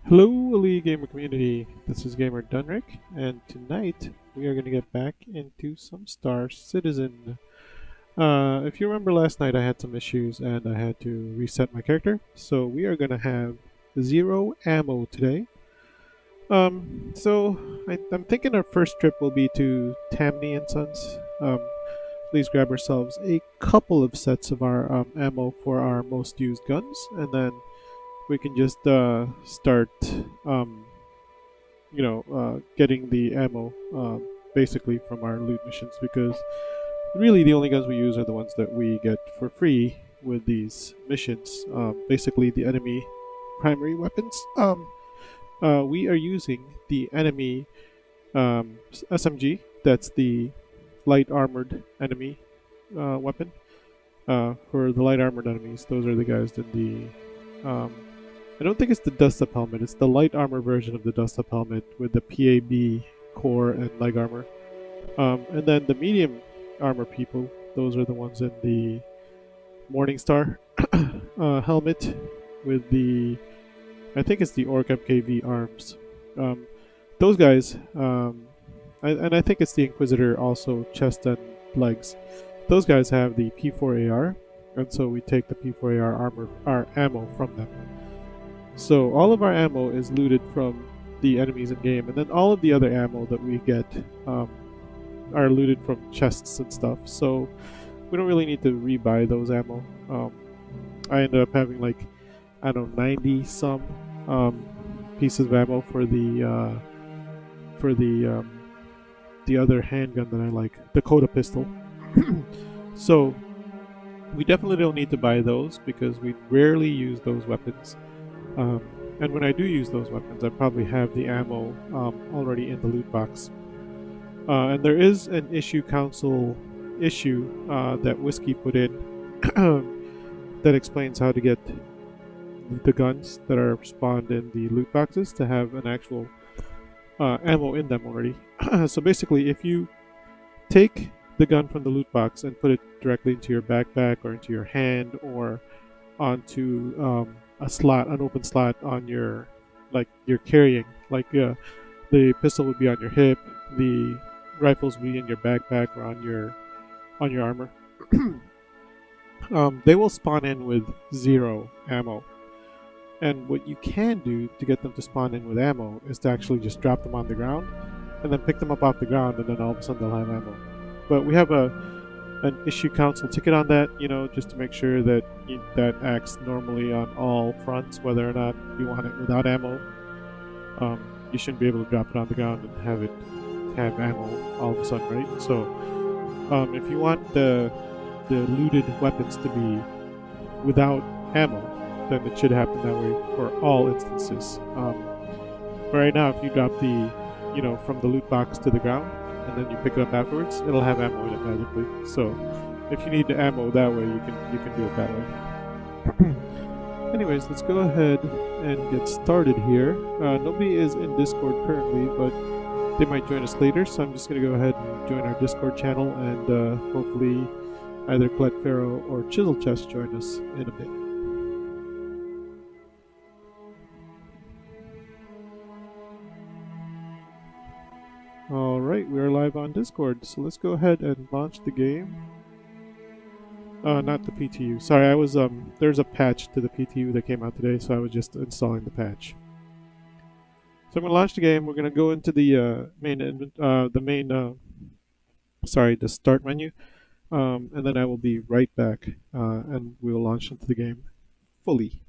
Hello, Elite Gamer community. This is Gamer Dunrick, and tonight we are going to get back into some Star Citizen. If you remember last night, I had some issues and I had to reset my character, so we are going to have zero ammo today. I'm thinking our first trip will be to Tammany and Sons. Please grab ourselves a couple of sets of our ammo for our most used guns, and then we can just start um, getting the ammo basically from our loot missions because really the only guns we use are the ones that we get for free with these missions. Basically, the enemy primary weapons. We are using the enemy SMG. That's the light armored enemy weapon. For the light armored enemies, those are the guys in the I don't think it's the dust up helmet. It's the light armor version of the dust up helmet with the PAB core and leg armor. And then the medium armor people, those are the ones in the Morningstar helmet with the, I think it's the Orc MKV arms. Um, those guys, and I think it's the Inquisitor also chest and legs. Those guys have the P4AR, and so we take the P4AR armor, our ammo from them. So all of our ammo is looted from the enemies in game, and then all of the other ammo that we get um, are looted from chests and stuff. So we don't really need to rebuy those ammo. I ended up having like, I don't know, 90 some pieces of ammo for the other handgun that I like, the Coda pistol. So we definitely don't need to buy those because we rarely use those weapons. Um, and when I do use those weapons, I probably have the ammo already in the loot box. And there is an issue council issue that Whiskey put in that explains how to get the guns that are spawned in the loot boxes to have an actual ammo in them already. So basically, if you take the gun from the loot box and put it directly into your backpack or into your hand or onto a slot, an open slot on your, like you're carrying, like the pistol would be on your hip, the rifles would be in your backpack or on your armor. They will spawn in with zero ammo. And what you can do to get them to spawn in with ammo is to actually just drop them on the ground and then pick them up off the ground, and then all of a sudden they'll have ammo. But we have an issue council ticket on that, just to make sure that that acts normally on all fronts, whether or not you want it without ammo. You shouldn't be able to drop it on the ground and have ammo all of a sudden, right? So if you want the looted weapons to be without ammo, then it should happen that way for all instances. But right now, if you drop from the loot box to the ground, and then you pick it up afterwards, it'll have ammo in it magically. So if you need the ammo that way, you can do it that way. Anyways, let's go ahead and get started here. Nobody is in Discord currently, but they might join us later, so I'm just going to go ahead and join our Discord channel, and hopefully either Colette Pharaoh or Chisel Chest join us in a bit. Alright, we are live on Discord, so let's go ahead and launch the game. Not the PTU. Sorry, I was there's a patch to the PTU that came out today, so I was just installing the patch. So I'm gonna launch the game. We're gonna go into the the start menu, and then I will be right back, and we will launch into the game fully.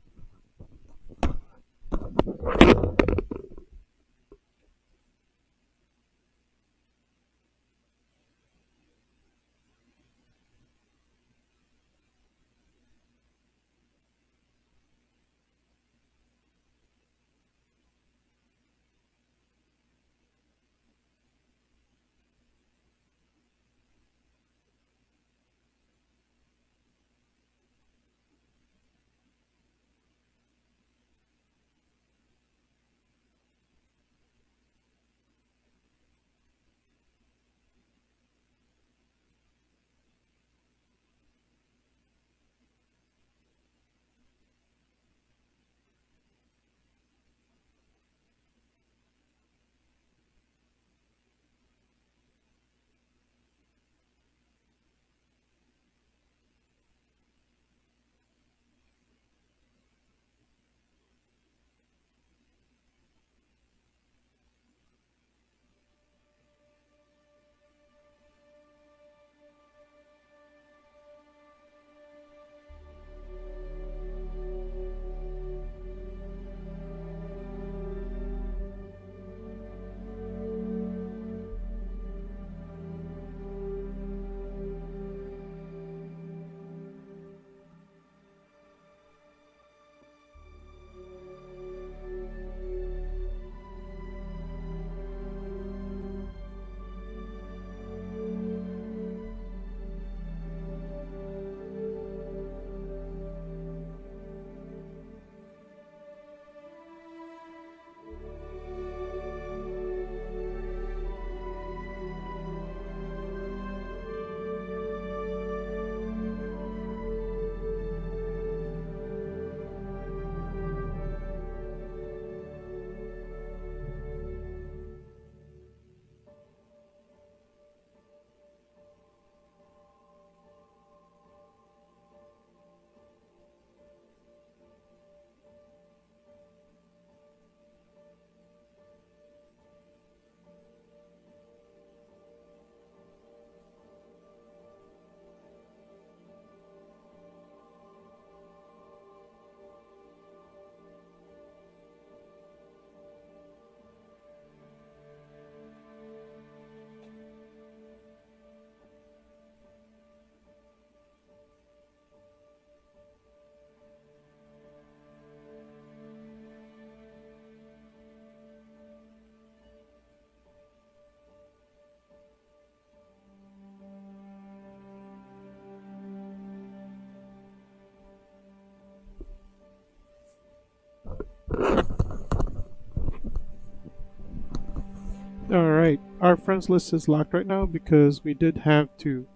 Alright, our friends list is locked right now because we did have to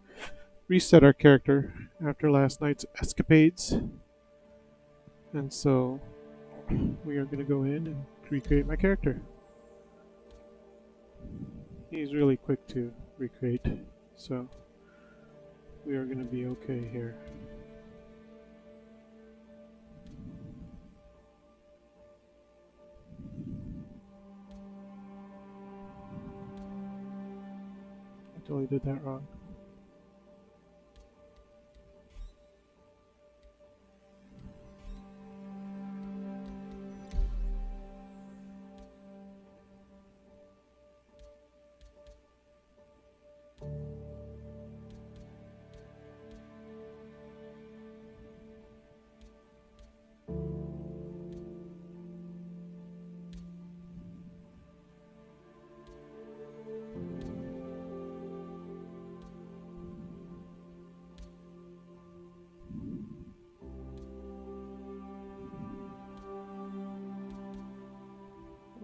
reset our character after last night's escapades. And so we are going to go in and recreate my character. He's really quick to recreate, so we are going to be okay here. I totally did that wrong.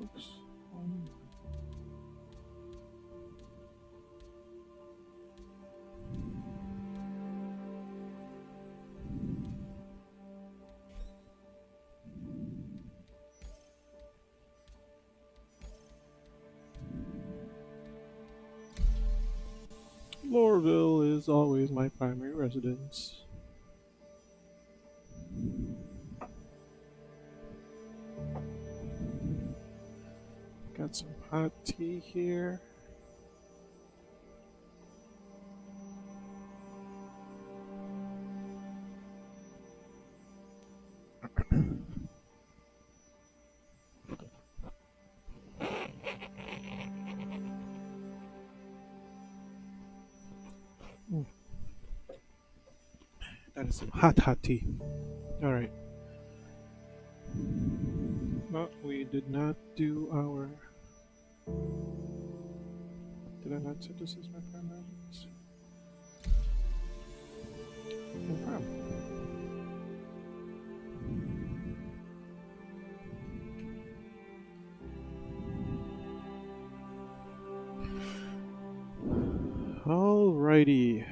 Oops. Lorville is always my primary residence. Got some hot tea here. That is some hot tea. Alright. But we did not do our... Did I not set this as my primary residence? Confirm. Alrighty.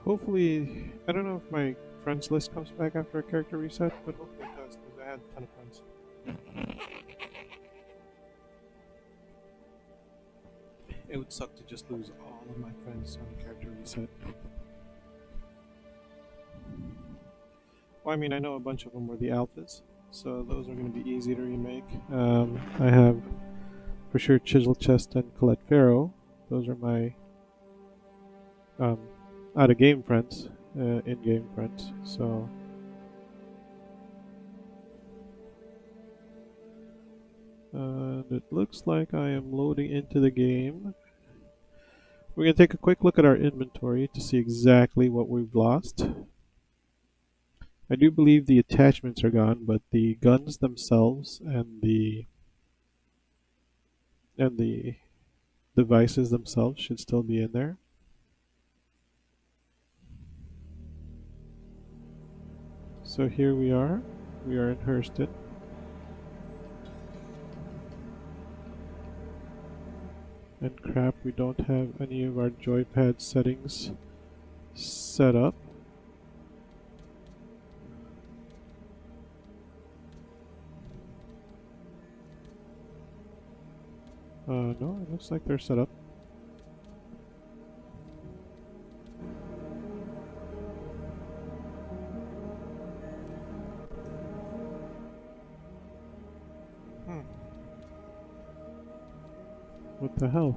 Hopefully, I don't know if my friends list comes back after a character reset, but hopefully it does because I had a ton of friends. It would suck to just lose all of my friends on a character reset. Well, I mean, I know a bunch of them were the alphas, so those are going to be easy to remake. I have for sure Chisel Chest and Colette Farrow. Those are my out of game friends, in game friends. So it looks like I am loading into the game. We're going to take a quick look at our inventory to see exactly what we've lost. I do believe the attachments are gone, but the guns themselves and the devices themselves should still be in there. So here we are. We are in Hurston. And crap, we don't have any of our joypad settings set up. No, it looks like they're set up. What the hell?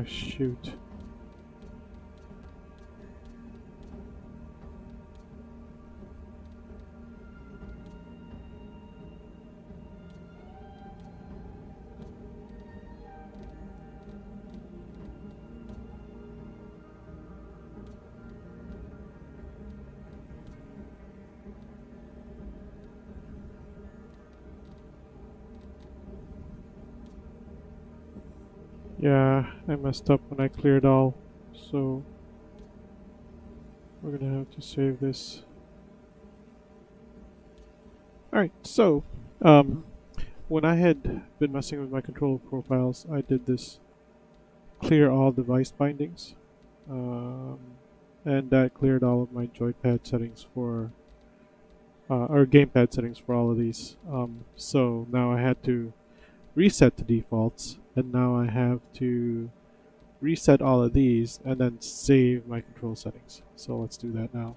Ah, shoot. Yeah, I messed up when I cleared all, so we're gonna have to save this. Alright, so, um, when I had been messing with my controller profiles, I did this clear all device bindings, um, and that cleared all of my joypad settings for, or gamepad settings for all of these. So now I had to reset the defaults, and now I have to reset all of these and then save my control settings. So let's do that now.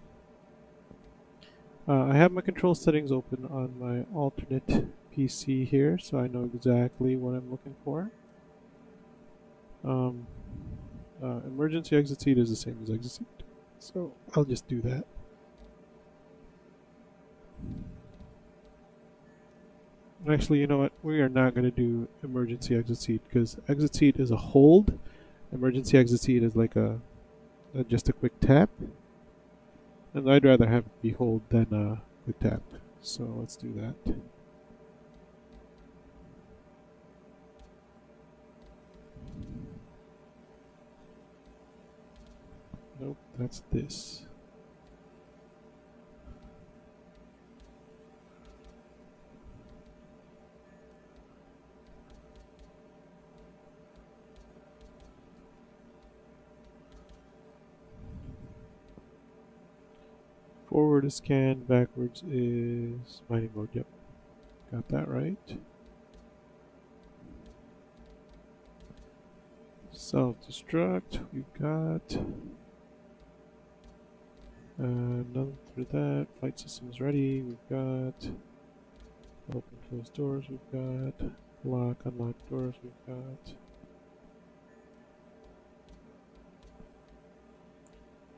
I have my control settings open on my alternate PC here, so I know exactly what I'm looking for. Um, emergency exit seat is the same as exit seat, so I'll just do that. Actually, you know what? We are not going to do emergency exit seat because exit seat is a hold. Emergency exit seat is like a just a quick tap, and I'd rather have it be hold than a quick tap. So let's do that. Nope, that's this. Forward is scan, backwards is mining mode. Yep, got that right. Self-destruct, we've got. None through that. Flight systems ready, we've got. Open, close doors, we've got. Lock, unlock doors, we've got.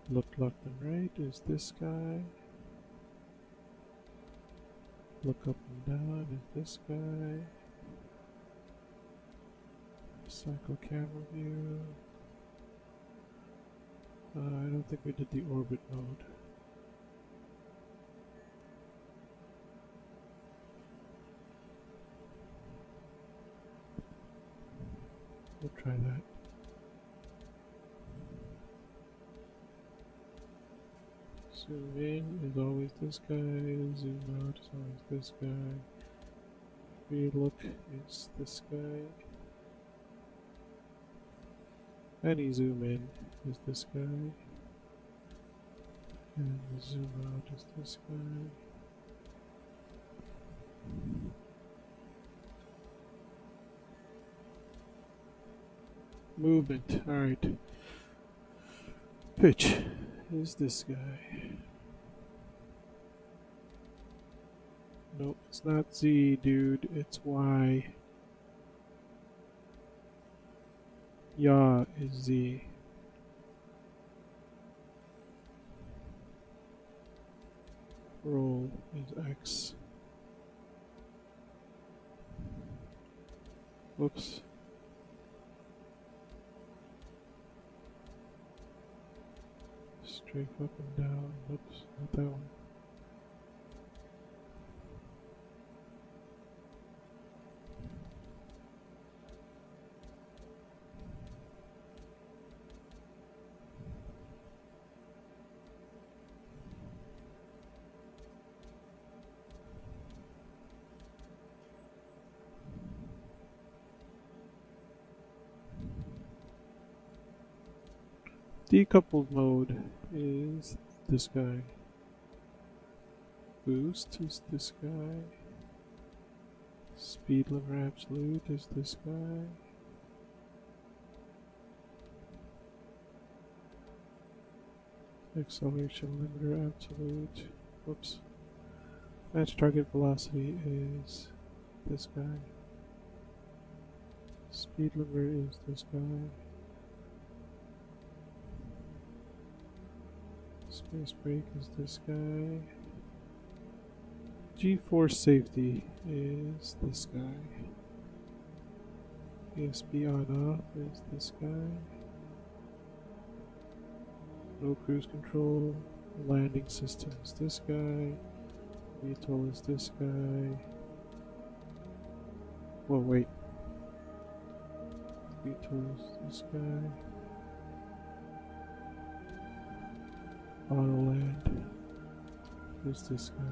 Look left and right is this guy. Look up and down is this guy. Cycle camera view. I don't think we did the orbit mode. We'll try that. Zoom in is always this guy, zoom out is always this guy. Relook is this guy. Any zoom in is this guy. And the zoom out is this guy. Movement, alright. Pitch is this guy. Nope, it's not Z, dude, it's Y. Yaw is Z. Roll is X. Whoops. Strafe up and down. Oops, not that one. Decoupled mode is this guy. Boost is this guy. Speed limiter absolute is this guy. Acceleration limiter absolute. Whoops. Match target velocity is this guy. Speed limiter is this guy. Space brake is this guy. G-force safety is this guy. ESP on off is this guy. No cruise control. Landing system is this guy. VTOL is this guy. Whoa, wait. VTOL is this guy. Auto land is this guy.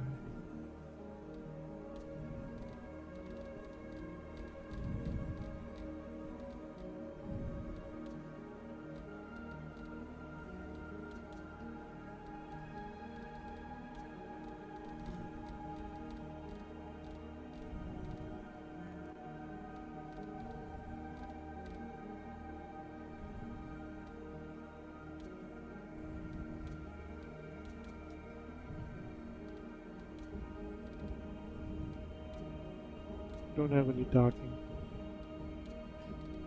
Don't have any docking.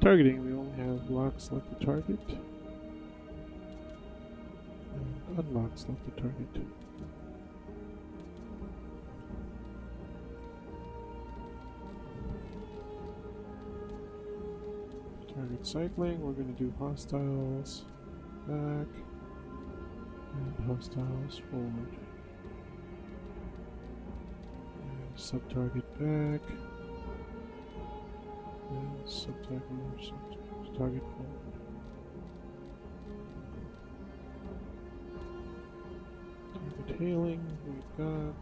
Targeting, we only have lock select the target. And unlock select the target. Target cycling, we're going to do hostiles back and hostiles forward. And sub-target back. And sub-target forward. Target hailing, we've got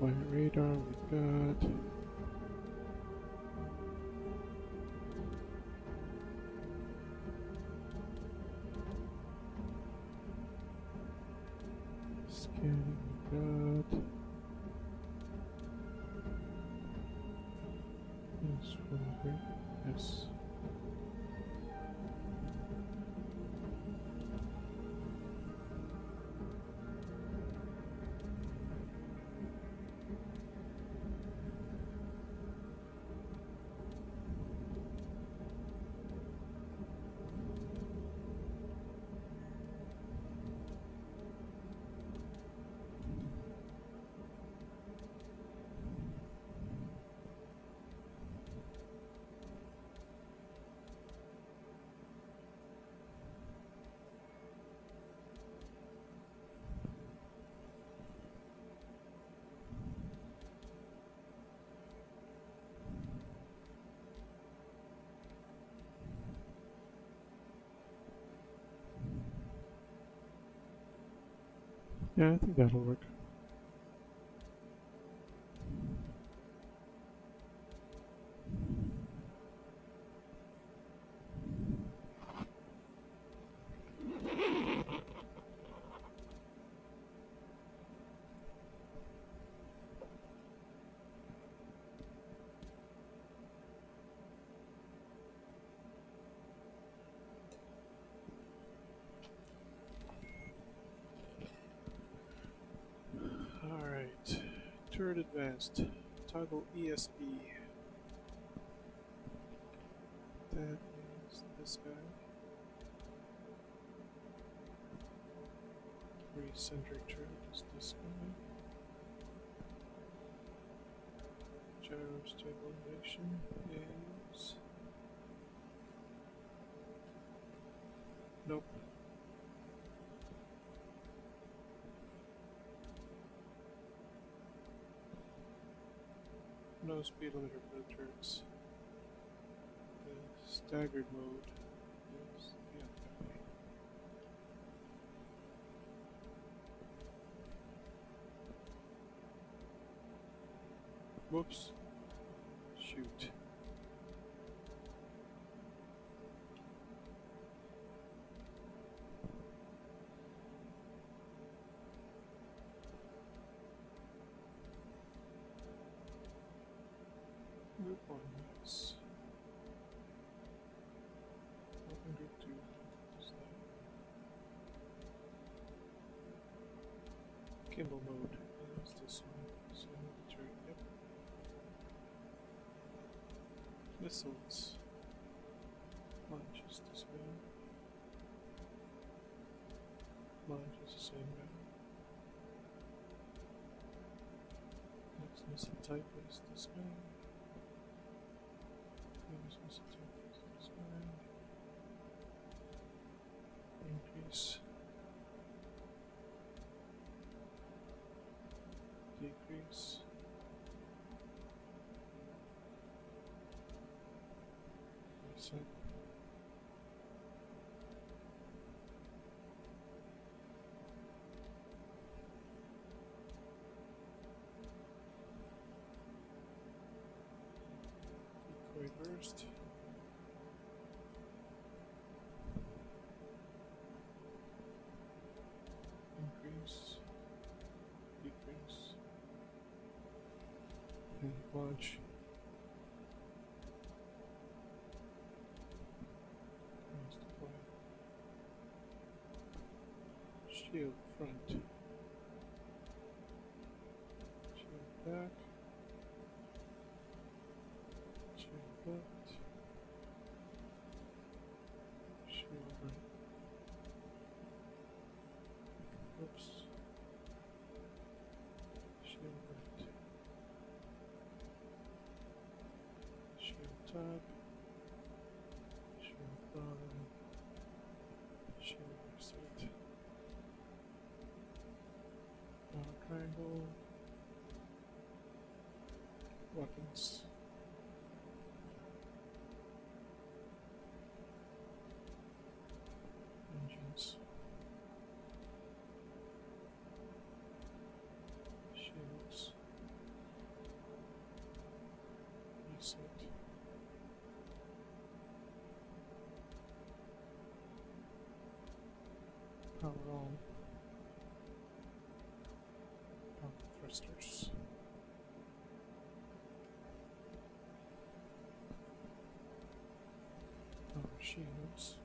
fire radar, we've got scanning, we've got yes, forward, yes. Yeah, I think that'll work. Alright, turret advanced, toggle ESP. That is this guy. Eccentric turret is this guy. Gyro stabilization is... Nope. No speed limiter for the turrets. The staggered mode is the other guy. Whoops. Shoot. Group 1, yes. 102. Gimbal mode is this one. So the turret, yep. Missiles. Launches this way. Launches the same way. Next is the type is this way. Next is the type is this way. Increase. Decrease. Reset. Decoy burst. Increase. Decrease. And launch. Shield front. Shield back. Shield left. Shield right. Oops. Shield right. Shield top. Shield bottom. Shield reset. Triangle. Weapons. Engines. Shields. Reset. Power on. Thrusters. Power shields.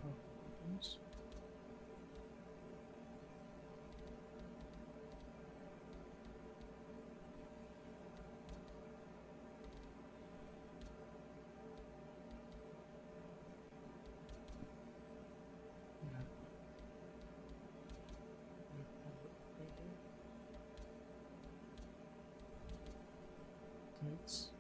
Power weapons. Lights.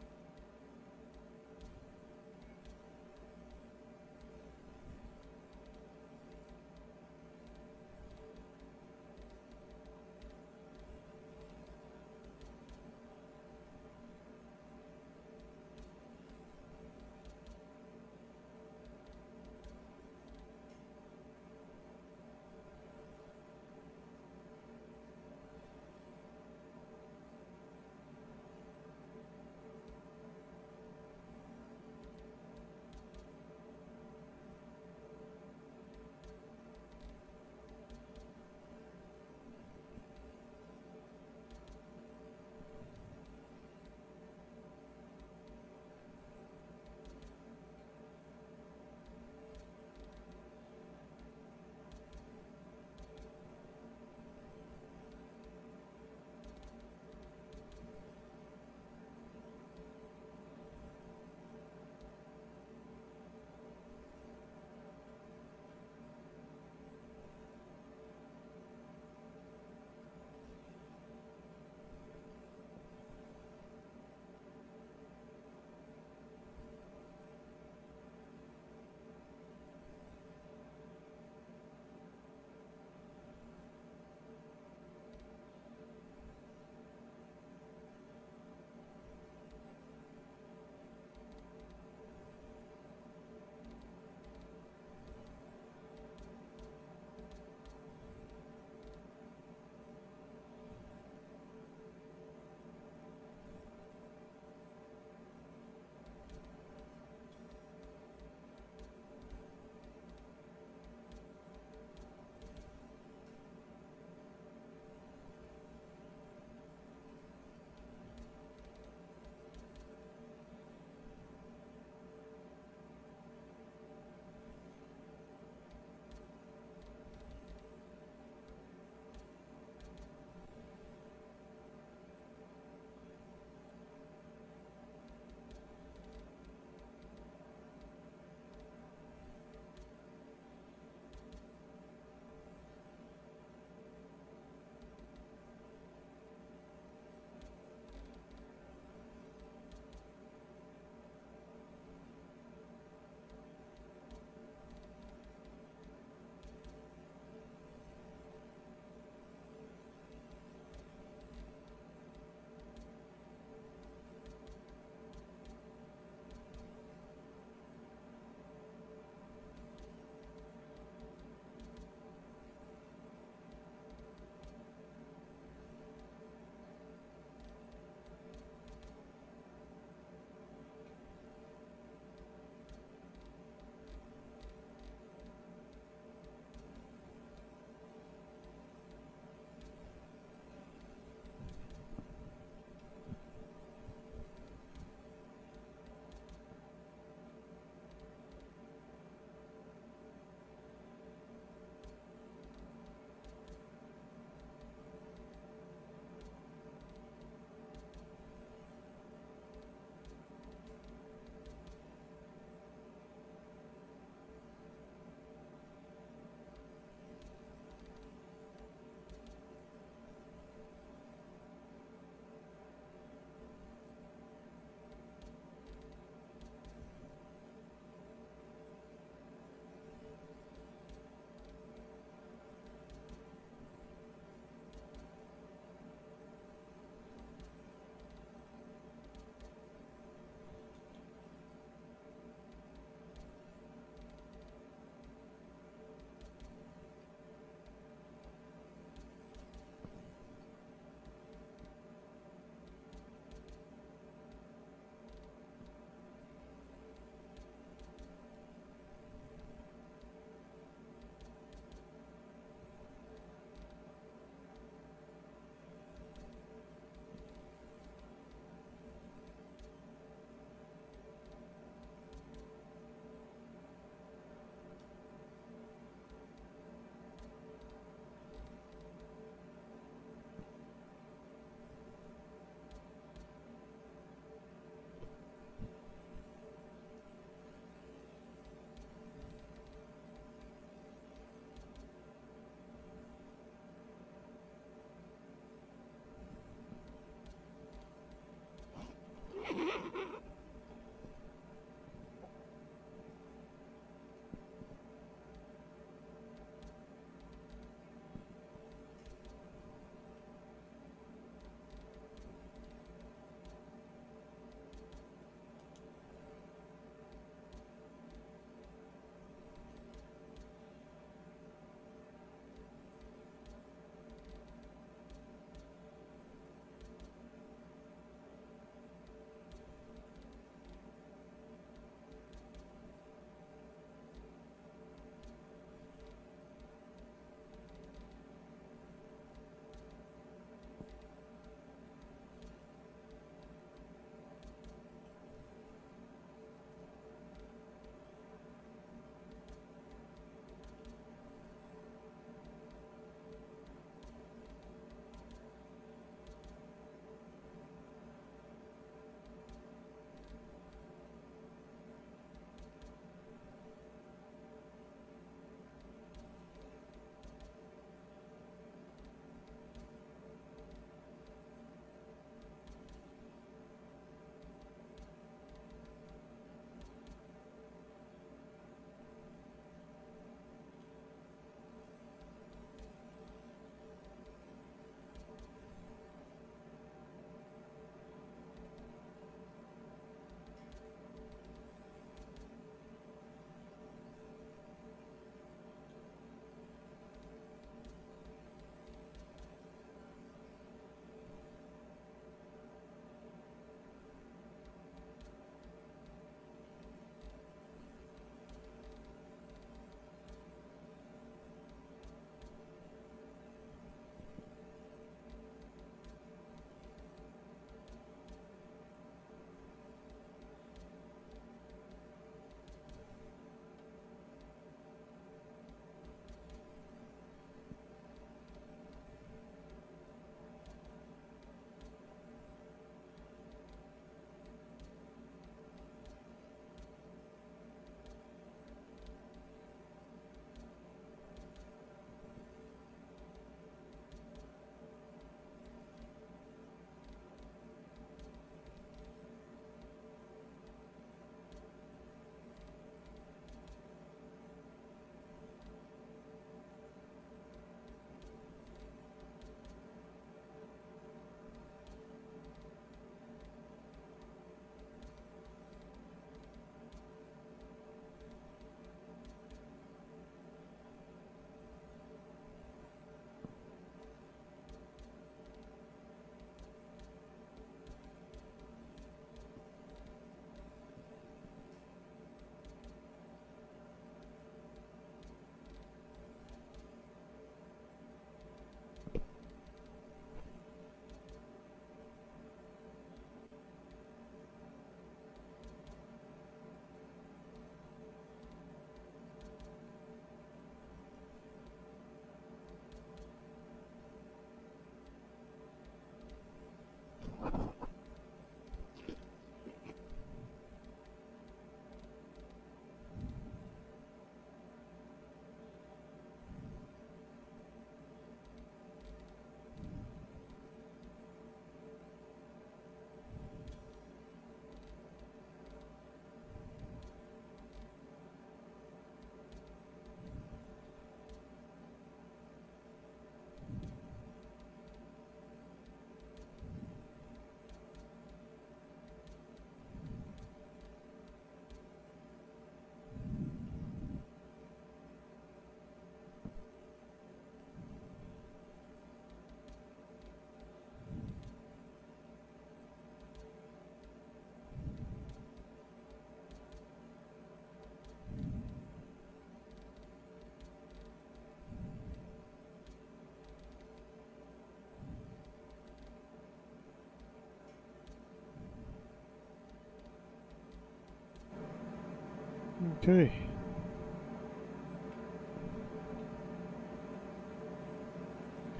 Okay.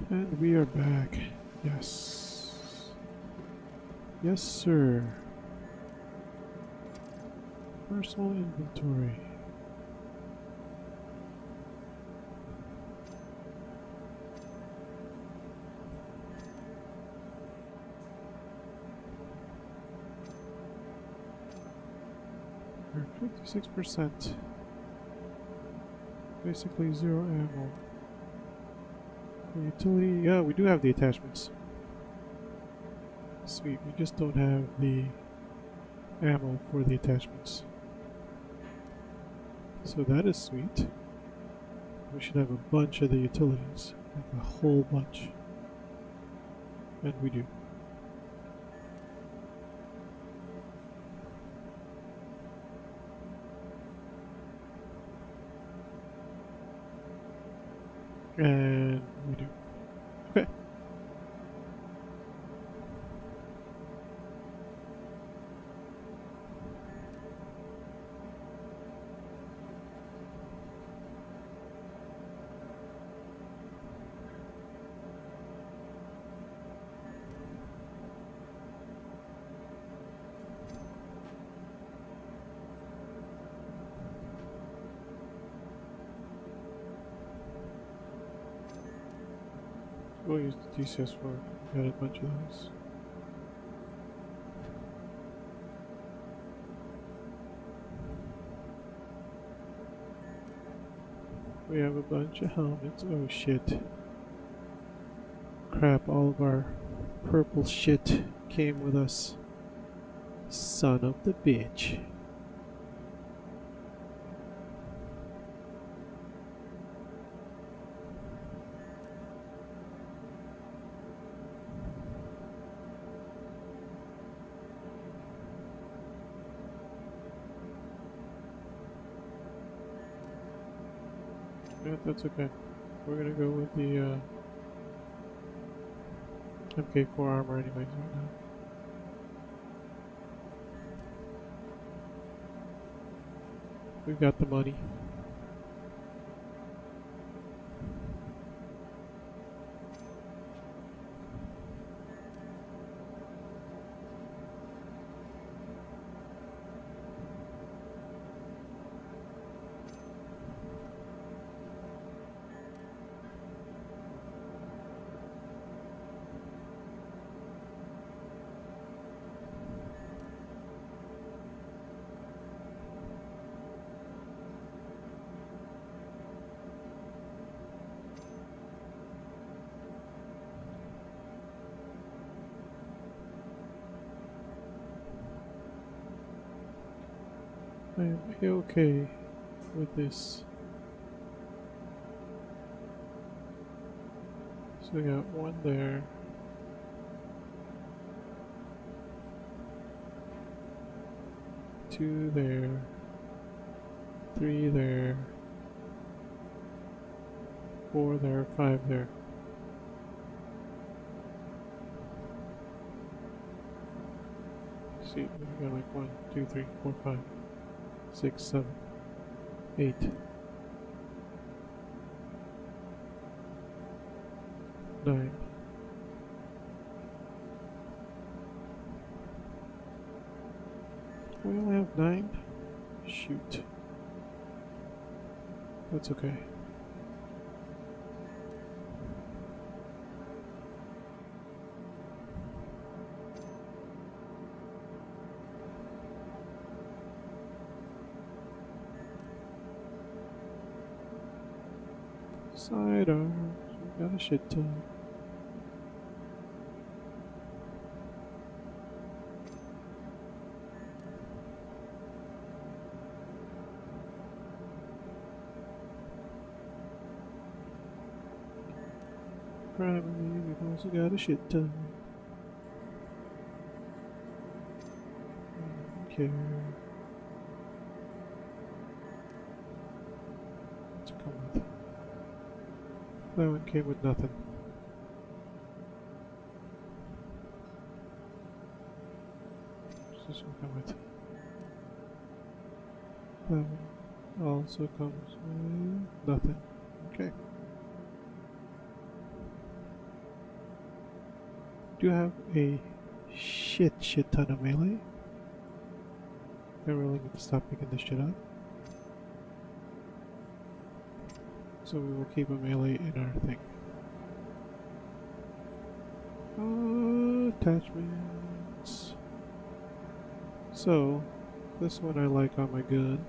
And we are back. Yes. Yes, sir. Personal inventory. We're 56%. Basically zero ammo. The utility, yeah, we do have the attachments. Sweet, we just don't have the ammo for the attachments. So that is sweet. We should have a bunch of the utilities, like a whole bunch. And we do. And we do. Okay. We'll use the TCS4. Got a bunch of those. We have a bunch of helmets. Oh shit. Crap, all of our purple shit came with us. Son of the bitch. Yeah, that's okay. We're gonna go with the MK4 armor anyways right now. We've got the money. I am okay with this. So we got one there. Two there. Three there. Four there. Five there. See, we got like 1, 2, 3, 4, 5, 6, 7, 8. 9. We only have 9? Shoot. That's okay. Sidearms, we got a shit ton. Primary, we've also got a shit ton. Okay. What's it come with? That one came with nothing. What's this one come with? That one also comes with nothing. Okay. Do have a shit ton of melee. I really need to stop picking this shit up. So we will keep a melee in our thing. Attachments. So, This one I like on my gun.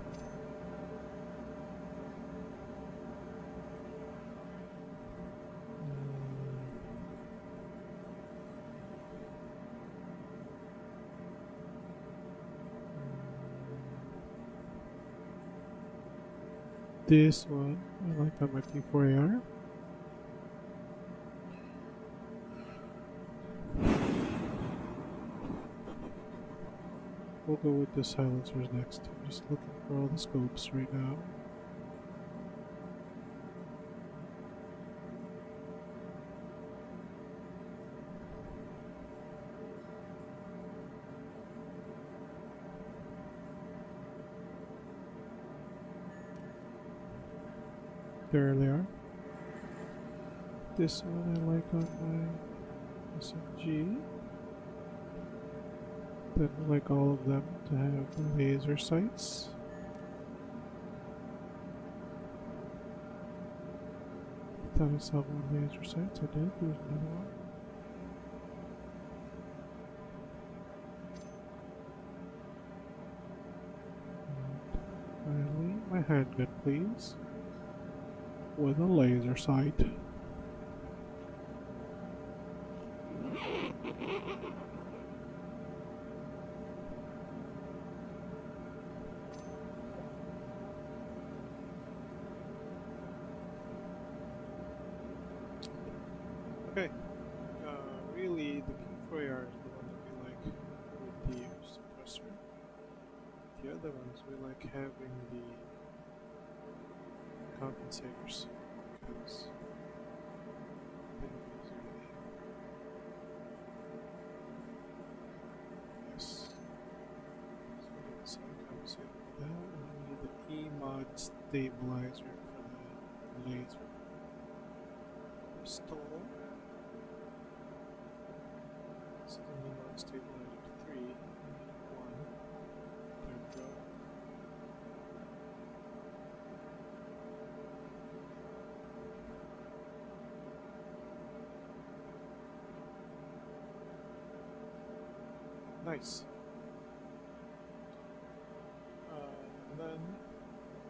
This one I like on my P4AR. We'll go with the silencers next. I'm just looking for all the scopes right now. There they are. This one I like on my SMG. Then I like all of them to have laser sights. Thought I saw more laser sights. I did. There's another one. And finally, my handgun, please. With a laser sight. Okay, really the P4AR is the one that we like with the suppressor. The other ones we like having the compensators because they don't use anything. Yes. So we need the sound compensator for that, and we need the E-mod stabilizer for the laser. Pistol. This is an E-mod stabilizer 3. We need 1. There we go. Nice. And then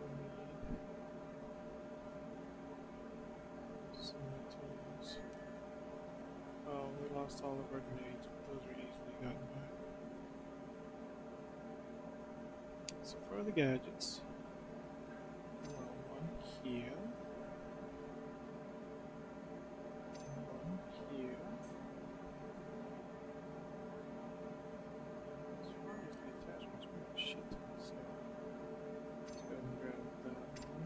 we need some tools. Oh, we lost all of our grenades, but those are easily gotten back. So for the gadgets, well, one here, one here. As far as the attachments, we have shit. So let's go and grab that one.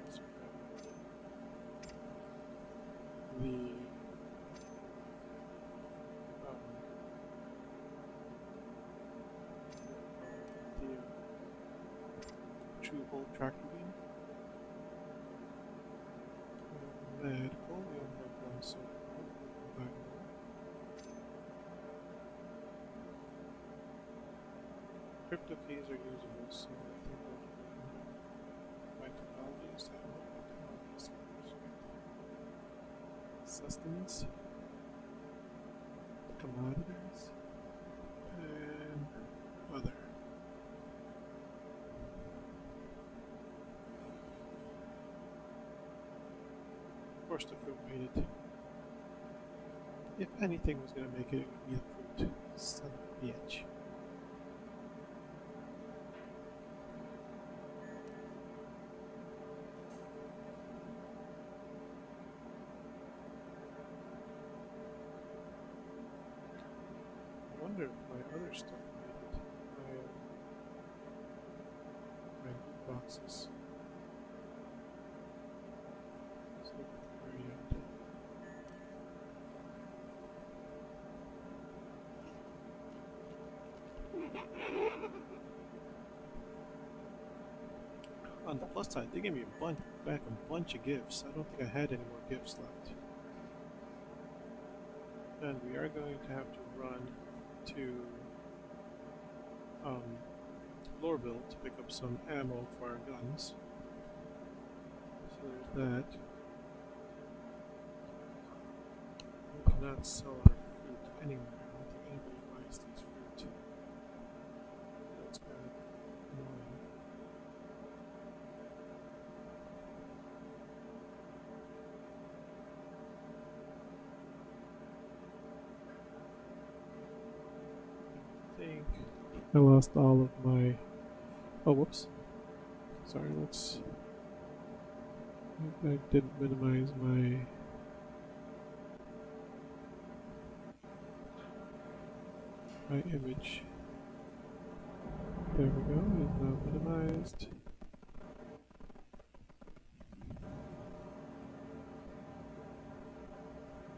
Let's grab the true hole tractor beam. Medical, we only have one so far. We'll buy more. Crypto keys are usable, so I think we'll do my technologies. I don't know my technologies. Sustenance, commodities, and other. Of course, the fruit made it. If anything was going to make it, it would be the fruit. Son of a bitch. I wonder if my other stuff made it. My loot boxes. Let's look at the very end. On the plus side, they gave me back a bunch of gifts. I don't think I had any more gifts left. And we are going to have to run to Lorville to pick up some ammo for our guns. So there's that. not sell our fruit anywhere. I don't think anybody buys these fruit. That's kind of annoying. I think I lost all of my... Oh, whoops. Sorry, let's... I didn't minimize my... image. There we go, it is now minimized.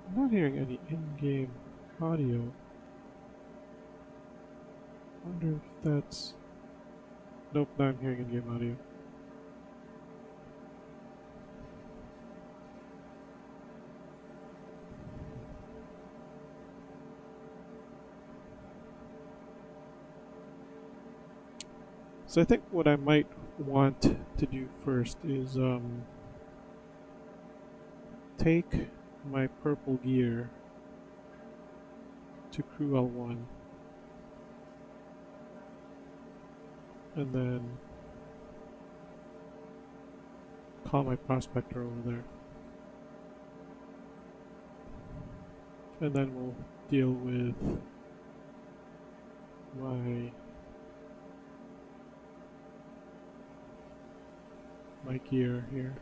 I'm not hearing any in-game audio. Wonder if that's... Nope, now I'm hearing in-game audio. So I think what I might want to do first is take my purple gear to Crew L1 and then call my prospector over there. And then we'll deal with my gear here.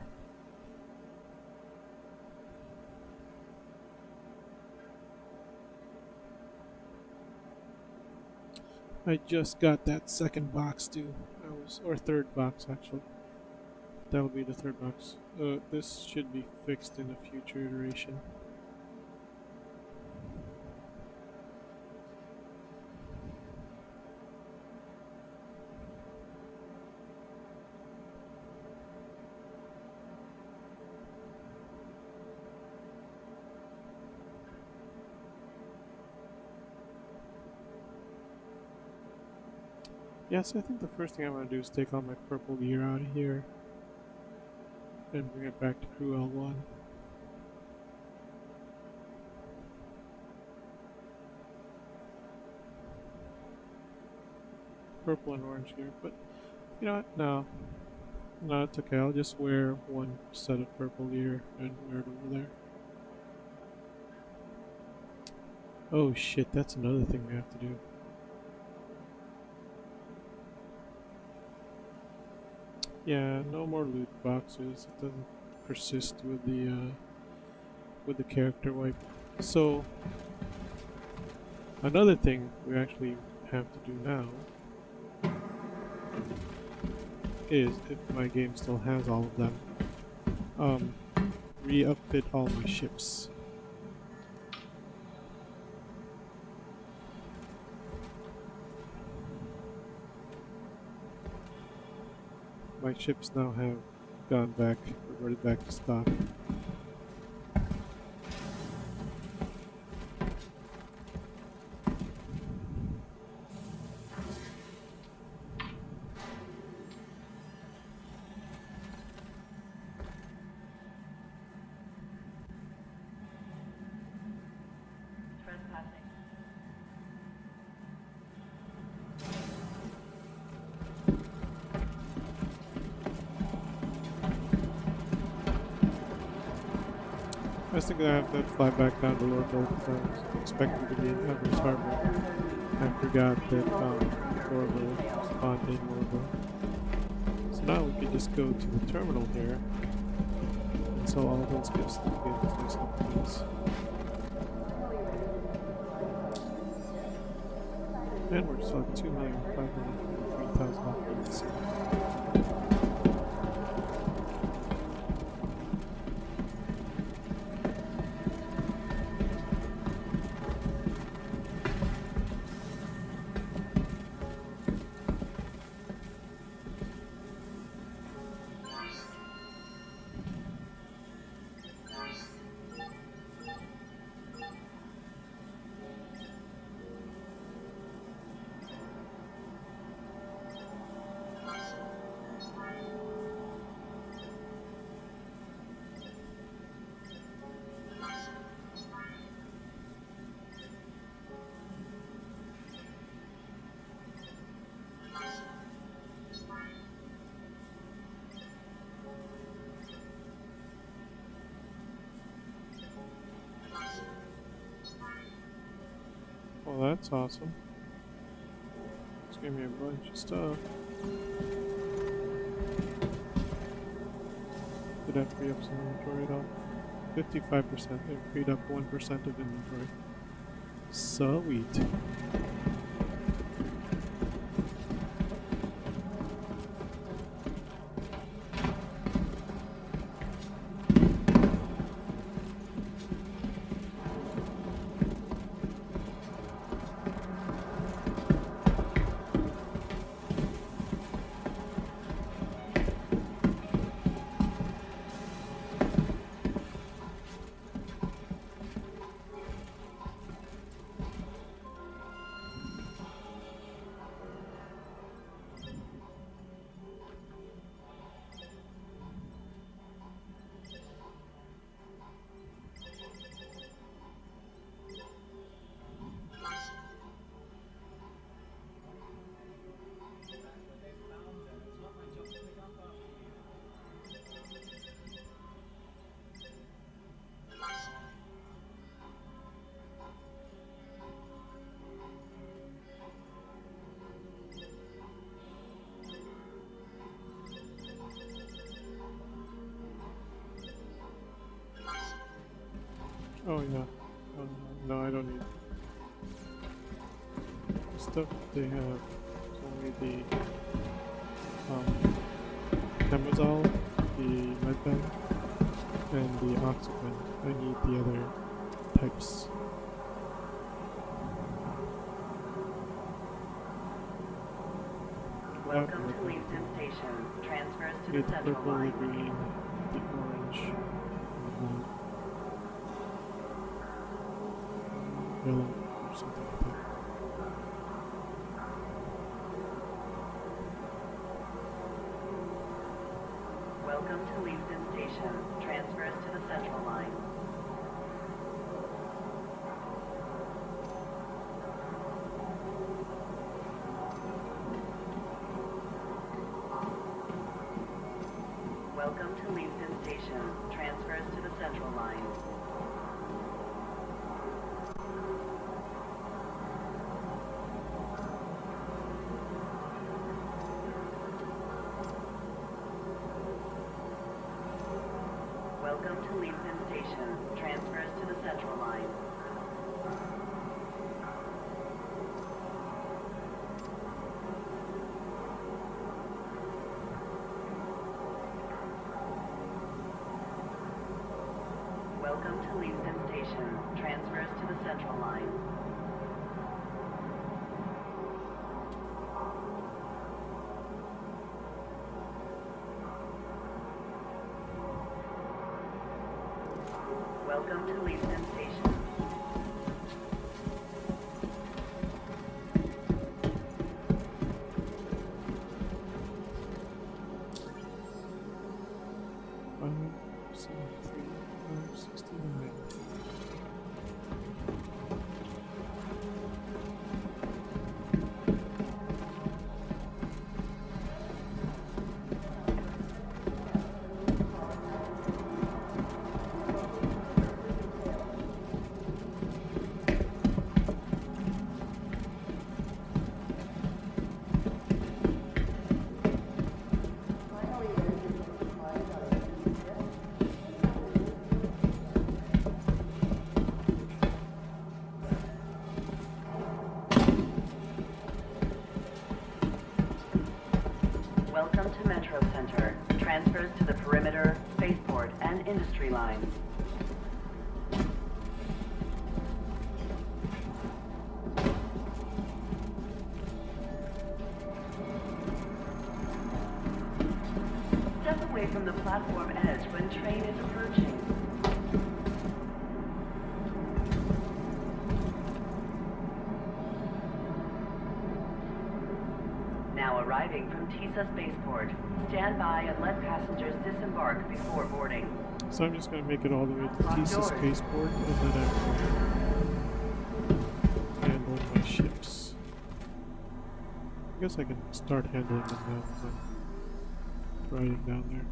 I just got that second box too. Or third box actually. That will be the third box. This should be fixed in a future iteration. Yes, I think the first thing I'm going to do is take all my purple gear out of here and bring it back to Crew L1. Purple and orange gear, but you know what? No, it's okay. I'll just wear one set of purple gear and wear it over there. Oh shit, that's another thing we have to do. Yeah, no more loot boxes. It doesn't persist with the character wipe. So another thing we actually have to do now is, if my game still has all of them, re-upfit all my ships. My ships now have gone back, reverted back to stock. I was thinking I have to fly back down to Lord Gold because I was expecting to be in Everest Harbor. I forgot that Lorville spawned in Lorville. So now we can just go to the terminal here and sell all those gifts to get these nice companies. And we're still at 2,523,000 upgrades. Well, that's awesome. Just gave me a bunch of stuff. Did that free up some inventory at all? 55%. It freed up 1% of inventory. Sweet. Oh yeah. No, I don't need the stuff they have. It's only the Chemazole, the medbed, and the oxygen. I need the other types. Welcome to Leavesden Station. Transfers to the Need the central purple, the line. green, the orange, and the yellow, or something like that. Welcome to Leavesden Station. Transfers to the central line. Welcome to Leavesden Station. Transfers to the central line. Welcome to Leavesden Station. Transfers to the central line. Welcome to Leavesden Station. Transfers to the central line. Welcome to Leavesden Station. Welcome to Metro Center. Transfers to the perimeter, spaceport, and industry lines. Step away from the platform edge when train is approaching. Now arriving from TISA Spaceport. Stand by and let passengers disembark before boarding. So I'm just going to make it all the way to TISA Spaceport, and then I'm handling my ships. I guess I can start handling them now as I'm riding down there.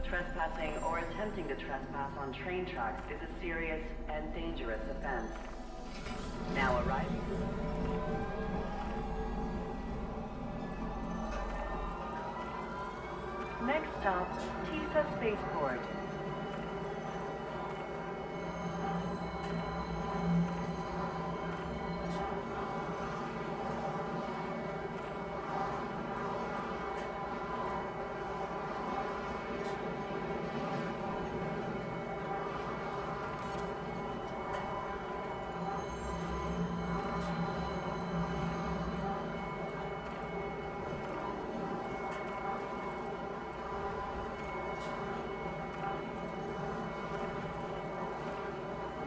Trespassing or attempting to trespass on train tracks is a serious and dangerous offense. Now arriving. Next stop, Tisa Spaceport.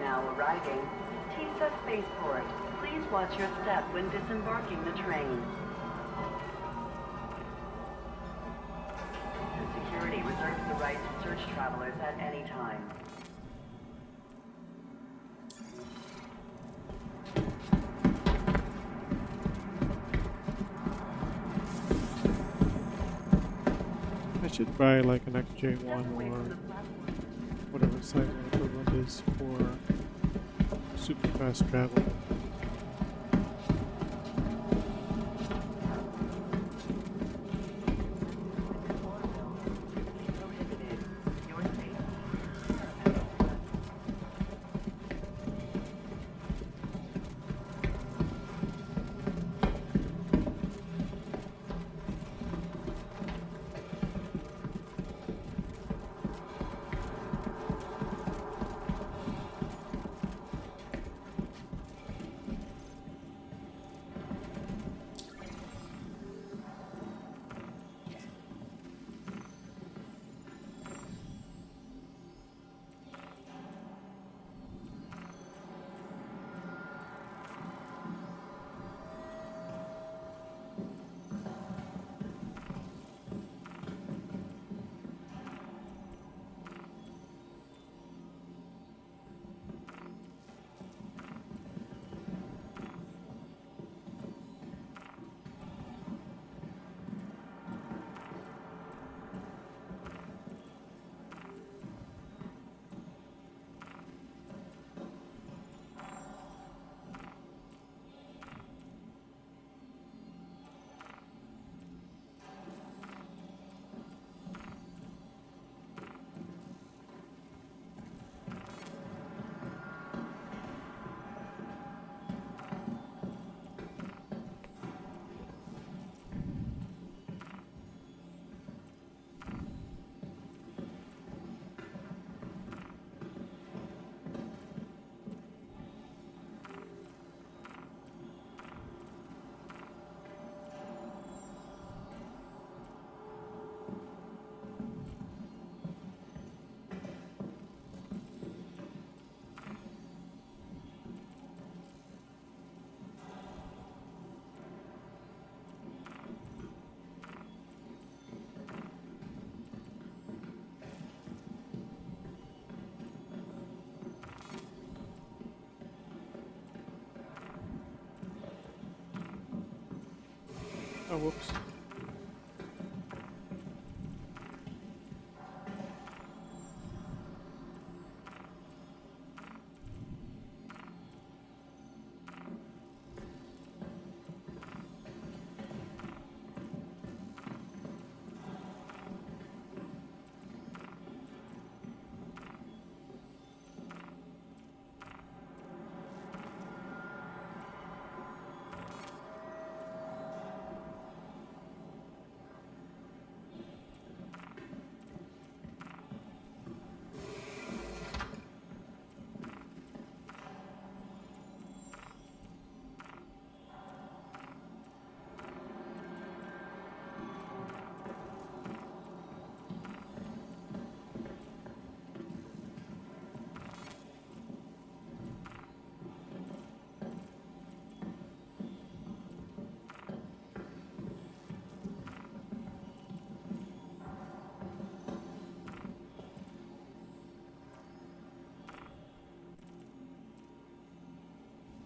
Now arriving, Tisa Spaceport. Please watch your step when disembarking the train. The security reserves the right to search travelers at any time. I should buy like an XJ1 Step away or from the platform. whatever size one equivalent is for super fast travel. Prohibited. Your safety. Oh, whoops.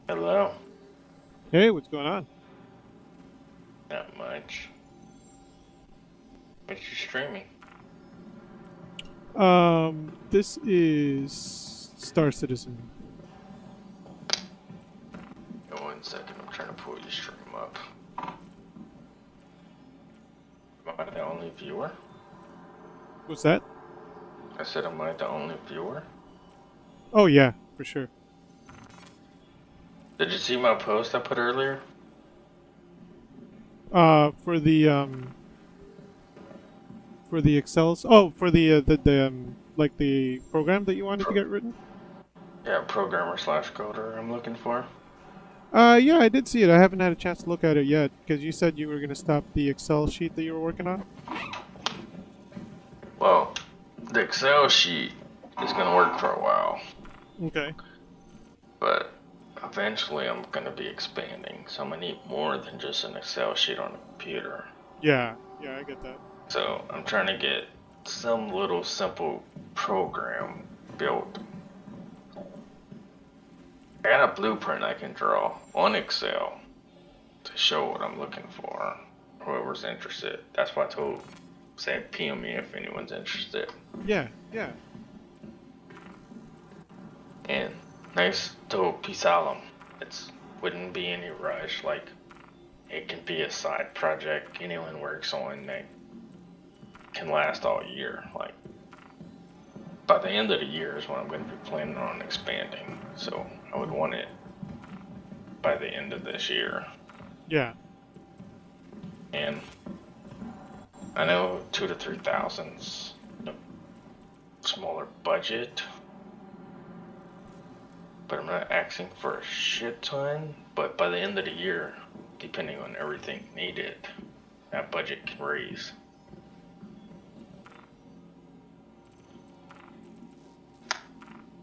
Hello. Hey, what's going on? Not much. What you streaming? This is Star Citizen. 1 second, I'm trying to pull your stream up. Am I the only viewer? What's that? I said, am I the only viewer? Oh yeah, for sure. Did you see my post I put earlier? For the Excels. Oh, for the like the program that you wanted to get written. Yeah, programmer slash coder I'm looking for. Yeah, I did see it. I haven't had a chance to look at it yet because you said you were gonna stop the Excel sheet that you were working on. Well, the Excel sheet is gonna work for a while, Okay. but eventually I'm gonna be expanding, so I'm gonna need more than just an Excel sheet on a computer. Yeah, I get that. So I'm trying to get some little simple program built. I got a blueprint I can draw on Excel to show what I'm looking for. Whoever's interested. That's why I told, say, PM me if anyone's interested. Yeah. And nice to Pisalum. It wouldn't be any rush. Like, it can be a side project anyone works on that can last all year. Like, by the end of the year is when I'm going to be planning on expanding. So I would want it by the end of this year. Yeah. And I know 2,000 to 3,000's a smaller budget, but I'm not asking for a shit ton. But by the end of the year, depending on everything needed, that budget can raise.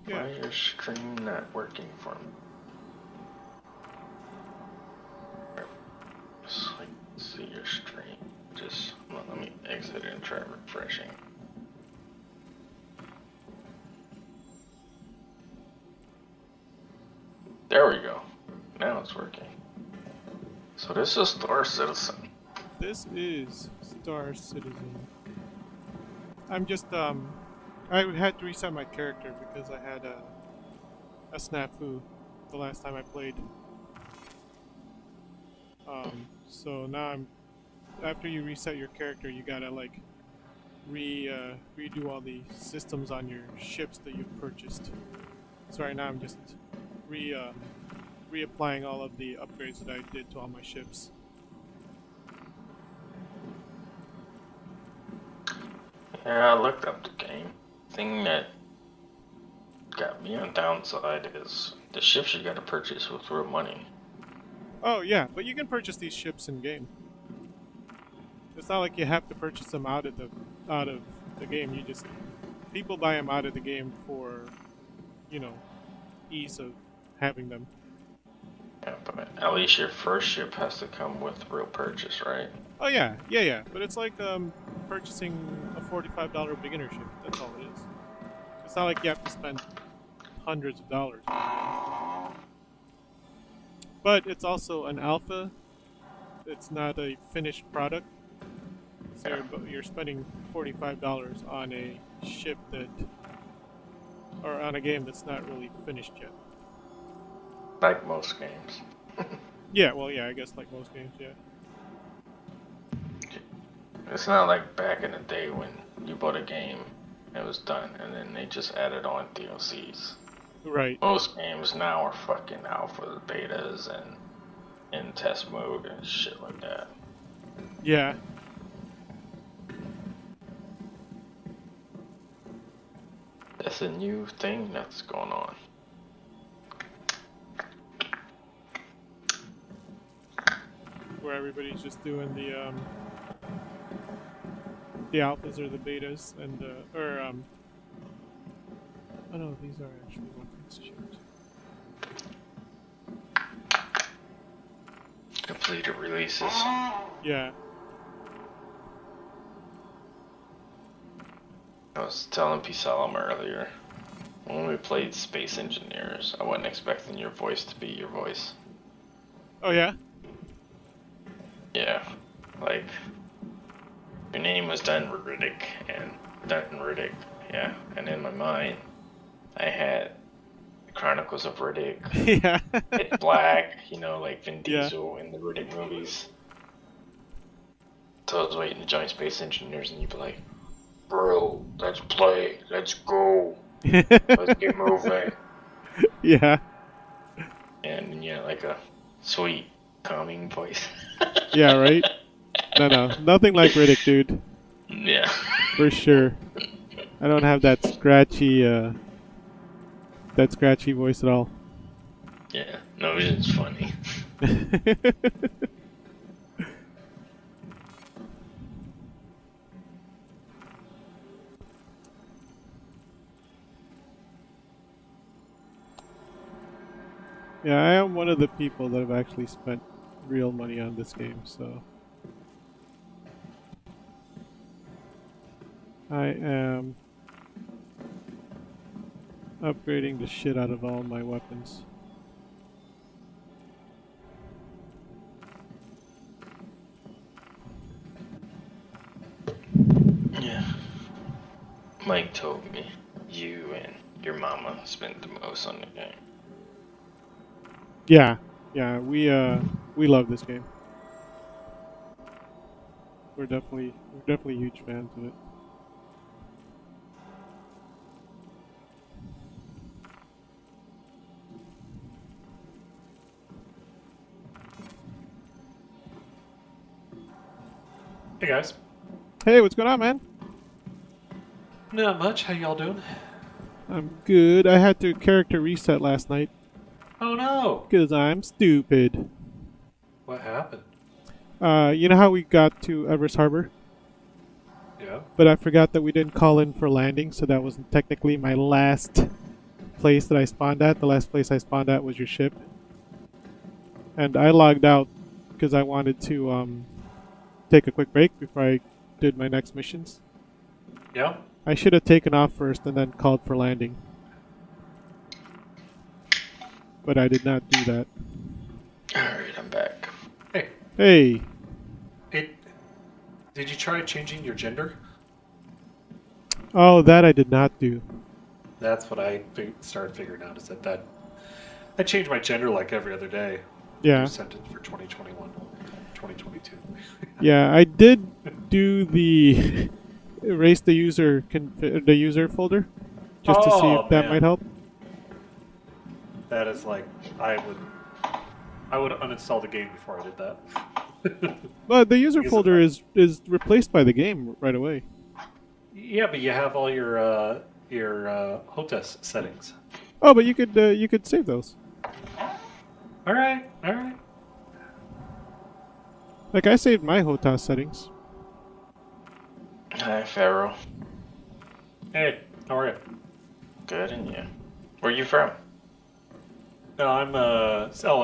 Yeah. Why is your stream not working for me? So I can see your stream. Just let me exit it and try refreshing. There we go. Now it's working. So this is Star Citizen. This is Star Citizen. I'm just I had to reset my character because I had a snafu the last time I played. So now after you reset your character, you gotta like redo all the systems on your ships that you've purchased. So right now I'm just reapplying all of the upgrades that I did to all my ships. Yeah, I looked up the game. Thing that got me on downside is the ships you gotta purchase with real money. Oh yeah, but you can purchase these ships in game. It's not like you have to purchase them out of the game. You just people buy them out of the game for, ease of having them. Yeah, but at least your first ship has to come with real purchase, right? Oh yeah. But it's like purchasing a $45 beginner ship. That's all it is. It's not like you have to spend hundreds of dollars. But it's also an alpha. It's not a finished product. So you're spending $45 on a ship or on a game that's not really finished yet. Like most games. Yeah, I guess like most games, yeah. It's not like back in the day when you bought a game, it was done, and then they just added on DLCs. Right. Most games now are fucking alpha betas and in test mode and shit like that. Yeah. That's a new thing that's going on. Where everybody's just doing the alphas or the betas and oh no, these are actually weapons. Shoot. Completed releases. Yeah. I was telling Pisalum earlier, when we played Space Engineers, I wasn't expecting your voice to be your voice. Oh yeah? Yeah, like, your name was Dunrick, and Dunrick, yeah, and in my mind, I had Chronicles of Riddick, Yeah. Hit Black, you know, like Vin Yeah. Diesel in the Riddick movies. So I was waiting to join Space Engineers, and you'd be like, "Bro, let's play, let's go, let's get moving." Yeah. And yeah, like a sweet, calming voice. Yeah, right? No. Nothing like Riddick, dude. Yeah. For sure. I don't have that scratchy voice at all. Yeah. No, it's just funny. Yeah, I am one of the people that have actually spent real money on this game, so I am upgrading the shit out of all my weapons. Yeah. Mike told me you and your mama spent the most on the game. Yeah, we love this game. We're definitely huge fans of it. Hey guys. Hey, what's going on, man? Not much. How y'all doing? I'm good. I had to character reset last night Oh no! because I'm stupid. What happened? You know how we got to Everest Harbor, Yeah. but I forgot that we didn't call in for landing, so that was technically my last place that I spawned at. The last place I spawned at was your ship, and I logged out because I wanted to take a quick break before I did my next missions. Yeah? I should have taken off first and then called for landing, but I did not do that. Alright, I'm back. Hey. Hey, Did you try changing your gender? oh, that I did not do. That's what I started figuring out, is that I change my gender like every other day. Yeah. New sentence for 2021. 2022. Yeah, I did do the erase the user folder just to see Oh, if that man. might help. That is like, I would uninstall the game before I did that. But the user Because folder of is replaced by the game right away. Yeah, but you have all your HOTAS settings. Oh, but you could save those. All right. Like I saved my HOTAS settings. Hi, Pharaoh. Hey, how are you? Good, and you? Where you from? No, I'm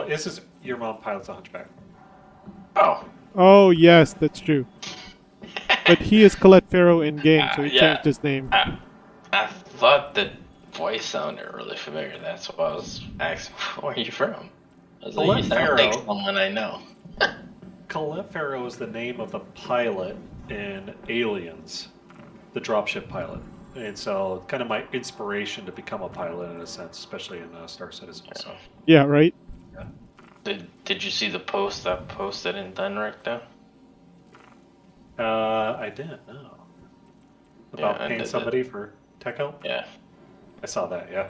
this is your mom pilots a hunchback. Oh. Oh yes, that's true. But he is Colette Farrow in game, so he Yeah. changed his name. I thought the voice sounded really familiar. That's why I was asking, where are you from? I was like, Colette you sound like Farrow. someone I know. Colette Farrow is the name of the pilot in Aliens, the dropship pilot. And so, kind of my inspiration to become a pilot in a sense, especially in Star Citizen. So, Yeah, right. Did you see the post I posted in Dunrick, though? I didn't know about Yeah, paying somebody for tech help. Yeah. I saw that. Yeah.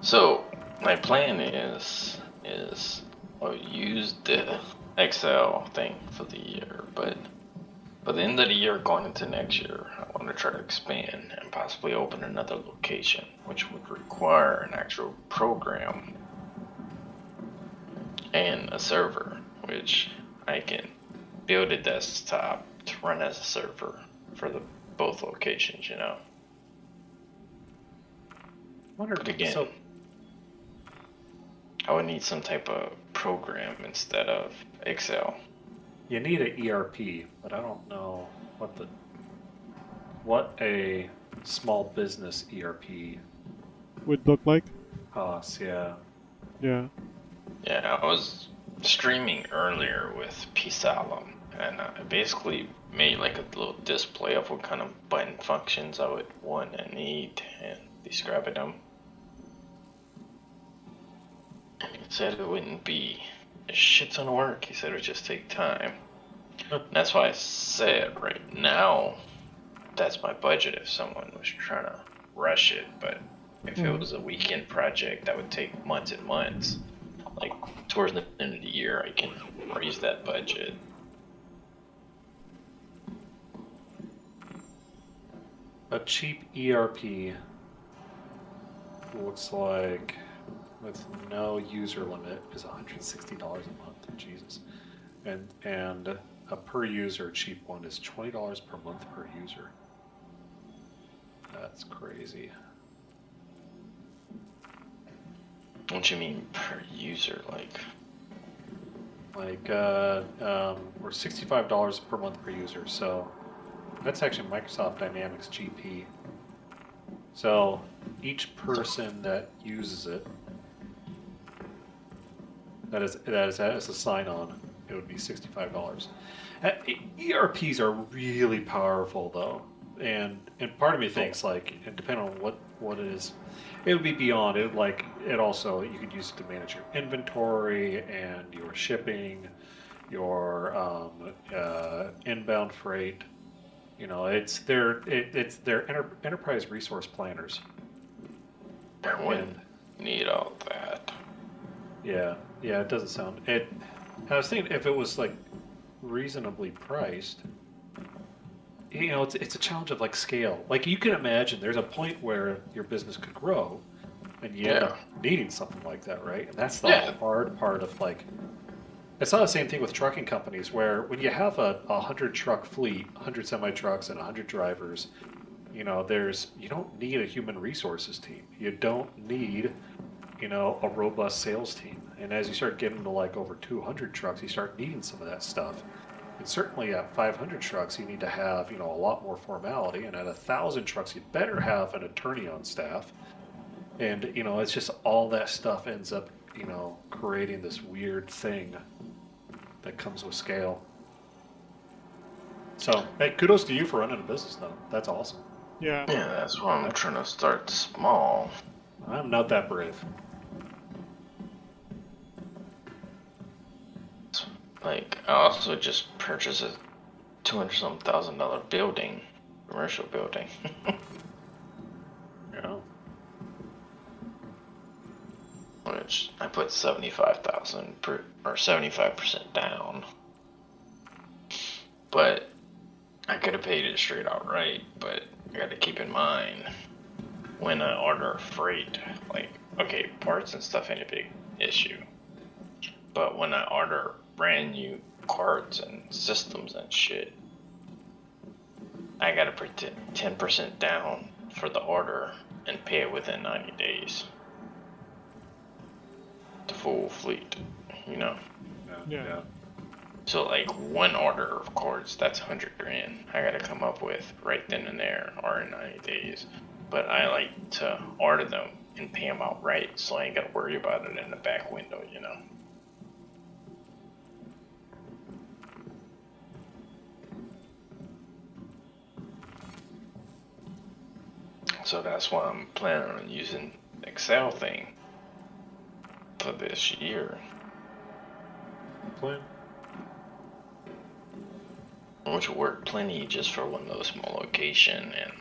So my plan is I'll use the Excel thing for the year, but by the end of the year, going into next year, I want to try to expand and possibly open another location, which would require an actual program and a server, which I can build a desktop to run as a server for the both locations, you know. But again, So, I would need some type of program instead of Excel. you need an ERP, but I don't know what a small business ERP Would look like. costs. Yeah. Yeah. Yeah, I was streaming earlier with P-Solemn, and I basically made like a little display of what kind of button functions I would want and need, and describing them. And he said it wouldn't be a shit ton of work. He said it would just take time. And that's why I said right now, that's my budget if someone was trying to rush it. But if it was a weekend project that would take months and months, like towards the end of the year, I can raise that budget. A cheap ERP looks like, with no user limit, is $160 a month. Jesus. And a per user cheap one is $20 per month per user. That's crazy. What you mean per user? Like We're $65 per month per user, so that's actually Microsoft Dynamics GP. So each person that uses it, that is as a sign-on, it would be $65. ERPs are really powerful though, and part of me thinks like, and depending on what it is, it would be beyond. It would like it also, you could use it to manage your inventory and your shipping, your inbound freight. You know, it's their enterprise resource planners. I wouldn't need all that. Yeah, it doesn't sound it. I was thinking if it was like reasonably priced, you know, it's a challenge of like scale. Like you can imagine, there's a point where your business could grow, and you end up needing something like that, right? And that's the hard part of like. It's not the same thing with trucking companies where when you have a 100 truck fleet, 100 semi trucks, and 100 drivers, you know, you don't need a human resources team. You don't need, you know, a robust sales team. And as you start getting to like over 200 trucks, you start needing some of that stuff. And certainly at 500 trucks, you need to have, you know, a lot more formality. And at 1,000 trucks, you better have an attorney on staff. And, you know, it's just all that stuff ends up, you know, creating this weird thing that comes with scale. So, hey, kudos to you for running a business, though. That's awesome. Yeah. Yeah, that's why I'm trying to start small. I'm not that brave. Like, I also just purchased a $200-some-thousand building, commercial building. Yeah. Which I put 75,000 or 75% down. But I could have paid it straight outright, but I got to keep in mind when I order freight, like, okay, parts and stuff ain't a big issue. But when I order brand new cards and systems and shit, I gotta put 10% down for the order and pay it within 90 days. The full fleet, you know? Yeah. So like one order of cards, that's $100,000. I gotta come up with right then and there or in 90 days. But I like to order them and pay them outright, so I ain't gotta worry about it in the back window, you know? So that's why I'm planning on using Excel thing for this year. Plan. Which will work plenty just for one of those small location, and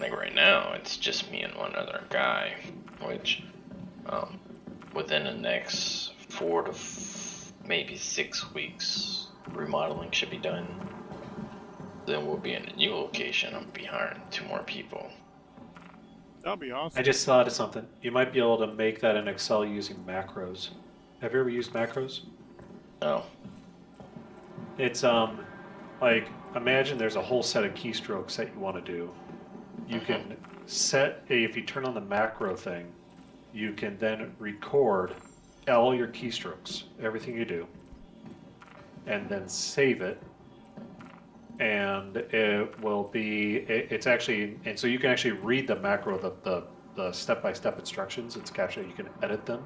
like right now it's just me and one other guy, which within the next 4 to maybe 6 weeks remodeling should be done. Then we'll be in a new location. I'll be hiring 2 more people. That'll be awesome. I just thought of something. You might be able to make that in Excel using macros. Have you ever used macros? No. It's like imagine there's a whole set of keystrokes that you want to do. You can set if you turn on the macro thing, you can then record all your keystrokes, everything you do, and then save it. And it will be it's actually, and so you can actually read the macro, the step-by-step instructions. It's captured. You can edit them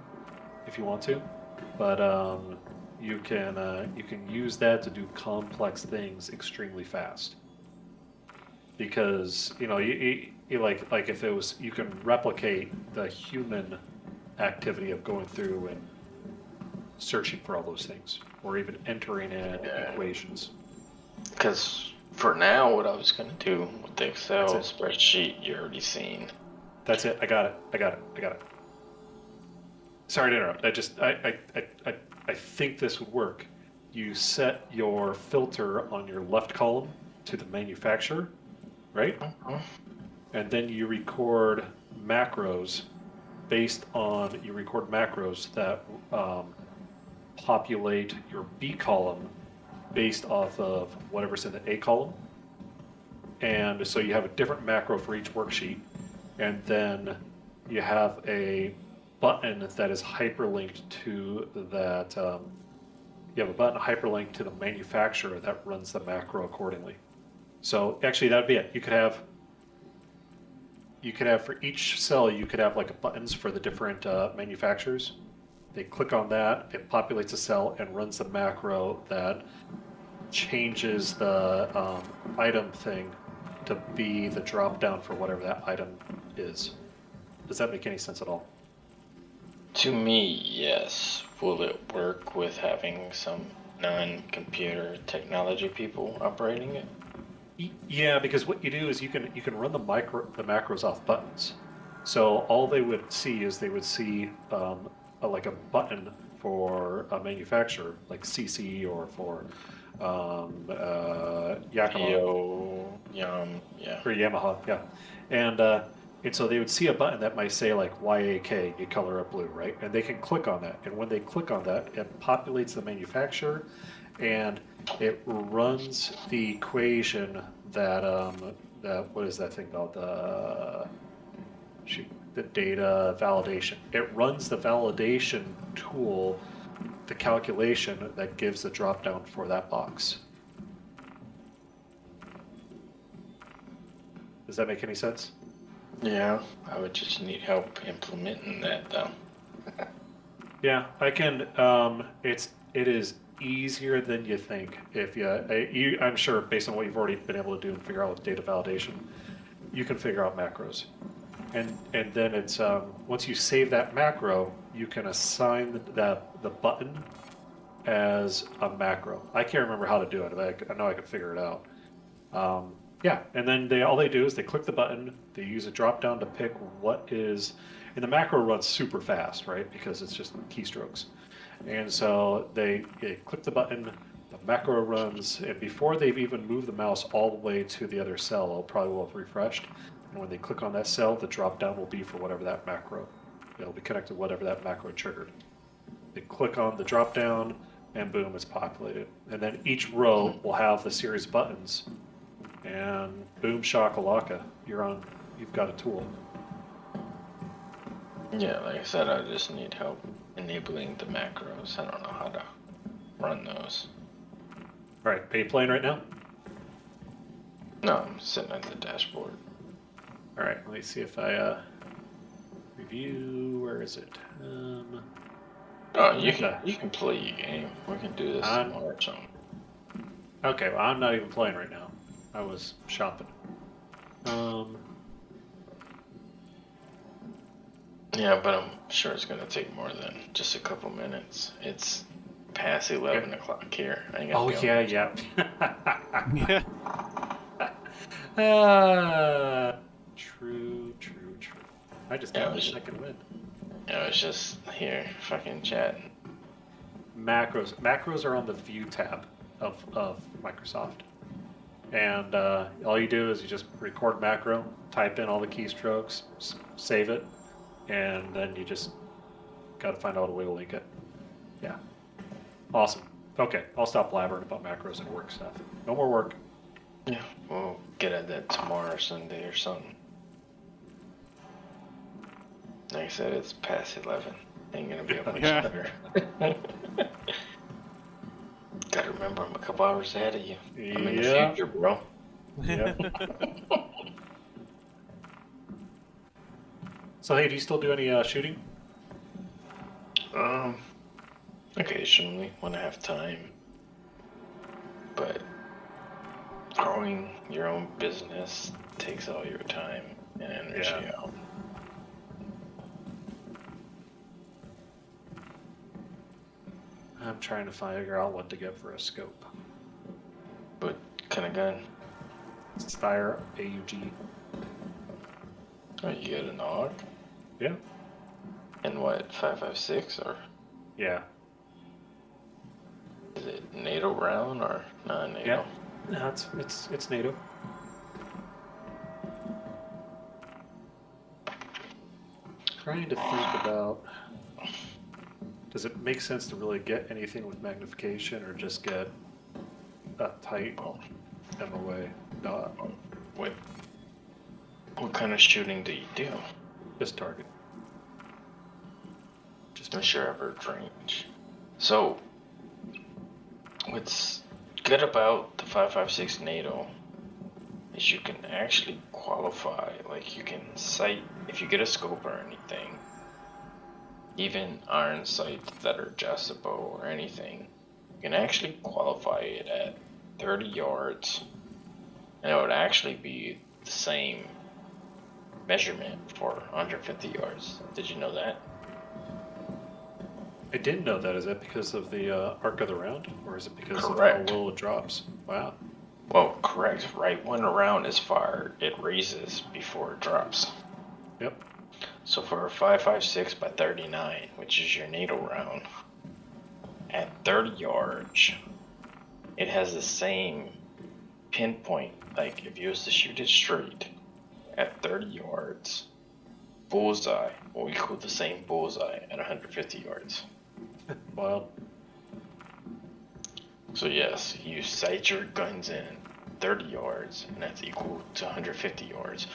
if you want to, but you can use that to do complex things extremely fast. Because you like if it was, you can replicate the human activity of going through and searching for all those things, or even entering in equations. Because for now, what I was going to do with the Excel That's spreadsheet, you already seen. That's it. I got it. Sorry to interrupt. I think this would work. You set your filter on your left column to the manufacturer, right? Mhm. And then you record macros that populate your B column based off of whatever's in the A column. And so you have a different macro for each worksheet. And then you have a button that is hyperlinked to that. You have a button hyperlinked to the manufacturer that runs the macro accordingly. So actually, that'd be it. You could have for each cell, you could have like buttons for the different manufacturers. They click on that, it populates a cell and runs the macro that changes the item thing to be the drop down for whatever that item is. Does that make any sense at all? To me, yes. Will it work with having some non-computer technology people operating it? Yeah, because what you do is you can run the macros off buttons. So all they would see is like a button for a manufacturer, like CC, or for Yakima Yeah. or Yamaha, yeah. And so they would see a button that might say like YAK, you color it blue, right? And they can click on that. And when they click on that, it populates the manufacturer, and it runs the equation that what is that thing called? The data validation. It runs the validation tool, the calculation that gives the drop down for that box. Does that make any sense? Yeah, I would just need help implementing that though. Yeah, I can. It is easier than you think. I'm sure based on what you've already been able to do and figure out with data validation, you can figure out macros, and then it's once you save that macro, you can assign the button as a macro. I can't remember how to do it, but I know I can figure it out. Yeah, and then all they do is they click the button, they use a drop down to pick what is, and the macro runs super fast, right? Because it's just keystrokes. And so they click the button, the macro runs, and before they've even moved the mouse all the way to the other cell, it'll probably will have refreshed. And when they click on that cell, the drop down will be for whatever that macro, it'll be connected to whatever that macro triggered. They click on the drop down, and boom, it's populated. And then each row will have the series of buttons. And boom shakalaka, you've got a tool. Yeah, like I said, I just need help enabling the macros. I don't know how to run those. All right, are you playing right now? No, I'm sitting at the dashboard. All right, let me see if I review. Where is it? Oh, you can play your game. We can do this tomorrow or something. Okay, well, I'm not even playing right now. I was shopping. Yeah, but I'm sure it's gonna take more than just a couple minutes. It's past 11 o'clock here. I ain't gonna yeah. True. I just got my second win. I was just here fucking chatting. Macros are on the View tab of Microsoft. And all you do is you just record macro, type in all the keystrokes, save it, and then you just got to find out how to wiggle link it. Yeah. Awesome. Okay, I'll stop blabbering about macros and work stuff. No more work. Yeah, we'll get at that tomorrow or Sunday or something. Like I said, it's past 11. Ain't gonna be up much better. Gotta remember, I'm a couple hours ahead of you. I'm in the future, bro. Yeah. So hey, do you still do any shooting? I occasionally when I have time. But growing your own business takes all your time and energy Yeah. out. I'm trying to figure out what to get for a scope. What kind of gun? Steyr AUG. Oh, you get an AUG? Yeah. And what, 5.56 or Yeah. is it NATO round or non-NATO? Yeah. No, it's NATO. Trying to think about, does it make sense to really get anything with magnification or just get a tight Well, MOA dot? what kind of shooting do you do? Just target. Just What's your average range? So, what's good about the 5.56 NATO is you can actually qualify, like you can sight, if you get a scope or anything, even iron sights that are adjustable or anything, you can actually qualify it at 30 yards, and it would actually be the same measurement for 150 yards. Did you know that? I didn't know that. Is that because of the arc of the round, or is it because Correct. of how low it drops? Wow. Well, correct. Right when a round is fired, it raises before it drops. Yep. So for a 5.56 by 39, which is your NATO round, at 30 yards, it has the same pinpoint. Like if you was to shoot it straight at 30 yards, bullseye will equal the same bullseye at 150 yards. Wild. So yes, you sight your guns in 30 yards, and that's equal to 150 yards.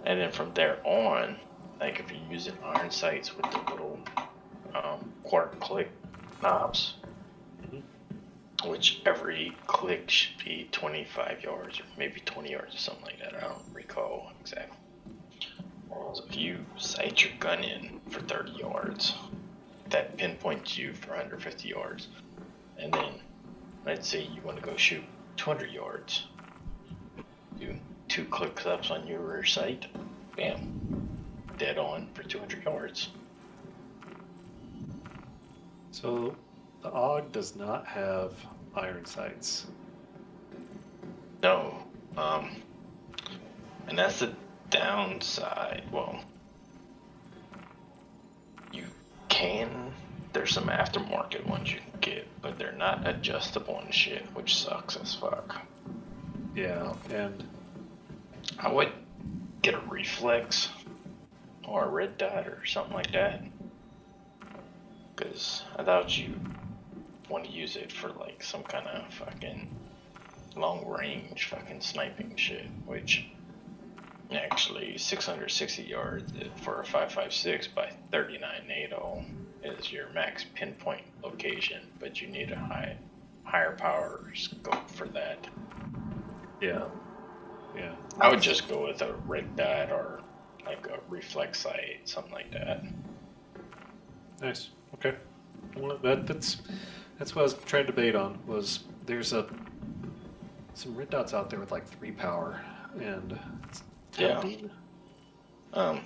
And then from there on, like if you're using iron sights with the little quarter click knobs, which every click should be 25 yards or maybe 20 yards or something like that. I don't recall exactly. So if you sight your gun in for 30 yards, that pinpoints you for 150 yards. And then let's say you want to go shoot 200 yards. Do 2 click ups on your rear sight. Bam. Dead on for 200 yards. So the AUG does not have iron sights. No. And that's the downside. Well, you can. There's some aftermarket ones you can get, but they're not adjustable and shit, which sucks as fuck. Yeah, and I would get a reflex or a red dot or something like that, because I thought you want to use it for like some kind of fucking long range fucking sniping shit, which actually 660 yards for a 5.56 by 39 NATO is your max pinpoint location, but you need a higher power scope for that. yeah. I would just go with a red dot or like a reflex sight, something like that. Nice. Okay. Well, that's what I was trying to debate on. Was there's some red dots out there with like 3 power, and it's tempting. I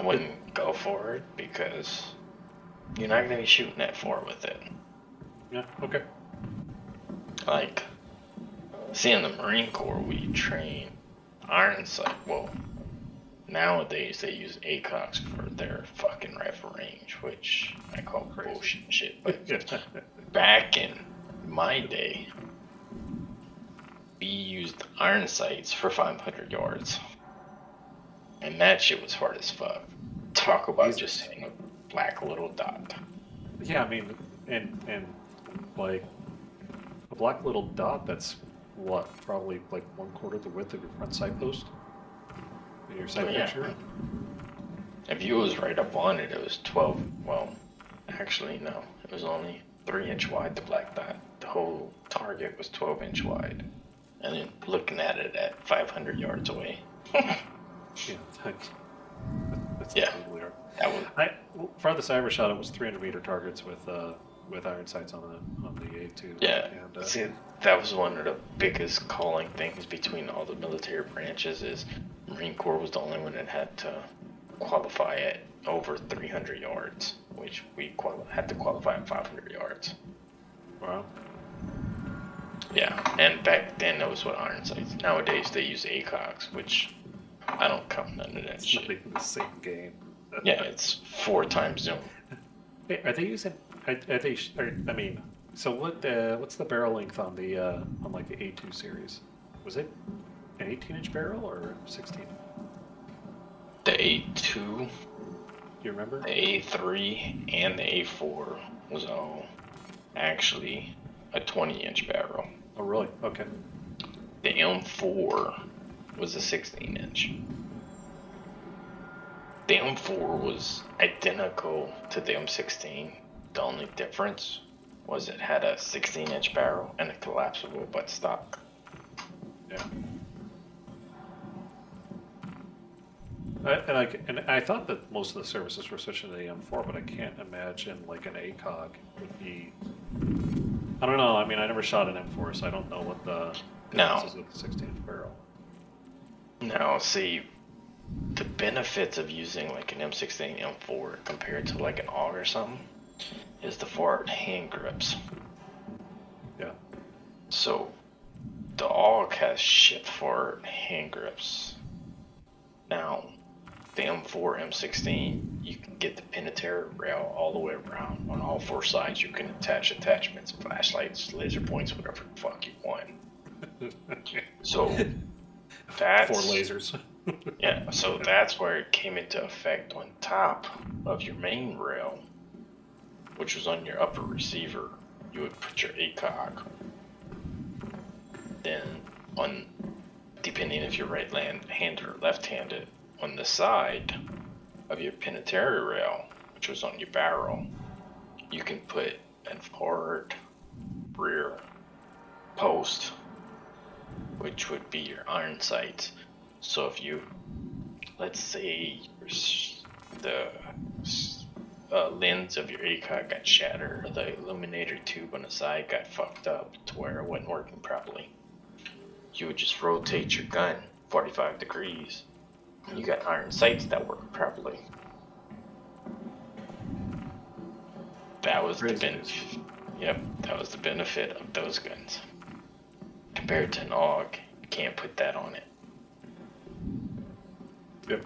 wouldn't go for it because you're not going to be shooting at 4 with it. Yeah. Okay. Like, see, in the Marine Corps, we train iron sight. Well, nowadays they use ACOGs for their fucking rifle range, which I call bullshit and shit. But back in my day, we used iron sights for 500 yards. And that shit was hard as fuck. Talk about just hitting a black little dot. Yeah, I mean, and like a black little dot that's what, probably like 1/4 the width of your front sight post in your sight picture. If you was right up on it, it was 12. Well, actually no, it was only 3-inch wide. The black dot, the whole target was 12-inch wide, and then looking at it at 500 yards away. Yeah, that's Yeah. totally hard. That was For the cyber shot, it was 300-meter targets with with iron sights on the A2. Yeah, And see, that was one of the biggest calling things between all the military branches is Marine Corps was the only one that had to qualify at over 300 yards, which we had to qualify at 500 yards. wow. Yeah, and back then that was with iron sights. Nowadays they use ACOGs, which I don't count none of that It's shit. not even the same game. Yeah, it's 4 times zoom. Hey, are they using? I mean, so what's the barrel length on the on like the A2 series? Was it an 18-inch barrel or 16? The A2, Do you remember? the A3, and the A4 was all actually a 20-inch barrel. Oh, really? Okay. The M4 was a 16-inch. The M4 was identical to the M16. The only difference was it had a 16-inch barrel and a collapsible buttstock. Yeah. And I thought that most of the services were switching to the M4, but I can't imagine like an ACOG would be. I don't know. I mean, I never shot an M4, so I don't know what the difference is with the 16-inch barrel. Now, see, the benefits of using like an M16 M4 compared to like an AUG or something is the forward hand grips. Yeah. So the AUG has shift forward hand grips. Now, the M4, M16, you can get the penetentiary rail all the way around. On all 4 sides, you can attach attachments, flashlights, laser points, whatever the fuck you want. So that's 4 lasers. yeah. So that's where it came into effect on top of your main rail, which was on your upper receiver. You would put your ACOG. Then on, depending if you're right-handed or left-handed, on the side of your penetentiary rail, which was on your barrel, you can put a forward rear post, which would be your iron sights. So if you, let's say the lens of your ACOG got shattered, or the illuminator tube on the side got fucked up to where it wasn't working properly, you would just rotate your gun 45 degrees. You got iron sights that work properly. That was the benefit. Yep, that was the benefit of those guns. Compared to an AUG, you can't put that on it. Yep.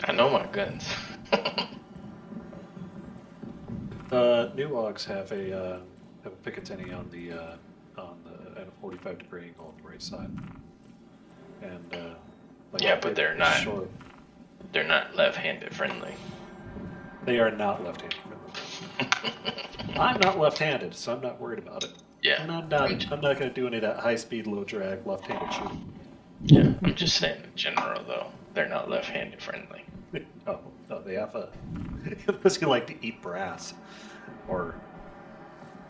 I know my guns. New AUGs have a Picatinny on the at a 45-degree angle on the right side, and yeah, but they're not. Short. They're not left-handed friendly. They are not left-handed friendly. I'm not left-handed, so I'm not worried about it. Yeah, And I'm not going to do any of that high-speed, low-drag left-handed shooting. Yeah, I'm just saying in general though, they're not left-handed friendly. No, they have a. Unless you like to eat brass, or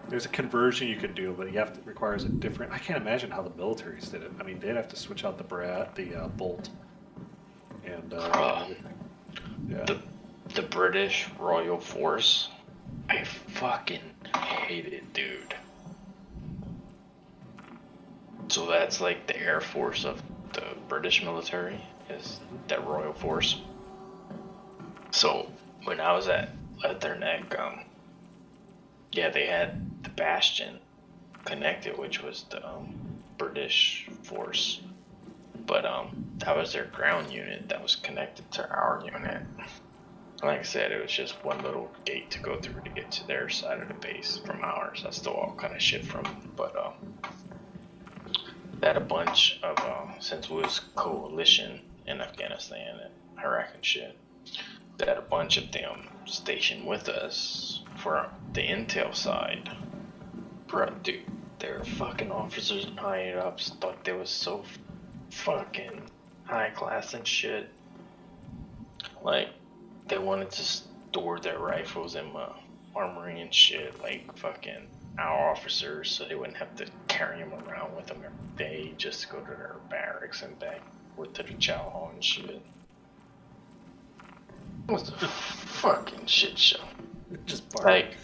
there's a conversion you can do, but it requires a different. I can't imagine how the militaries did it. I mean, they'd have to switch out the bolt, and everything. Yeah. The British Royal Force, I fucking hate it, dude. So that's like the Air Force of the British military, is that Royal Force. So when I was at Leatherneck, yeah, they had the Bastion connected, which was the British force, but that was their ground unit that was connected to our unit. Like I said, it was just one little gate to go through to get to their side of the base from ours. I still all kind of shit from them, but they had a bunch of since we was coalition in Afghanistan and Iraq and shit, they had a bunch of them stationed with us for the intel side. Bro, dude, their fucking officers and higher ups thought they was so fucking high class and shit. Like, they wanted to store their rifles in my armory and shit, like fucking our officers, so they wouldn't have to carry them around with them every day just to go to their barracks and back or to the chow hall and shit. was a fucking shit show. Just borrow. Like,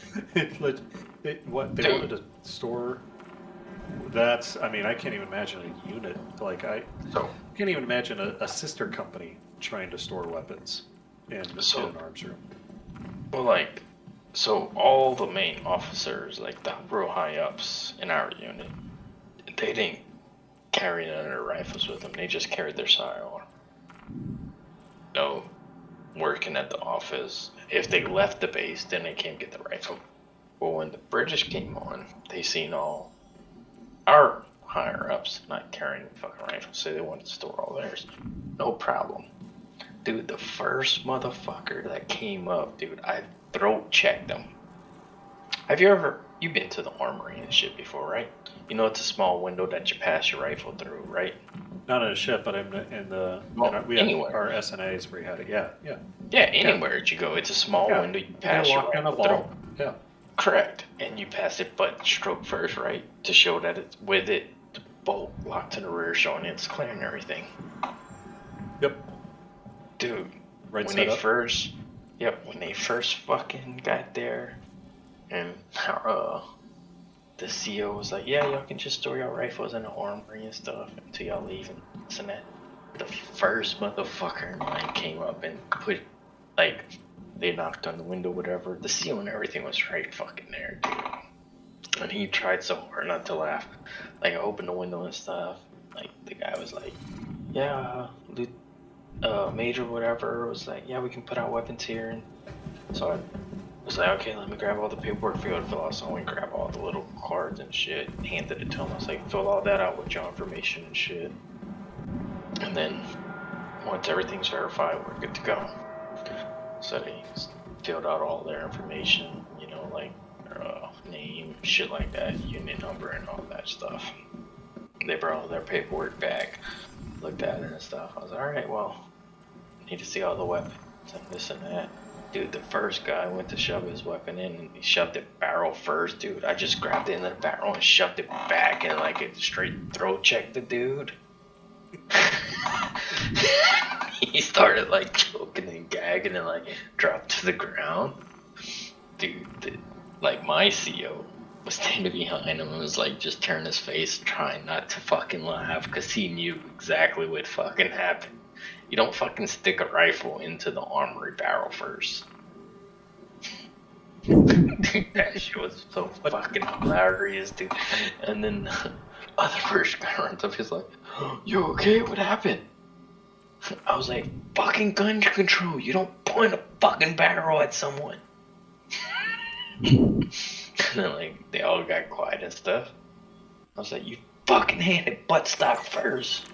What they dude. wanted to store. That's. I mean, I can't even imagine a unit. Like I So, can't even imagine a sister company trying to store weapons in an arms room. well, like, so all the main officers, like the real high ups in our unit, they didn't carry none of their rifles with them. They just carried their sidearm. No, working at the office. If they left the base, then they can't get the rifle. Well, when the British came on, they seen all our higher ups not carrying fucking rifles, so they wanted to store all theirs. No problem. Dude, the first motherfucker that came up, dude, I throat checked him. Have you been to the armory and shit before, right? You know it's a small window that you pass your rifle through, right? Not in a ship, but in the we anywhere. had our SNAs where we had it. Yeah. Yeah, anywhere you go, it's a small window you pass your walk down a rifle through. vault. Yeah. Correct. And you pass it button stroke first, right? To show that it's with it, the bolt locked to the rear showing it's clear and everything. Yep. Dude, Right when side they up. when they first fucking got there, and the CO was like, yeah, y'all can just store your rifles in the armory and stuff until y'all leave and this and that. The first motherfucker in line came up and put, like, they knocked on the window, whatever. The CO and everything was right fucking there, dude. And he tried so hard not to laugh. Like, I opened the window and stuff. Like, the guy was like, yeah, Major, whatever, was like, yeah, we can put our weapons here. And so I was like, okay, let me grab all the paperwork for you to fill out. So I went and grab all the little cards and shit, handed it to him. I was like, fill all that out with your information and shit. And then, once everything's verified, we're good to go. So they filled out all their information, you know, like their name, shit like that, unit number, and all that stuff. They brought all their paperwork back, looked at it and stuff. I was like, alright, well, need to see all the weapons and this and that. Dude, the first guy went to shove his weapon in and he shoved it barrel first, dude. I just grabbed it in the barrel and shoved it back and like it straight throat checked the dude. He started like choking and gagging and like dropped to the ground. Dude, like my CO was standing behind him and was like just turning his face trying not to fucking laugh because he knew exactly what fucking happened. You don't fucking stick a rifle into the armory barrel first. Dude, that shit was so fucking hilarious, dude. And then the other first guy runs up, he's like, you okay? What happened? I was like, fucking gun control. You don't point a fucking barrel at someone. And then, like, they all got quiet and stuff. I was like, you fucking handed buttstock first.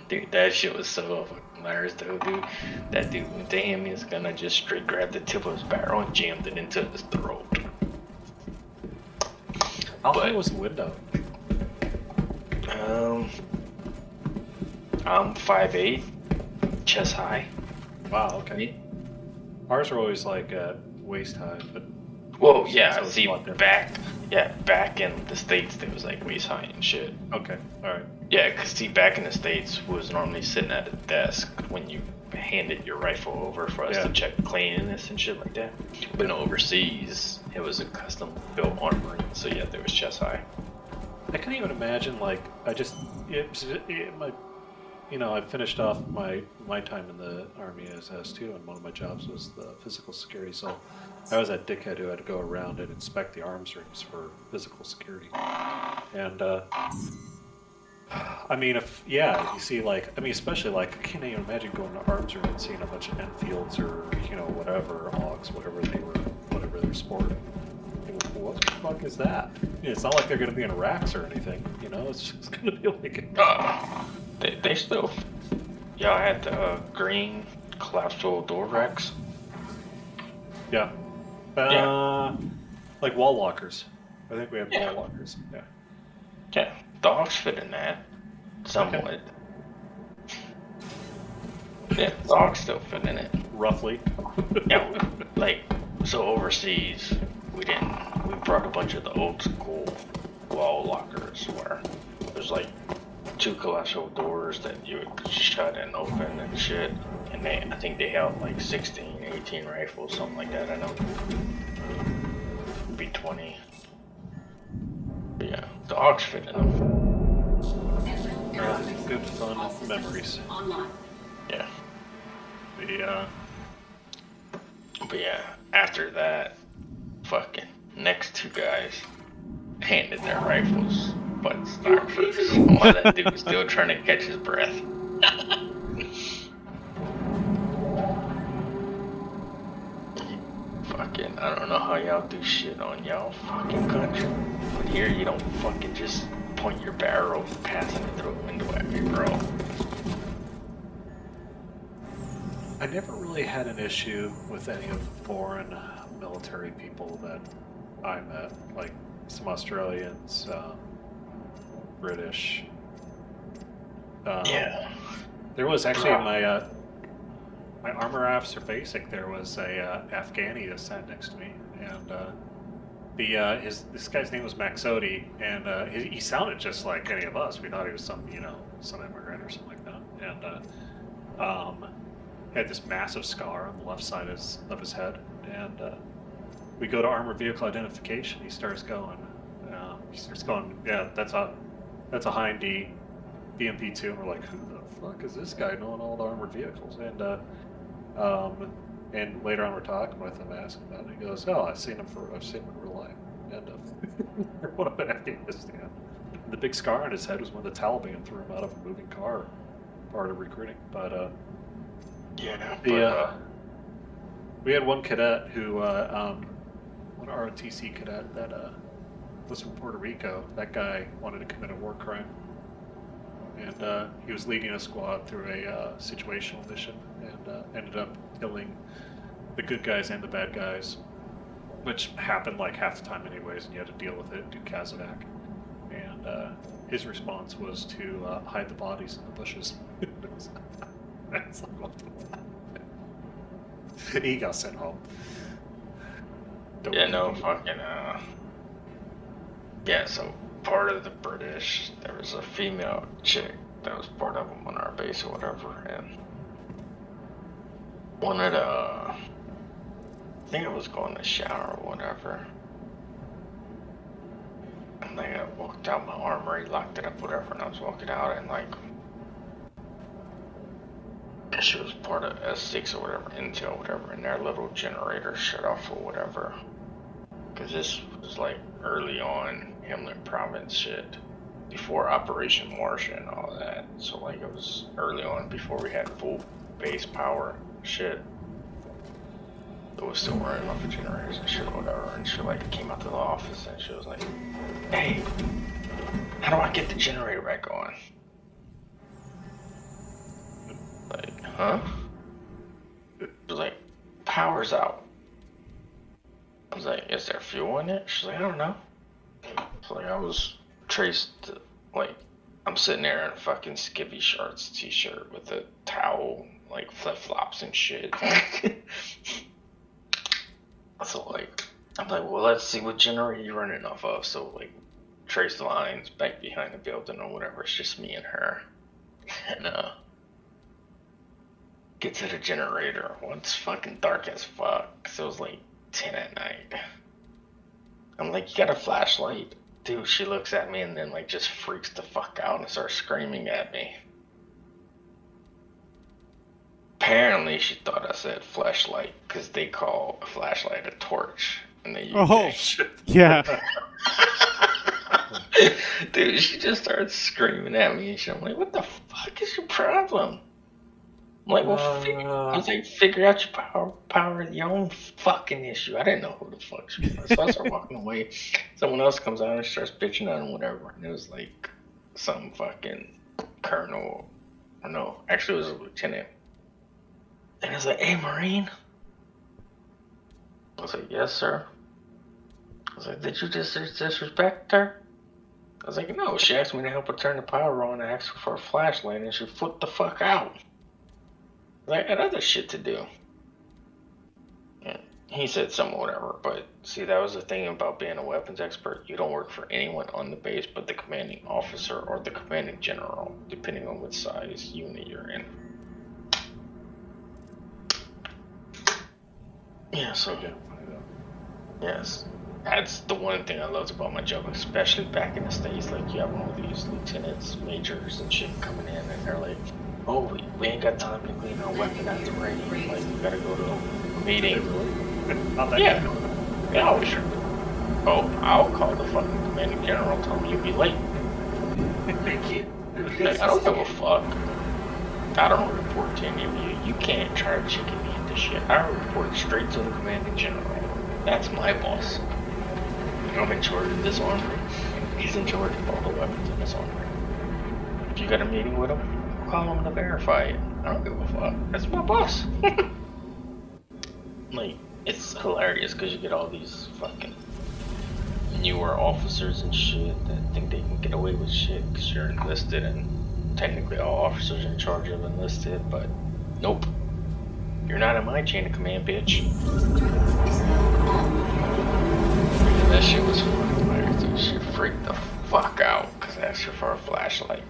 Dude, that shit was so fucking hilarious, though, dude. That dude went to him, he was gonna just straight grab the tip of his barrel and jammed it into his throat. How high was the window? I'm 5'8", chest high. Wow, okay. Ours were always like waist high, but Whoa, yeah, so it's see, a lot different. back in the States, there was like waist high and shit. Okay, alright. Yeah, because see, back in the States, we was normally sitting at a desk when you handed your rifle over for us to check cleanliness and shit like that. But overseas, it was a custom built armory, so yeah, there was chest high. I can't even imagine, like, I finished off my time in the Army as S2, and one of my jobs was the physical security, so I was that dickhead who had to go around and inspect the arms rooms for physical security. And, I mean, you see, like, especially, like, I can't even imagine going to arms room and seeing a bunch of Enfields or, whatever, Augs, whatever they're sporting. What the fuck is that? It's not like they're going to be in racks or anything, it's just going to be like... They still... Y'all had the green collapsible door racks? Yeah. Like wall lockers. I think we have wall lockers. Yeah. Yeah, dogs fit in that. Somewhat. Okay. Yeah, dogs still fit in it. Roughly. Yeah, like, so overseas, we brought a bunch of the old school wall lockers where there's like 2 collapsible doors that you would shut and open and shit. And I think they held like 16, 18 rifles, something like that. I know. Maybe 20. But yeah, the AUX fit in them. Good fun memories. Yeah. The But yeah, after that, fucking next two guys handed their rifles, but stock first. While that dude was still trying to catch his breath. Fucking, I don't know how y'all do shit on y'all fucking country, but here you don't fucking just point your barrel passing it through a window at me, bro. I never really had an issue with any of the foreign military people that I met, like some Australians, British. Yeah. There was actually my armor officer basic. There was a Afghani that sat next to me, and this guy's name was Maxodi, and he sounded just like any of us. We thought he was some immigrant or something like that, and he had this massive scar on the left side of his head, and we go to armor vehicle identification. He starts going, yeah, that's a Hind D BMP2, and we're like, who the fuck is this guy knowing all the armored vehicles? And later on we're talking with him, asking about it. He goes, oh, I've seen him in real life. And what up in Afghanistan? The big scar on his head was when the Taliban threw him out of a moving car, part of recruiting. But we had one cadet who, one ROTC cadet that was from Puerto Rico. That guy wanted to commit a war crime. And he was leading a squad through a situational mission, and ended up killing the good guys and the bad guys, which happened like half the time anyways, and you had to deal with it, do Kazanak. And his response was to hide the bodies in the bushes. It's like, what the fuck? He got sent home. Yeah, so part of the British, there was a female chick that was part of them on our base or whatever, and wanted I think I was going to shower or whatever, and I walked out my armory, locked it up, whatever, and I was walking out, and like, she was part of S6 or whatever, Intel, whatever, and their little generator shut off or whatever, because this was like early on Hamlin Province shit, before Operation Martian and all that. So like it was early on before we had full base power shit. It was still running off of generators and shit or whatever. And she like came out to the office and she was like, hey, how do I get the generator back on? Like, huh? It was like, power's out. I was like, is there fuel in it? She's like, I don't know. So like I was traced to, like, I'm sitting there in a fucking skivvy shorts t-shirt with a towel, like flip-flops and shit. So like, I'm like, well, let's see what generator you're running off of. So like, trace the lines back behind the building or whatever. It's just me and her. And get to the generator. Well, it's fucking dark as fuck. So it was like 10 at night. I'm like, you got a flashlight? Dude, she looks at me and then like just freaks the fuck out and starts screaming at me. Apparently she thought I said flashlight because they call a flashlight a torch in the UK. Oh, yeah. Dude, she just started screaming at me and shit. I'm like, what the fuck is your problem? I'm like, well, I was like, figure out your power your own fucking issue. I didn't know who the fuck she was. So I start walking away. Someone else comes out and starts bitching at him, whatever. And it was like some fucking colonel. Or no, actually it was a lieutenant. And I was like, hey, Marine. I was like, yes, sir. I was like, did you just disrespect her? I was like, no, she asked me to help her turn the power on and asked her for a flashlight and she flipped the fuck out. I had other shit to do. And he said something, whatever, but see, that was the thing about being a weapons expert. You don't work for anyone on the base but the commanding officer or the commanding general, depending on which size unit you're in. Yeah, so Again, find out. yes, that's the one thing I loved about my job, especially back in the States. Like, you have all these lieutenants, majors, and shit coming in, and they're like, oh, we ain't got time to clean our weapon at the ready. Like, we gotta go to a Did they meeting. really? Not that Yeah, good. yeah, we sure. Oh, I'll call the fucking commanding general, tell him you'll be late. Thank you. Like, I don't give a fuck. I don't report to any of you. You can't try to chicken me into shit. I report straight to the commanding general. That's my boss. I'm in charge of this armory. He's in charge of all the weapons in this armory. If you got a meeting with him, call him to verify it. I don't give a fuck. That's my boss. Like, it's hilarious because you get all these fucking newer officers and shit that think they can get away with shit because you're enlisted, and technically all officers are in charge of enlisted, but nope. You're not in my chain of command, bitch. That shit was fucking hilarious. Dude. She freaked the fuck out because I asked her for a flashlight.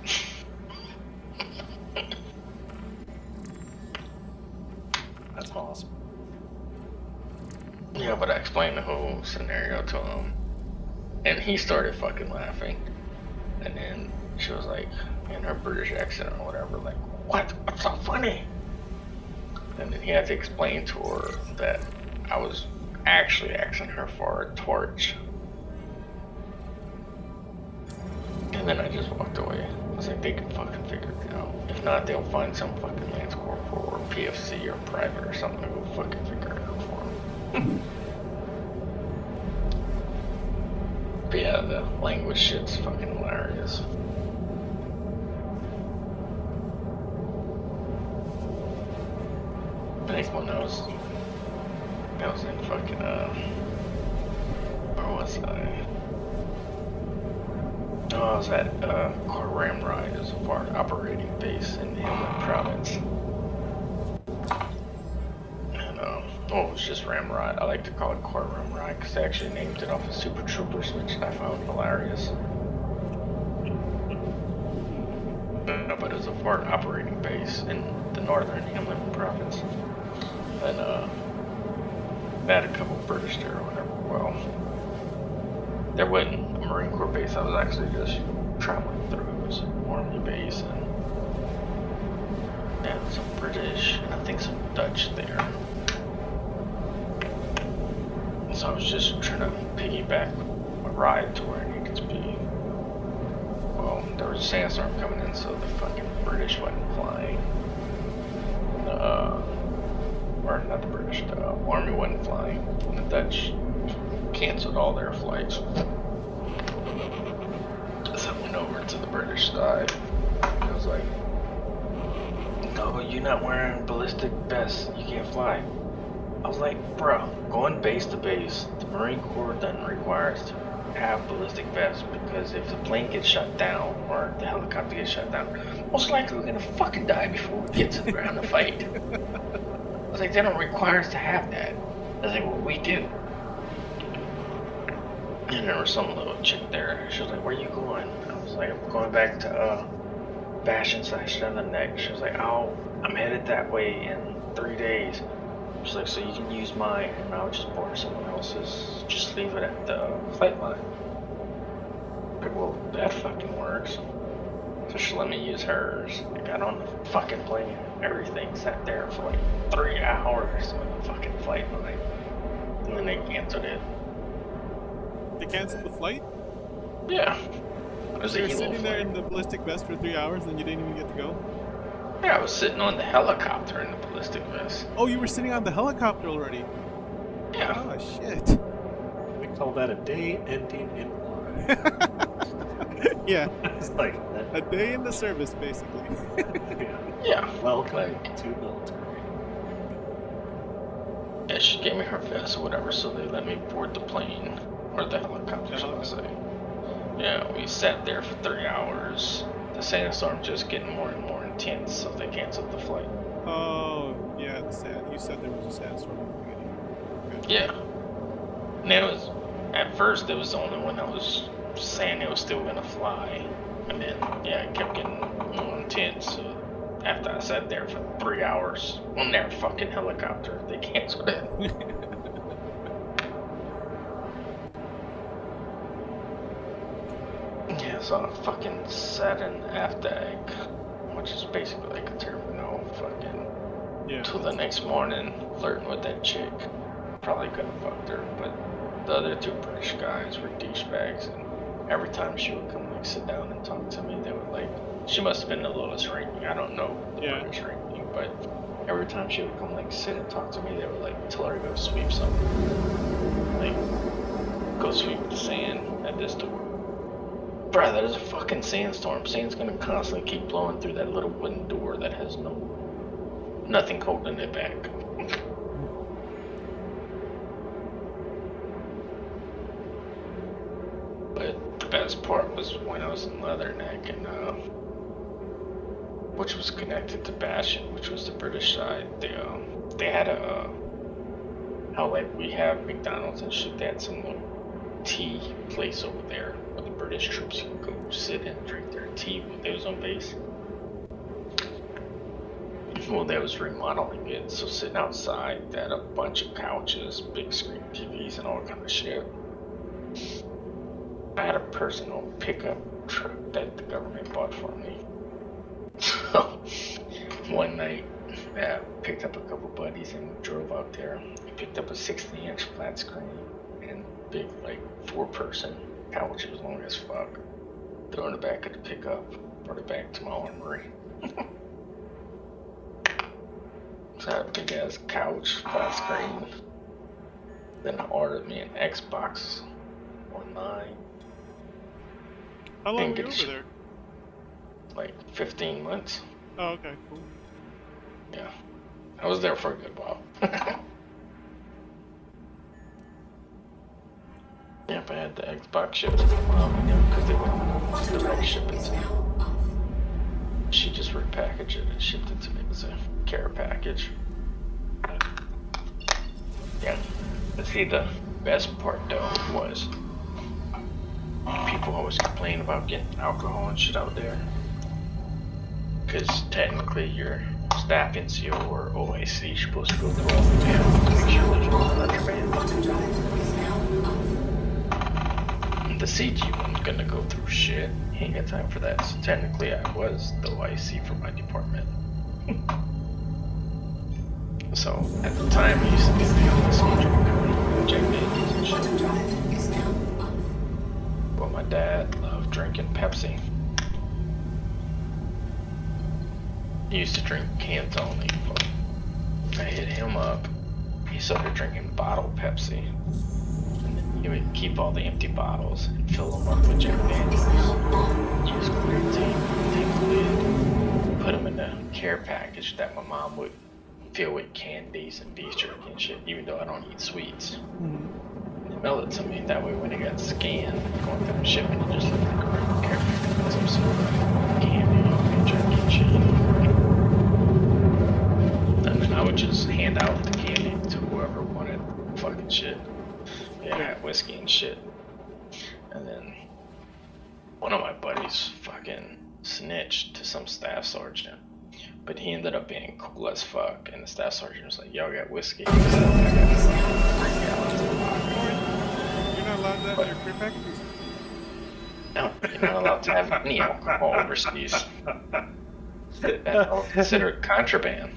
That's awesome. Yeah, but I explained the whole scenario to him, and he started fucking laughing. And then she was like, in her British accent or whatever, like, what? What's so funny? And then he had to explain to her that I was actually asking her for a torch. And then I just walked away. I was like, they can fucking figure it out. If not, they'll find some fucking Lance Corporal or PFC or private or something who will fucking figure it out for them. But yeah, the language shit's fucking hilarious. I think when I was in fucking, where was I? Oh, I was at, Core Ramride, it was a foreign operating base in Hamlin Province. And, it was just Ramride. I like to call it Core Ramride because they actually named it off of Super Troopers, which I found hilarious. No, but it was a foreign operating base in the northern Hamlin Province. And, they had a couple British there or whatever. Well, there wasn't a Marine Corps base. I was actually just traveling through. It was an Army base, and they had some British and I think some Dutch there. So I was just trying to piggyback a ride to where I needed to be. Well, there was a sandstorm coming in, so the fucking British wasn't flying. Or not the British, the Army wasn't flying. And the Dutch canceled all their flights. So I went over to the British side. I was like, no, you're not wearing ballistic vests. You can't fly. I was like, bro, going base to base, the Marine Corps doesn't require us to have ballistic vests because if the plane gets shut down or the helicopter gets shut down, most likely we're gonna fucking die before we get to the ground to fight. I was like, they don't require us to have that. I was like, well, we do. And there was some little chick there. She was like, where you going? I was like, I'm going back to Bastion/Neck. She was like, oh, I'm headed that way in 3 days. She's like, so you can use mine and I'll just board someone else's. Just leave it at the flight line. Like, well, that fucking works. So she let me use hers. I got on the fucking plane. Everything sat there for like 3 hours on the fucking flight line. And then they canceled it. They canceled the flight? Yeah. It was So a you're helo sitting there flight. in the ballistic vest for 3 hours and you didn't even get to go? Yeah, I was sitting on the helicopter in the ballistic vest. Oh, you were sitting on the helicopter already? Yeah. Oh, shit. We call that a day ending in line. Yeah, It's like, a day in the service, basically. yeah. Yeah. Welcome Like, to military. yeah, she gave me her vest or whatever, so they let me board the plane. Or the helicopter, shall I say. Yeah, we sat there for 3 hours. The sandstorm just getting more and more intense, so they canceled the flight. Oh, yeah, the sand. You said there was a sandstorm at the beginning. Good. Yeah. And it was, at first, it was the only one that was saying it was still gonna fly. And then, yeah, it kept getting more intense. So after I sat there for 3 hours on their fucking helicopter, they canceled it. was on a fucking set in Afdag, which is basically like a terminal, fucking, Yeah. till the next morning, flirting with that chick. Probably could have fucked her, but the other two British guys were douchebags, and every time she would come like sit down and talk to me, they would like, she must have been the lowest ranking, I don't know the Yeah. British ranking, but every time she would come like sit and talk to me, they would like tell her to go sweep something. Like, go sweep the sand at this door. Bruh, there's a fucking sandstorm. Sand's gonna constantly keep blowing through that little wooden door that has nothing holding it back. But the best part was when I was in Leatherneck, and which was connected to Bastion, which was the British side. They had a how like we have McDonald's and shit. They had some little tea place over there where the British troops could go sit and drink their tea when they was on base. Well, they was remodeling it, so sitting outside, they had a bunch of couches, big screen TVs, and all kind of shit. I had a personal pickup truck that the government bought for me. So, one night, I picked up a couple buddies and drove out there. We picked up a 60-inch flat screen and big, like, 4-person couch. It was long as fuck. Threw it in the back of the pickup, brought it back to my armory. So I had a big ass couch, flat screen. Then I ordered me an Xbox Online. How long Didn't were you get over there? Like 15 months. Oh, okay, cool. Yeah. I was there for a good while. Yeah, but I had the Xbox shipped to my mom and them because they wouldn't direct ship it to me. She just repackaged it and shipped it to me as a care package. Yeah. But see, the best part though was people always complain about getting alcohol and shit out there. Because technically your staff NCO or OIC is supposed to go through all the mail to make sure there's no contraband. The CG wasn't gonna go through shit. He ain't got time for that. So technically I was the OIC for my department. So at the time I used to be the soldier Jack Daniels and shit. But my dad loved drinking Pepsi. He used to drink cans only. I hit him up. He started drinking bottled Pepsi. And then he would keep all the empty bottles and fill them up with Jack Daniels. Use clear tape the lid, put them in a care package that my mom would fill with candies and beef jerky and shit, even though I don't eat sweets. And they mailed it to me. That way when it got scanned, going through the shipment, it just looked like a regular care package with some sort of candy, beef jerky and shit. And then I would just hand out the candy to whoever wanted fucking shit. Yeah, I had whiskey and shit. And then one of my buddies fucking snitched to some staff sergeant. But he ended up being cool as fuck. And the staff sergeant was like, y'all got whiskey? I got 3 gallons of vodka. You're not allowed to have your care packages? No, you're not allowed to have any alcohol overseas. That's all considered contraband.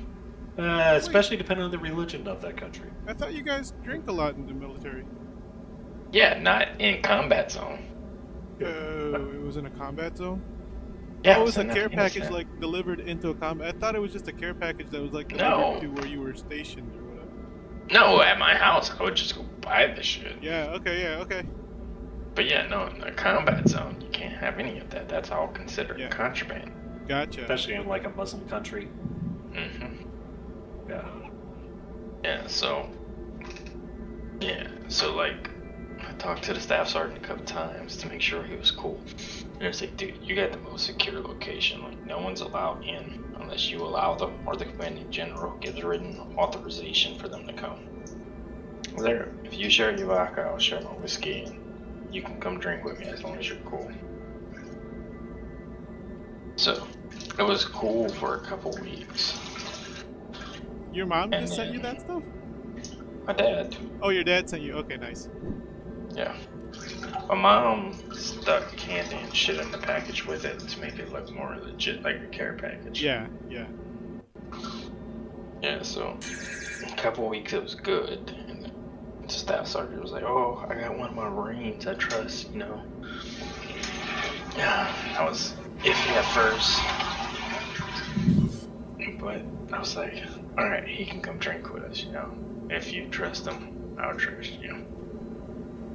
Especially depending on the religion of that country. I thought you guys drink a lot in the military. Yeah, not in combat zone. It was in a combat zone? Yeah, Oh, it was a in care Afghanistan. package like delivered into a combat. I thought it was just a care package that was like delivered No. to where you were stationed or whatever. No, at my house, I would just go buy the shit. Yeah, okay. But yeah, no, in the combat zone, you can't have any of that. That's all considered Yeah. contraband. Gotcha. Especially in like a Muslim country. Mm-hmm. Yeah. Yeah, so like, I talked to the staff sergeant a couple times to make sure he was cool. And it's like, dude, you got the most secure location. Like, no one's allowed in unless you allow them or the commanding general gives written authorization for them to come. There, if you share your vodka, I'll share my whiskey, and you can come drink with me as long as you're cool. So, it was cool for a couple weeks. Your mom And just sent you then- that stuff? My dad, Oh, your dad sent you. Okay, nice. yeah. My mom stuck candy and shit in the package with it to make it look more legit, like a care package. Yeah. Yeah, so a couple weeks it was good, and the staff sergeant was like, "Oh, I got one of my Marines I trust, you know." Yeah, I was iffy at first, but I was like, "All right, he can come drink with us, you know. If you trust him, I'll trust you."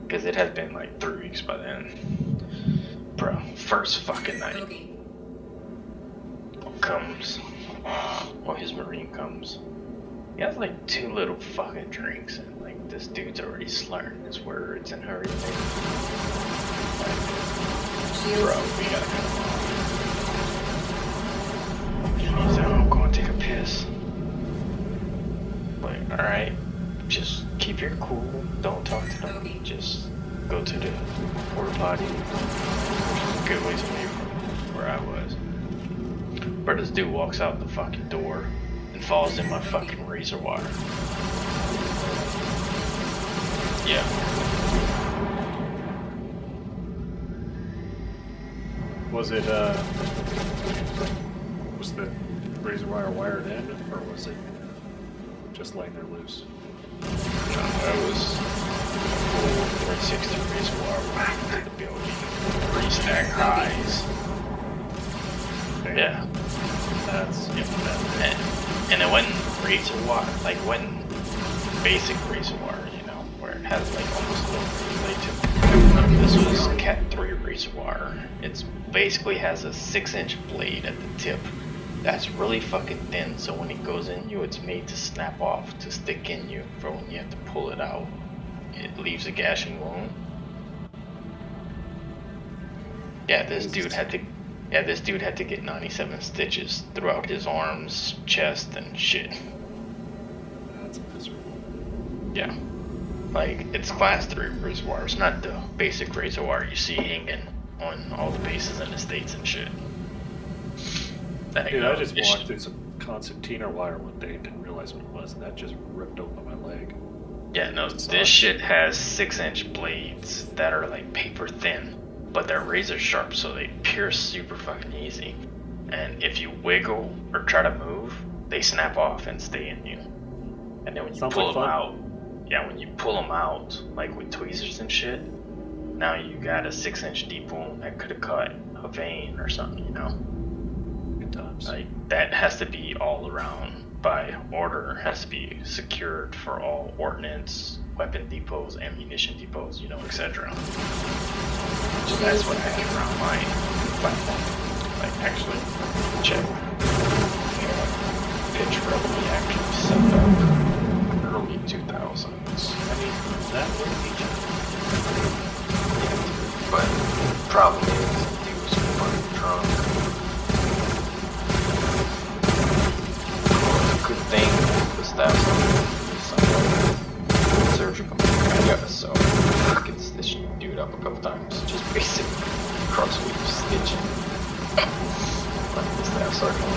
Because it had been like 3 weeks by then. Bro, first fucking night comes, well, his Marine comes. He has like 2 little fucking drinks, and like this dude's already slurring his words and hurrying. Like, bro, we gotta go. And he's like, I'm going to take a piss. Like, alright, just keep your cool, don't talk to them, just go to the porta potty, which is a good ways away from where I was. But this dude walks out the fucking door and falls in my fucking razor water. Yeah. Was it, was the razor wire wired in, or was it just laying there loose? No, that was full 360 razor wire wrapped to the building. 3 stack highs. Damn. Yeah. That's, and it wasn't razor wire, like it wasn't basic razor wire, you know, where it has like almost no relay to it. This was Cat 3 razor wire. It's basically has a 6-inch blade at the tip that's really fucking thin, so when it goes in you, it's made to snap off, to stick in you for when you have to pull it out. It leaves a gashing wound. Yeah, this dude had to get 97 stitches throughout his arms, chest, and shit. That's miserable. Yeah. Like, it's class 3 razor wire. It's not the basic razor wire you see hanging on all the bases in the States and shit. Dude, I just walked through some concertina wire one day and didn't realize what it was, and that just ripped open my leg. Yeah, no, this shit has 6-inch blades that are like paper thin, but they're razor sharp, so they pierce super fucking easy. And if you wiggle or try to move, they snap off and stay in you. And then when you pull them out, when you pull them out, like with tweezers and shit, now you got a 6-inch deep wound that could have cut a vein or something, you know? Good times. Like, that has to be all around by order, has to be secured for all ordnance, weapon depots, ammunition depots, you know, etc. So that's what I had around my platform. Like, actually, check. Picture of me actually set up early 2000s. I mean, That would be yeah. But problem is, he was fucking drunk. Good thing the staff surgical. I got so fucking stitched dude up a couple times, just basic crossweave stitching. Like the staff sergeant,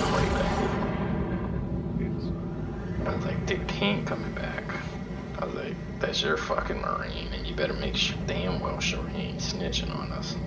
right back. I was like, dude, he ain't coming back. I was like, that's your fucking Marine, and you better make sure damn well sure he ain't snitching on us.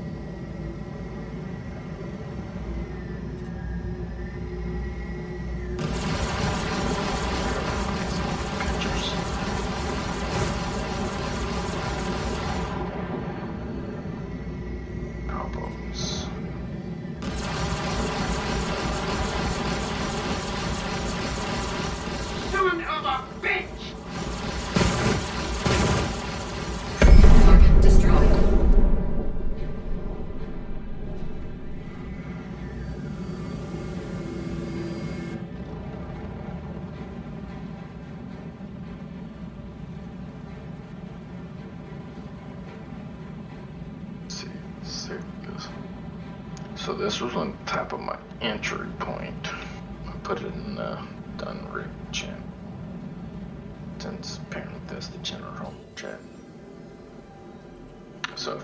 So this was on top of my entry point. I put it in the Dunrick chat. Since apparently that's the general chat. So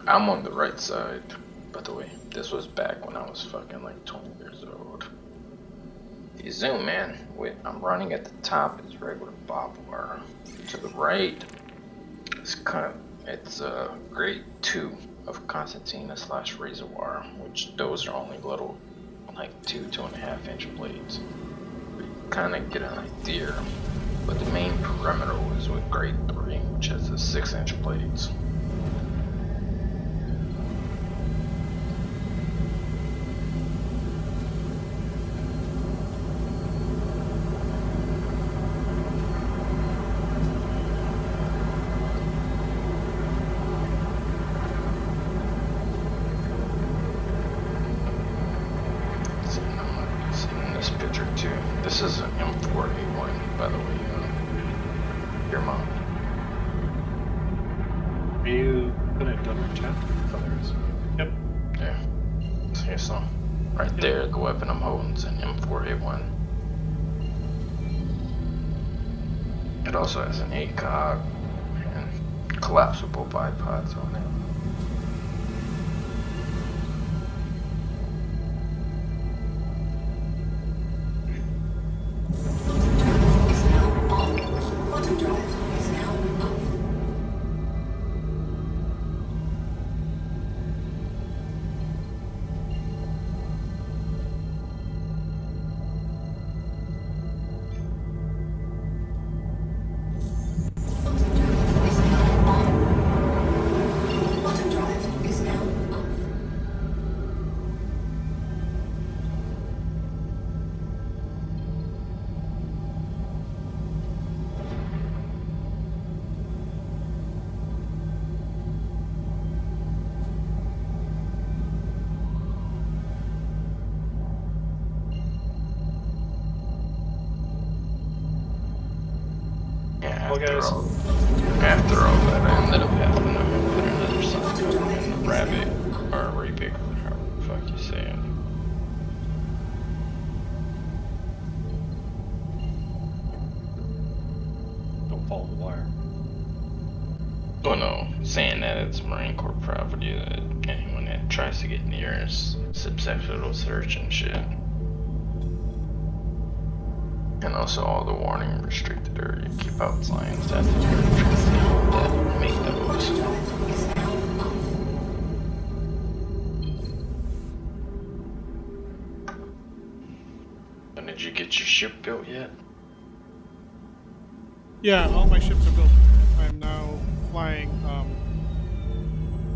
I'm on the right side. By the way, this was back when I was fucking like 20 years old. If you zoom in, I'm running at the top is regular barbed wire. To the right, it's kind of It's grade 2 of Constantina / Reservoir, which those are only little, like 2.5 inch blades. Kind of get an idea, but the main perimeter was with grade 3, which has the 6-inch blades. This picture too. This is an M4A1, by the way. Your mom. Are you gonna Dunrick chat? Oh, there it is. Yep. Yeah. See so. Right there, the weapon I'm holding is an M4A1. It also has an ACOG and collapsible bipods on it. After all that, I ended up having to put another sign in the rabbit, or rabbit, or however the fuck you say it. Don't follow the wire. Well, no, saying that it's Marine Corps property, that anyone that tries to get near is subjected search and shit. And also all the warning restricted area keep out signs that make those. And did you get your ship built yet? Yeah, all my ships are built. I'm now flying.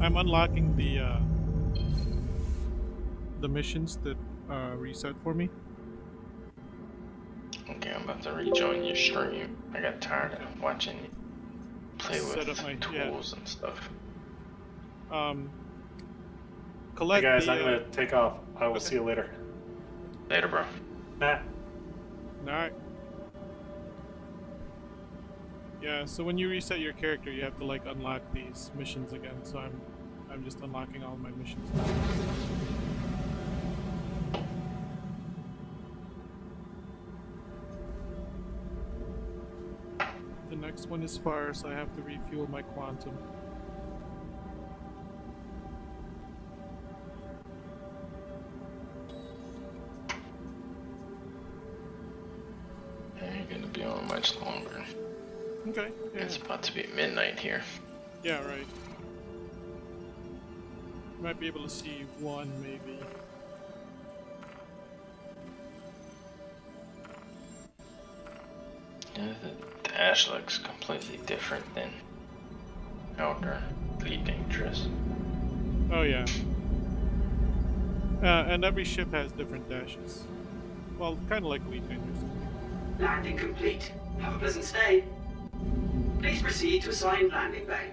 I'm unlocking the missions that reset for me. Okay, I'm about to rejoin your stream. I got tired of watching you play with my tools and stuff. Collect hey guys, I'm gonna take off. I will see you later. Later, bro. Nah. Alright. Yeah, so when you reset your character, you have to like unlock these missions again. So I'm just unlocking all my missions now. The next one is far, so I have to refuel my quantum. I ain't gonna be on much longer. Okay. Yeah. It's about to be midnight here. Yeah, right. Might be able to see one, maybe. Yeah, the dash looks completely different than Outer Fleet Dangerous. Oh yeah. And every ship has different dashes. Well, kind of like Elite Dangerous. Landing complete. Have a pleasant stay. Please proceed to assigned landing bay.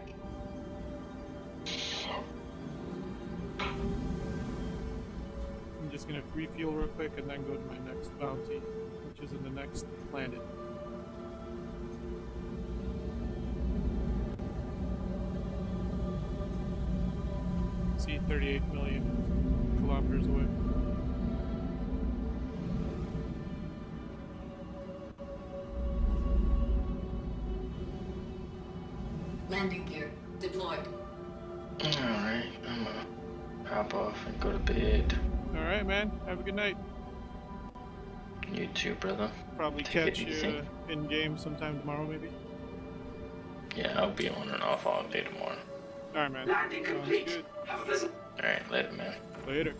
I'm just gonna refuel real quick and then go to my next bounty, which is in the next planet. See, 38 million kilometers away. Landing gear deployed. Alright, I'm gonna hop off and go to bed. Alright, man. Have a good night. You too, brother. Probably Take it catch easy. you in game sometime tomorrow, maybe. Yeah, I'll be on and off all day tomorrow. Alright, man. Landing Sounds complete. good. Have a pleasant. Alright, later, man. Later.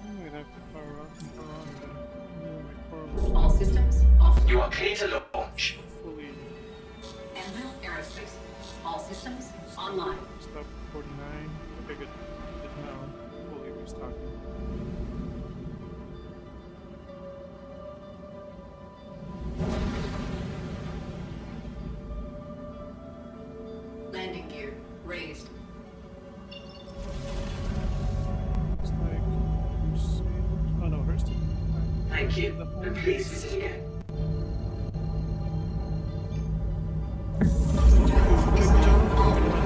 I'm gonna have to power on. All systems offline. You are clear to launch. Fully Anvil Aerospace. All systems online. stop 49. Okay, good. It's now fully restocked. Landing gear raised. Looks like Crusader. Oh no, Hurston. Thank you, and please visit again. System on.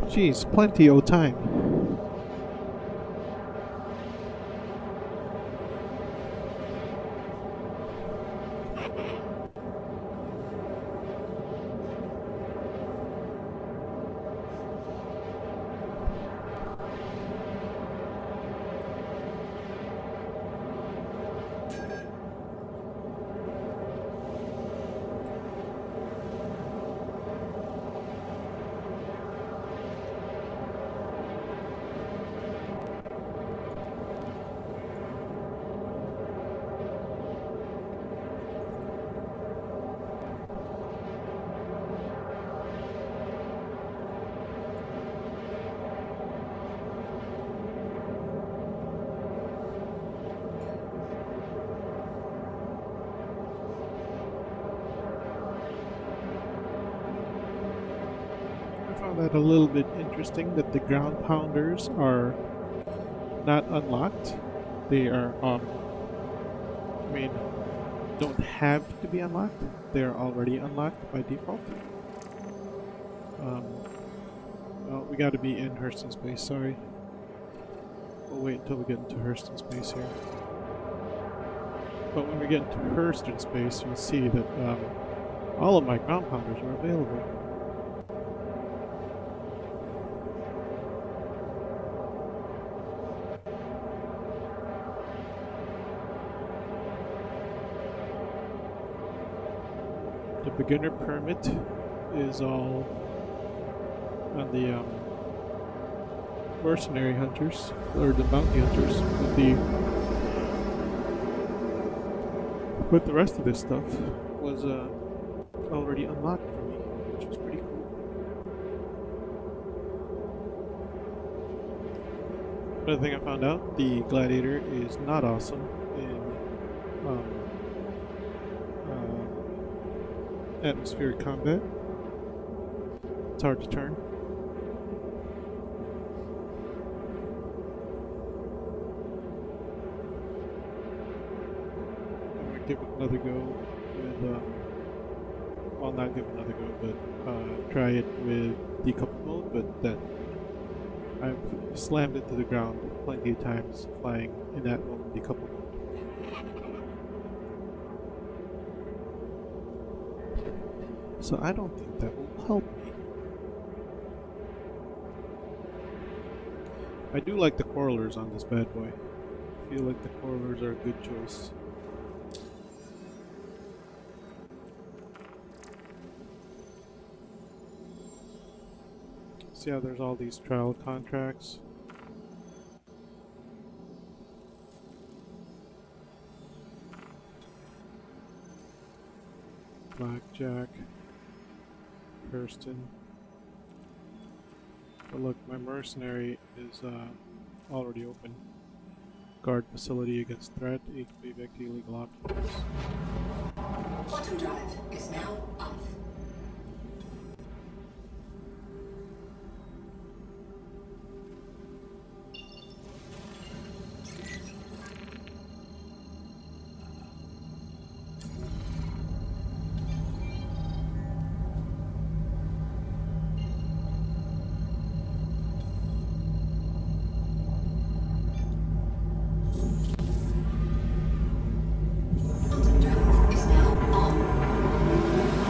Jeez, plenty of time. I found that a little bit interesting that the ground pounders are not unlocked. They are, I mean, don't have to be unlocked. They are already unlocked by default. Well, we got to be in Hurston space. Sorry. We'll wait until we get into Hurston space here. But when we get into Hurston space, you'll see that all of my ground pounders are available. The beginner permit is all on the mercenary hunters, or the bounty hunters, but the rest of this stuff was already unlocked for me, which was pretty cool. Another thing I found out, the Gladiator is not awesome in atmospheric combat. It's hard to turn. I'm gonna give it another go with, well, not give it another go, but try it with decoupled mode, but that I've slammed it to the ground plenty of times flying in that mode, decoupled mode. So I don't think that will help me. I do like the Quarrelers on this bad boy. I feel like the Quarrelers are a good choice. See how there's all these trial contracts? Blackjack. Hurston. But look, my mercenary is already open. Guard facility against threat, HB illegal occupants. Quantum drive is now off. Quantum drive is now on.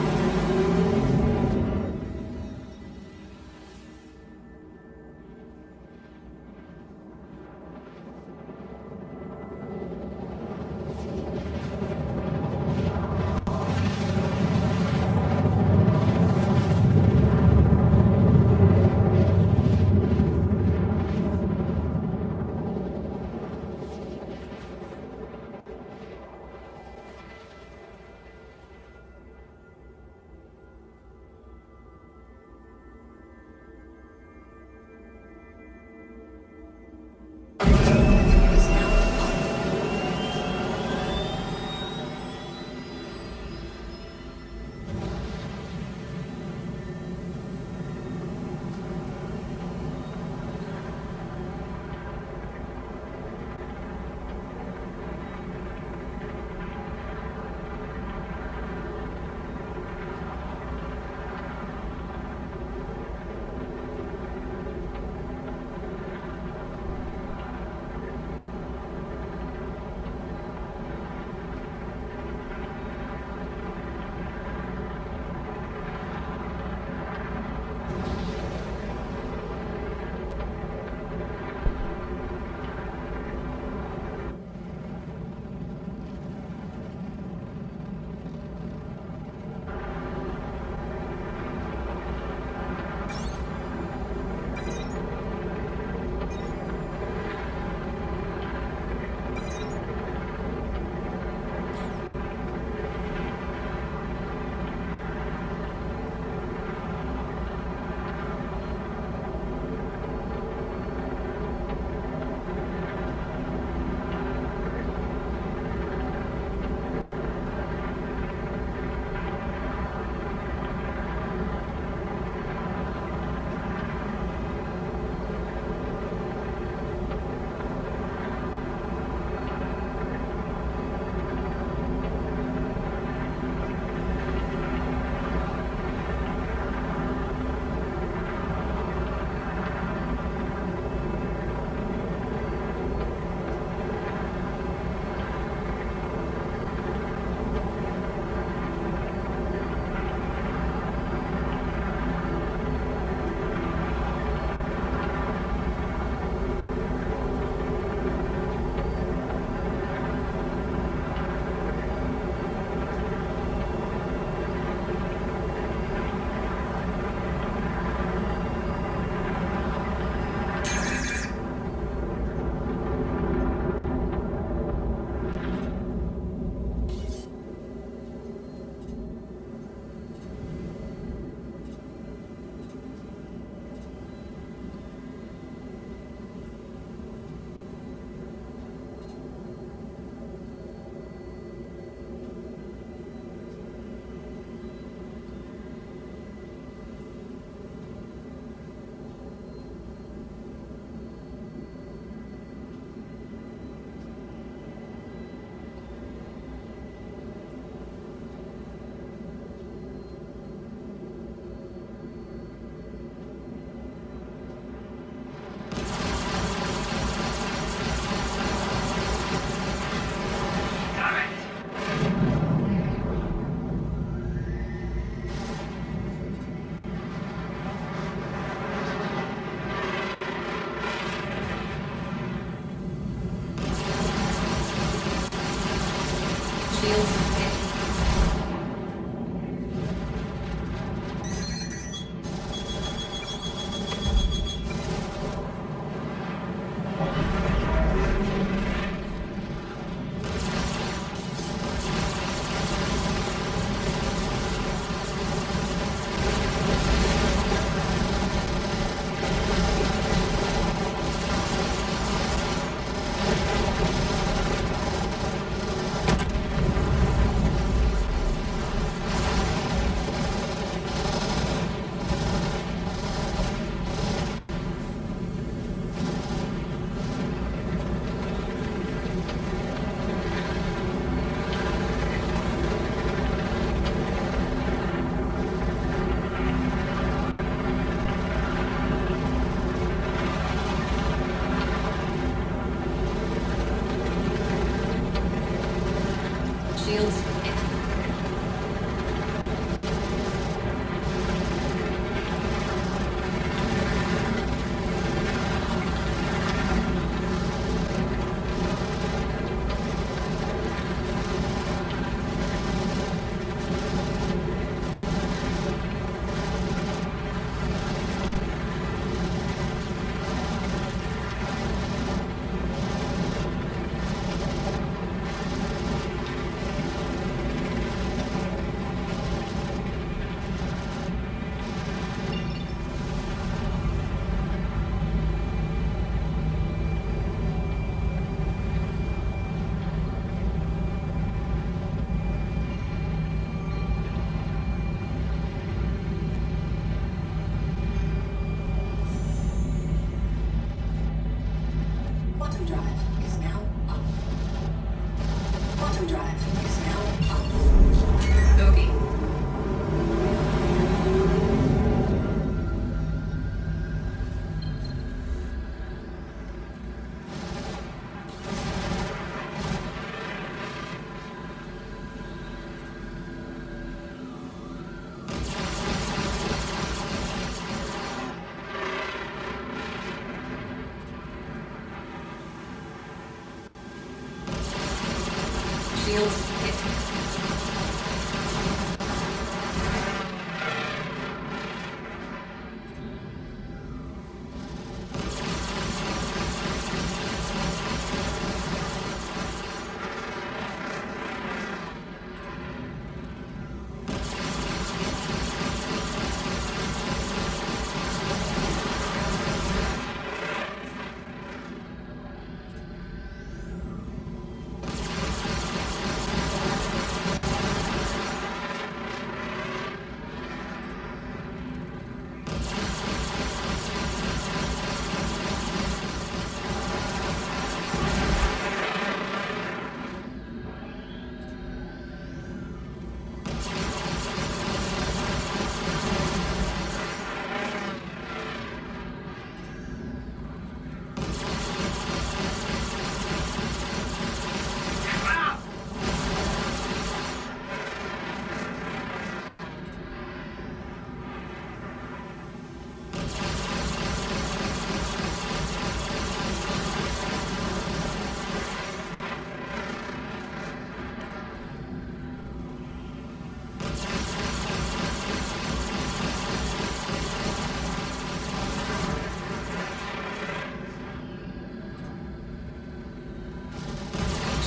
Shields hit.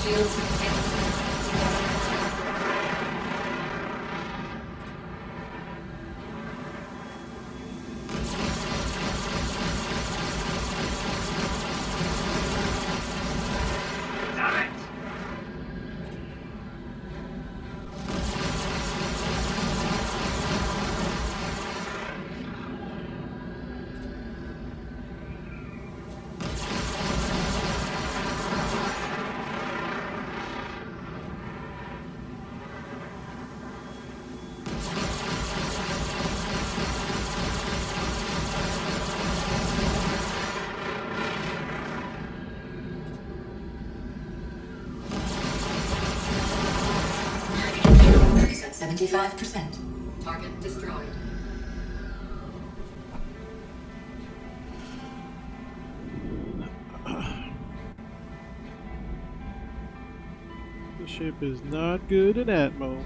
Shields hit. Damn it! Is at 75%. Target destroyed. The ship is not good in Atmo.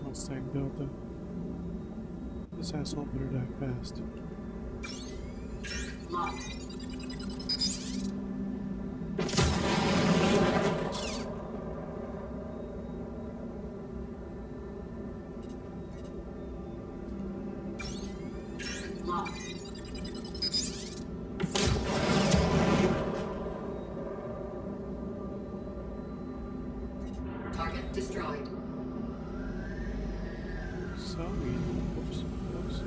Mustang Delta. This asshole better die fast. Locked. Locked. Target destroyed. Sorry. Oops. Oops.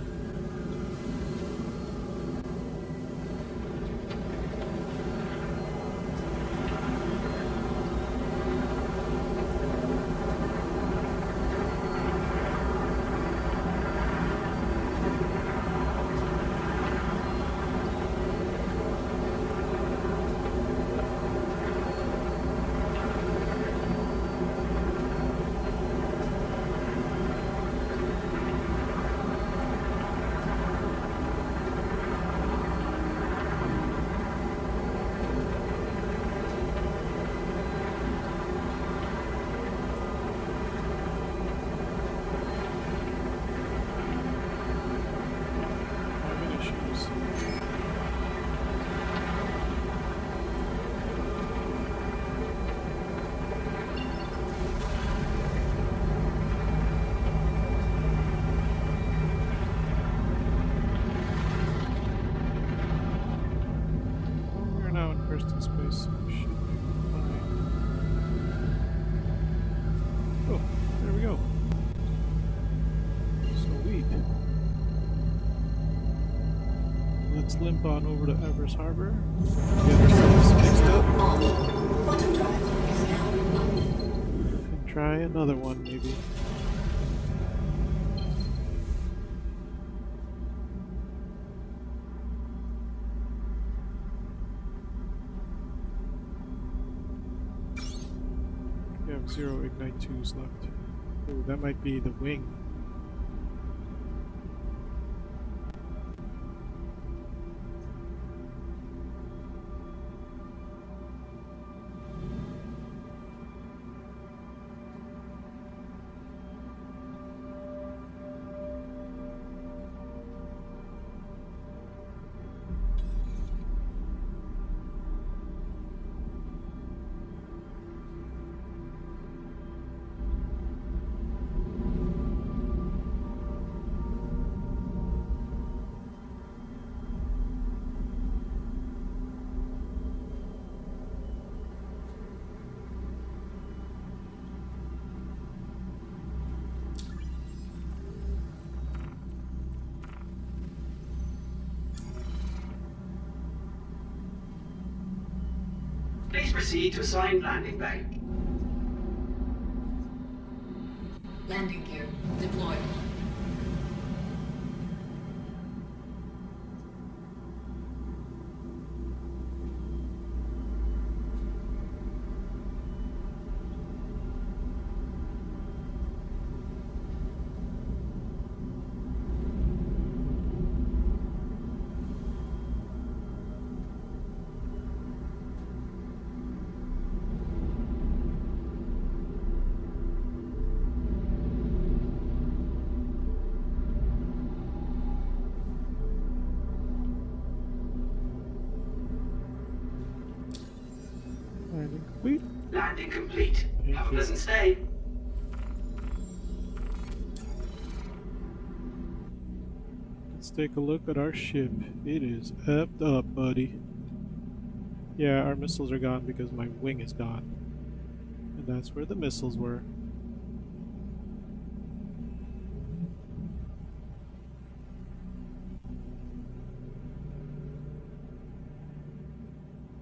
first in space. We should be fine. Oh, there we go. Sweet. Let's limp on over to Evers Harbor. Get ourselves fixed up. Quantum drive is now up. And try another one, maybe. We have 0 Ignite 2s left. Ooh, that might be the wing. Please proceed to assigned landing bay. Landing gear deployed. Landing complete. Landing complete. Thank Have a you. pleasant stay. Let's take a look at our ship. It is effed up, buddy. Yeah, our missiles are gone because my wing is gone. And that's where the missiles were.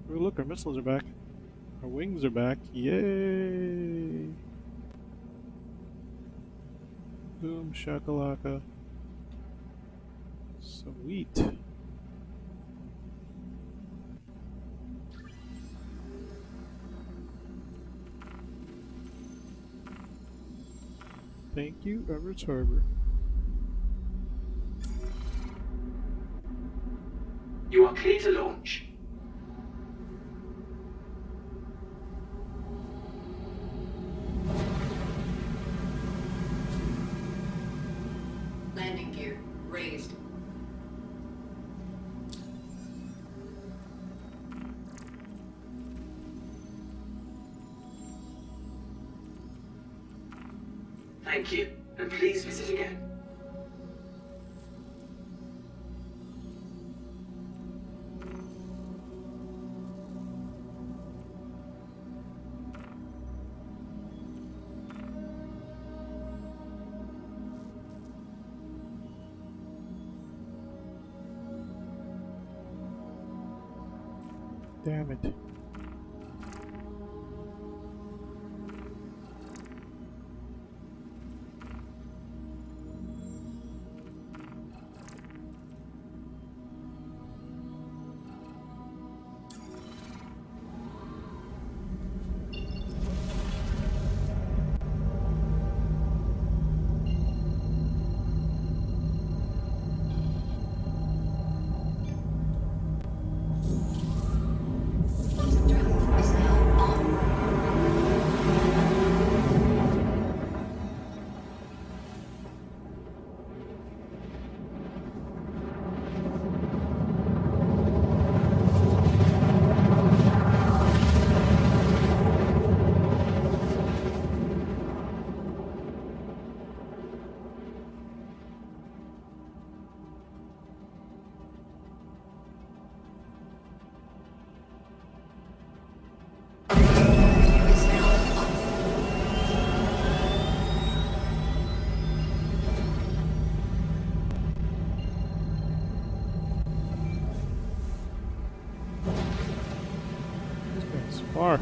Oh, look, our missiles are back. Our wings are back. Yay! Boom shakalaka. Sweet. Thank you, Evers Harbor. You are clear to launch. Landing gear raised. Thank you, and please visit again. Damn it. far.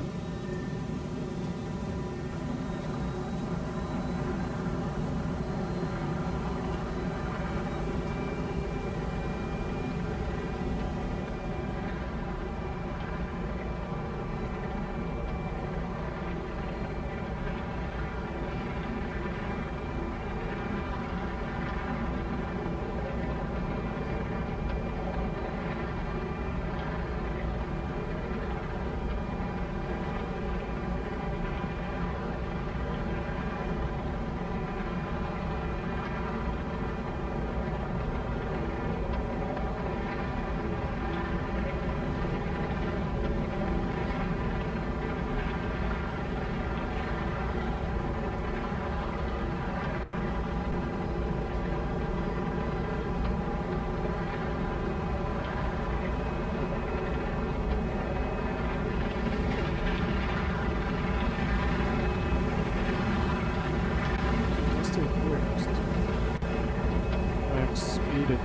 Still here. Max speed it.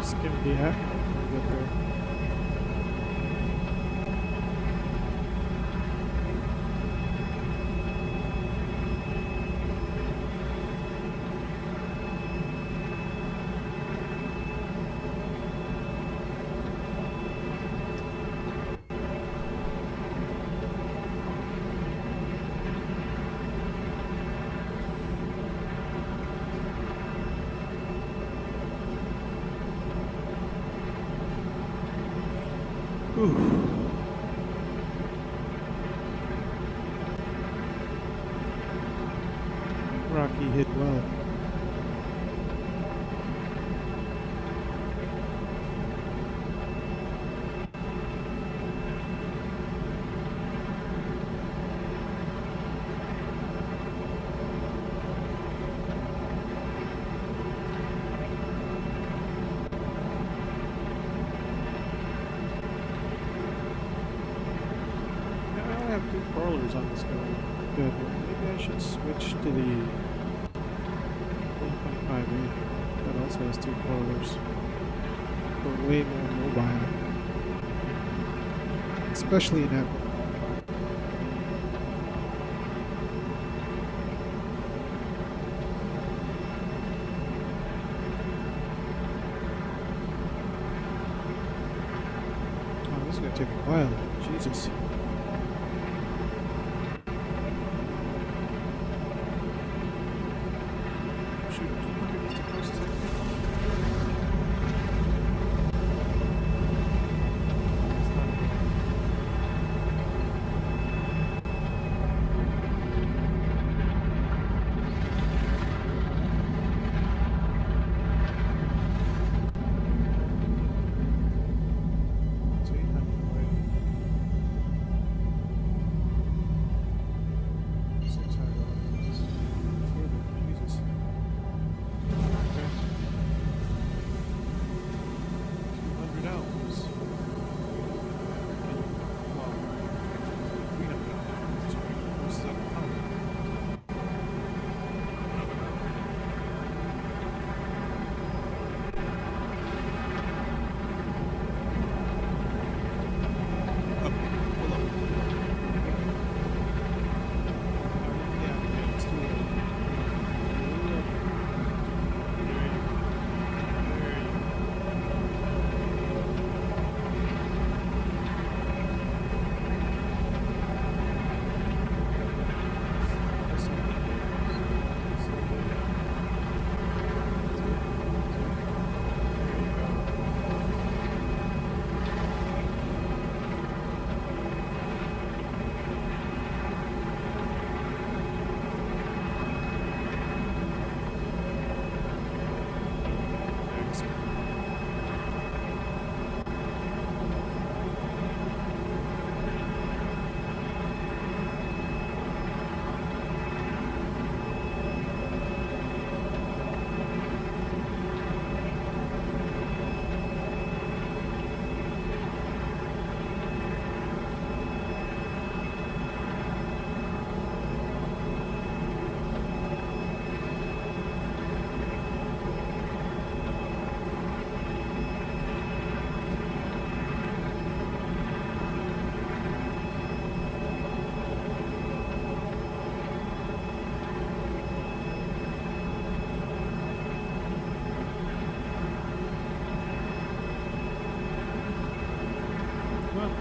Skim the hat. Get there. Ooh. Rocky hit well. I have two crawlers on this guy. Good. Maybe I should switch to the 1.5A. That also has two crawlers. They're way more mobile. Especially in that. Oh, this is gonna take a while. Jesus.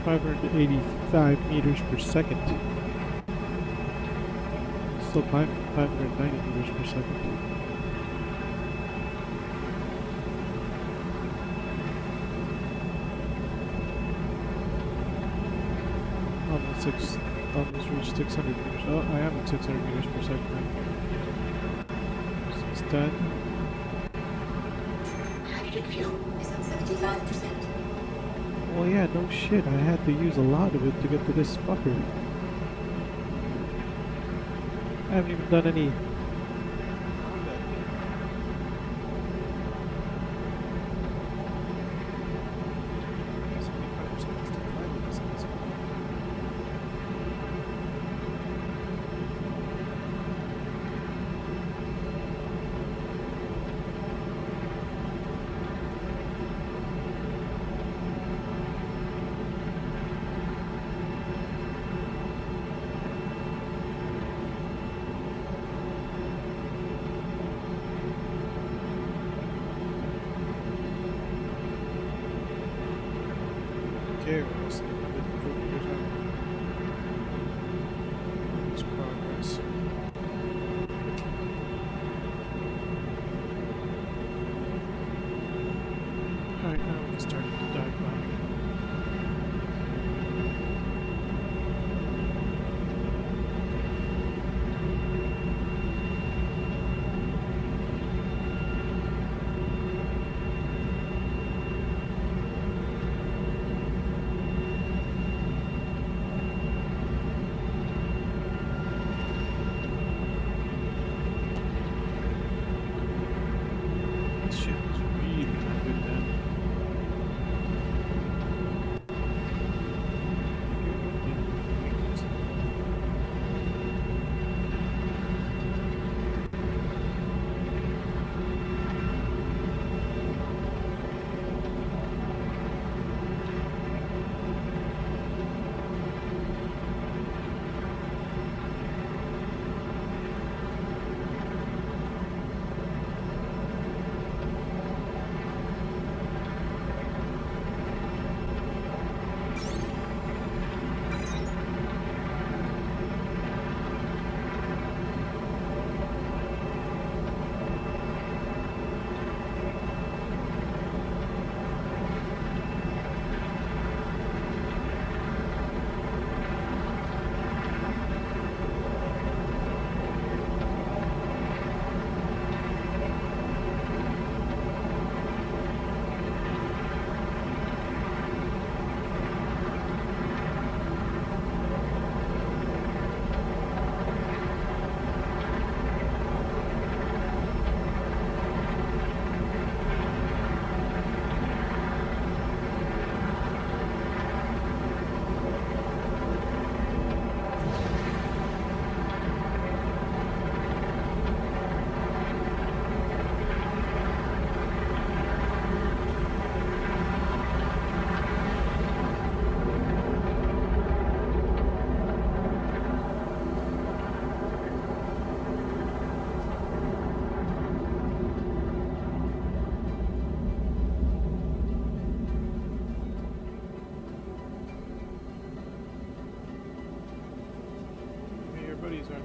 585 meters per second. Still climbing 590 meters per second. Almost reached 600 meters. Oh, I am at 600 meters per second now. 610. Hydrogen fuel is at 75%. Well, yeah, no shit. I had to use a lot of it to get to this fucker. I haven't even done any. Okay, we're almost at 104 meters now. It's progress. Alright, now we can start to dive back. This shit is really not good, man. Hey, your buddies are there.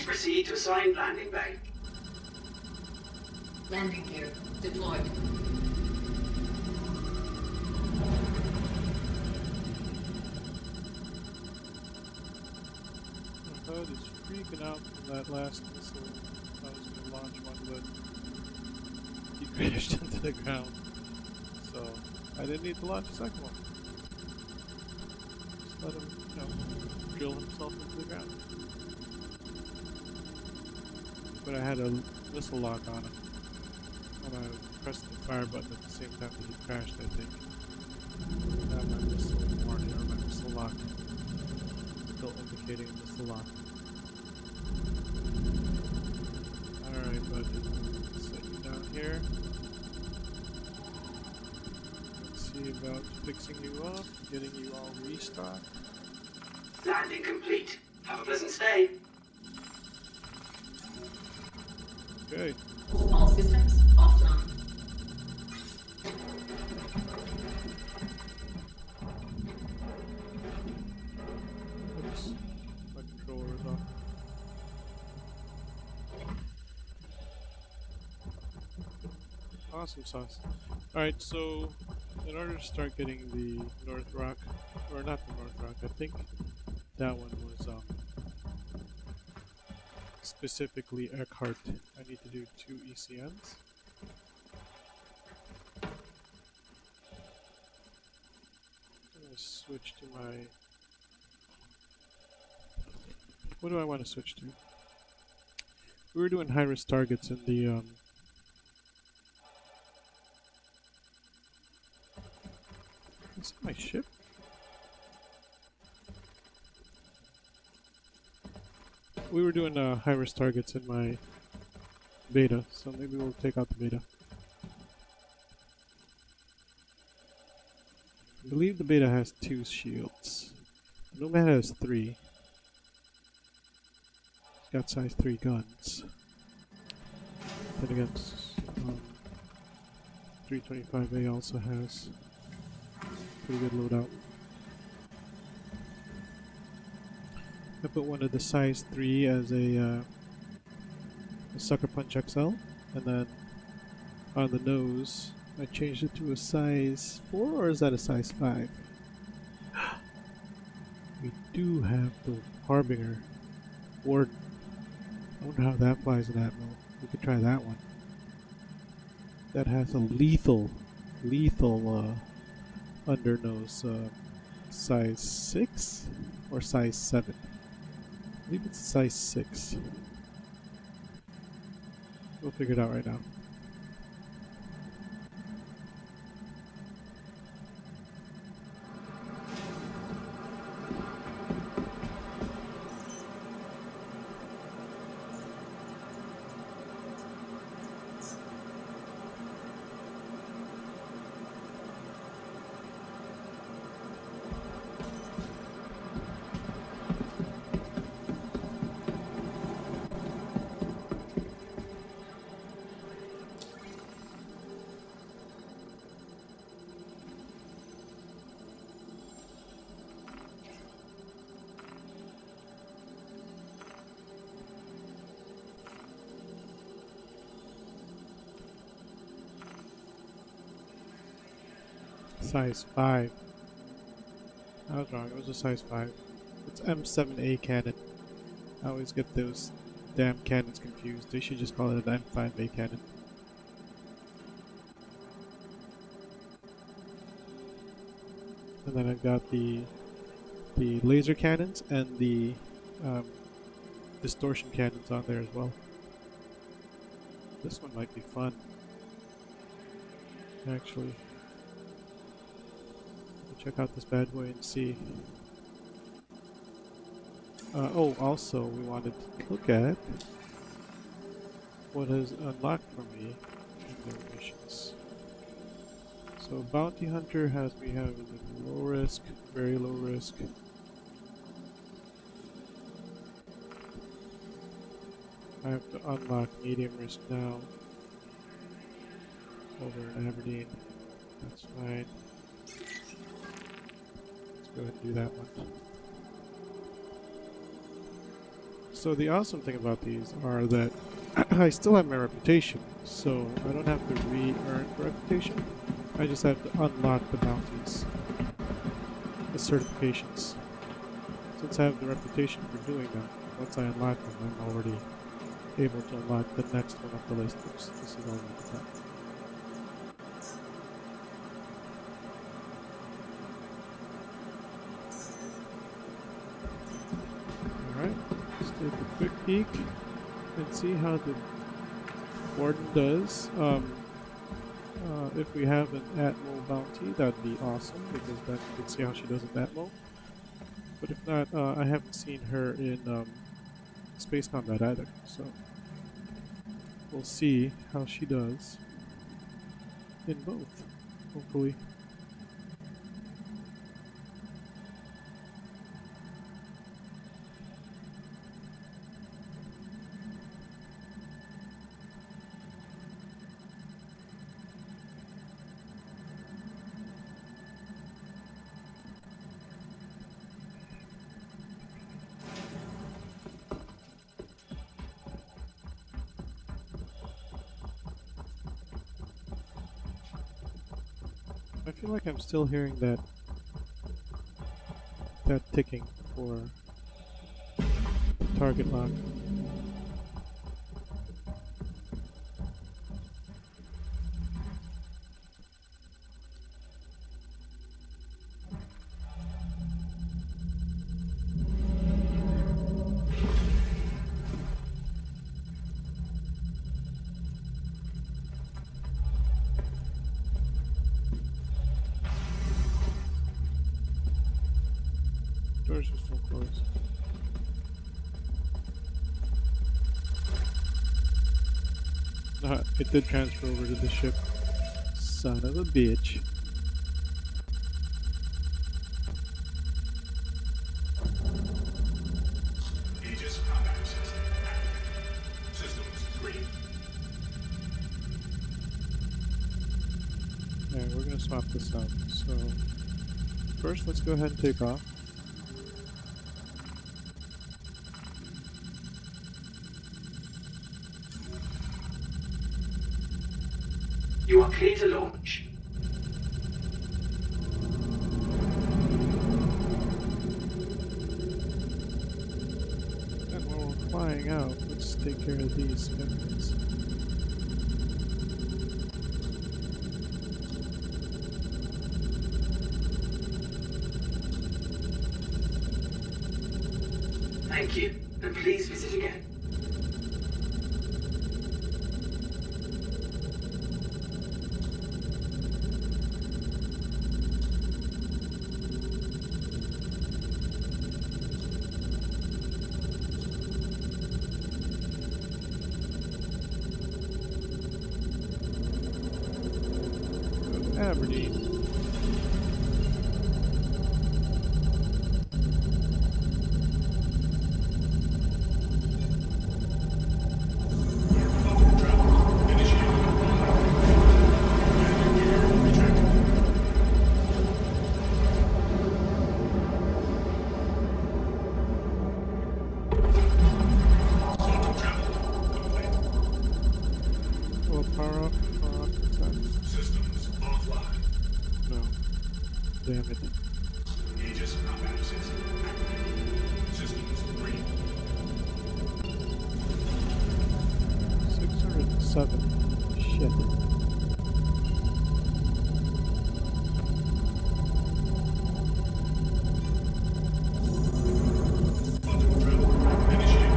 Please proceed to assigned landing bay. Landing gear deployed. I was freaking out from that last missile. I was going to launch one, but he crashed into the ground. So I didn't need to launch a second one. Just let him, drill himself into the ground. But I had a missile lock on him. And I pressed the fire button at the same time that he crashed, I think. Now my missile warning, or my missile lock. Still indicating missile lock. Alright, buddy. Set you down here. Let's see about fixing you up, getting you all restocked. Landing complete. Have a pleasant stay. Okay. All systems offline. Oops. My controller is off. Awesome sauce. Alright, so in order to start getting the North Rock, or not the North Rock, I think that one was specifically Eckhart. I need to do 2 ECNs. I'm going to switch to my... What do I want to switch to? We were doing high-risk targets in the... Is that my ship? We were doing high-risk targets in my beta, so maybe we'll take out the beta. I believe the beta has 2 shields. The Nomad has 3. It's got size 3 guns. Then again, 325A also has pretty good loadout. I put one of the size 3 as a Sucker Punch XL, and then on the nose I changed it to a size 4, or is that a size 5? We do have the Harbinger Warden. I wonder how that flies in Admiral. We could try that one. That has a lethal undernose, size 6 or size 7. I believe it's size 6. We'll figure it out right now. Size 5. I was wrong, it was a size 5. It's M7A cannon. I always get those damn cannons confused. They should just call it an M5A cannon. And then I've got the laser cannons and the distortion cannons on there as well. This one might be fun, actually. Check out this bad boy and see. Oh, also, we wanted to look at what has unlocked for me in the missions. So, Bounty Hunter has me having low risk, very low risk. I have to unlock medium risk now. Over in Aberdeen. That's fine. Go ahead and do that one. So the awesome thing about these are that I still have my reputation, so I don't have to re-earn the reputation. I just have to unlock the bounties, the certifications. Since I have the reputation for doing them, once I unlock them, I'm already able to unlock the next one up the list. Oops, this is all the time. Alright, let's take a quick peek and see how the warden does. If we have an Atmo bounty, that'd be awesome, because then we can see how she does with Atmo. But if not, I haven't seen her in space combat either, so we'll see how she does in both, hopefully. I feel like I'm still hearing that ticking for target lock. Doors are still closed. It did transfer over to the ship. Son of a bitch. Aegis combat system active. Systems green. Yeah, we're gonna swap this out. So first, let's go ahead and take off. You are clear to launch. And while we're flying out, let's take care of these memories. Thank you, and please visit again. Aberdeen. Auto travel initiated. Landing gear retracted. Auto travel complete. Well, power off. What's that? Systems offline. No. Damn it. Aegis combat system active. Systems green. 607. Shit. Auto travel initiated.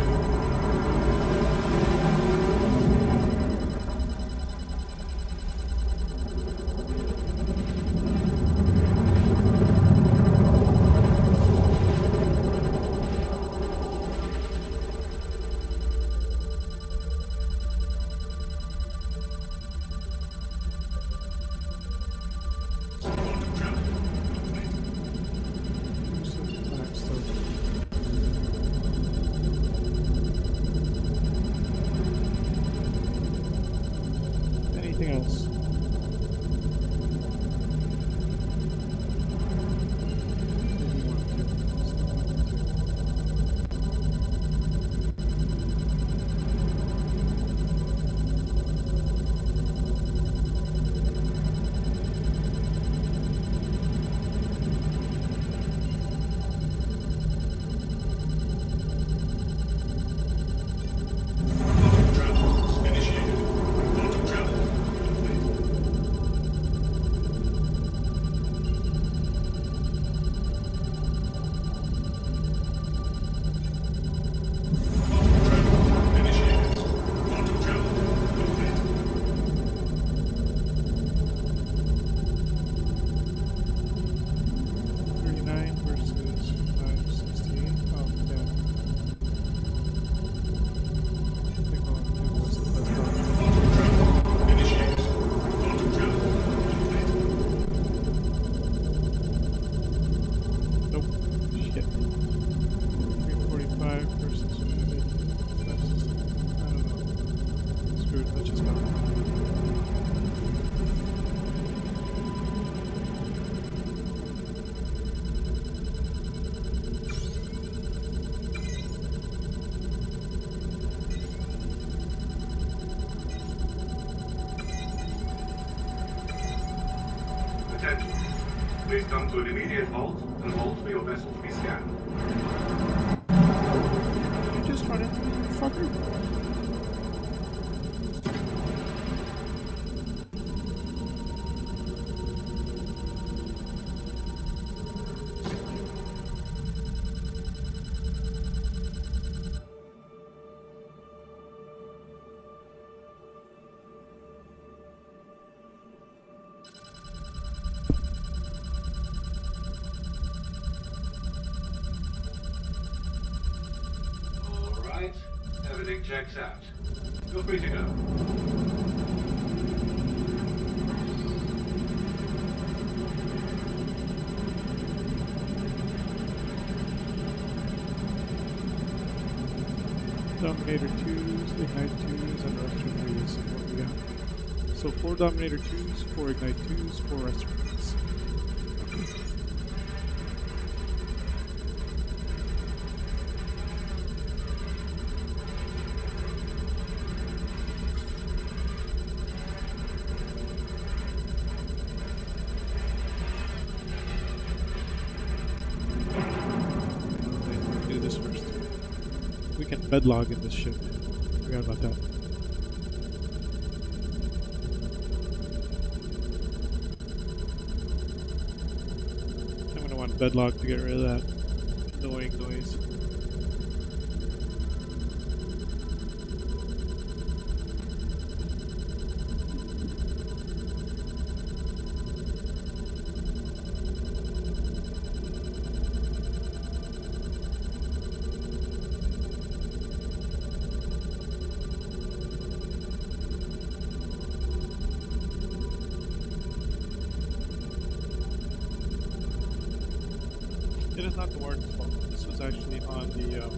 Please come to an immediate halt and hold for your vessel to be scanned. You just run into me, you fucker. All right. Everything checks out. Feel free to go. Dominator 2s, Ignite 2s, and Rupture 3s. What we got? So 4 Dominator 2s, 4 Ignite 2s, 4 Rupture 3s. Do this first. We can bedlog in this ship. Forgot about that. I'm gonna want bedlog to get rid of that annoying noise. It is not the warden's fault. This was actually on the ooh,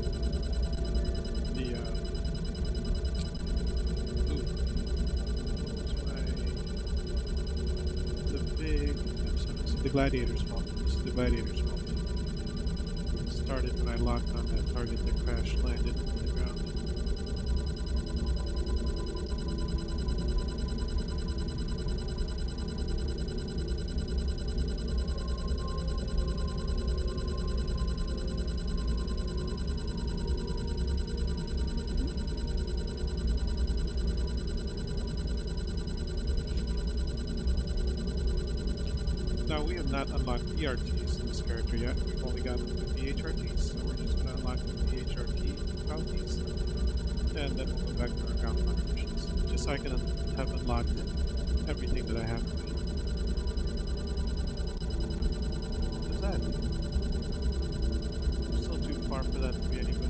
the big, I'm sorry, this is the gladiator's fault. This is the gladiator's fault. It started when I locked on that target that crash landed on the ground. Now we have not unlocked ERTs in this character yet. We've only got the HRTs, so we're just going to unlock the HRT bounties, and then we'll go back to our ground conquer missions, just so I can have unlocked everything that I have. What is that? I'm still too far for that to be anybody.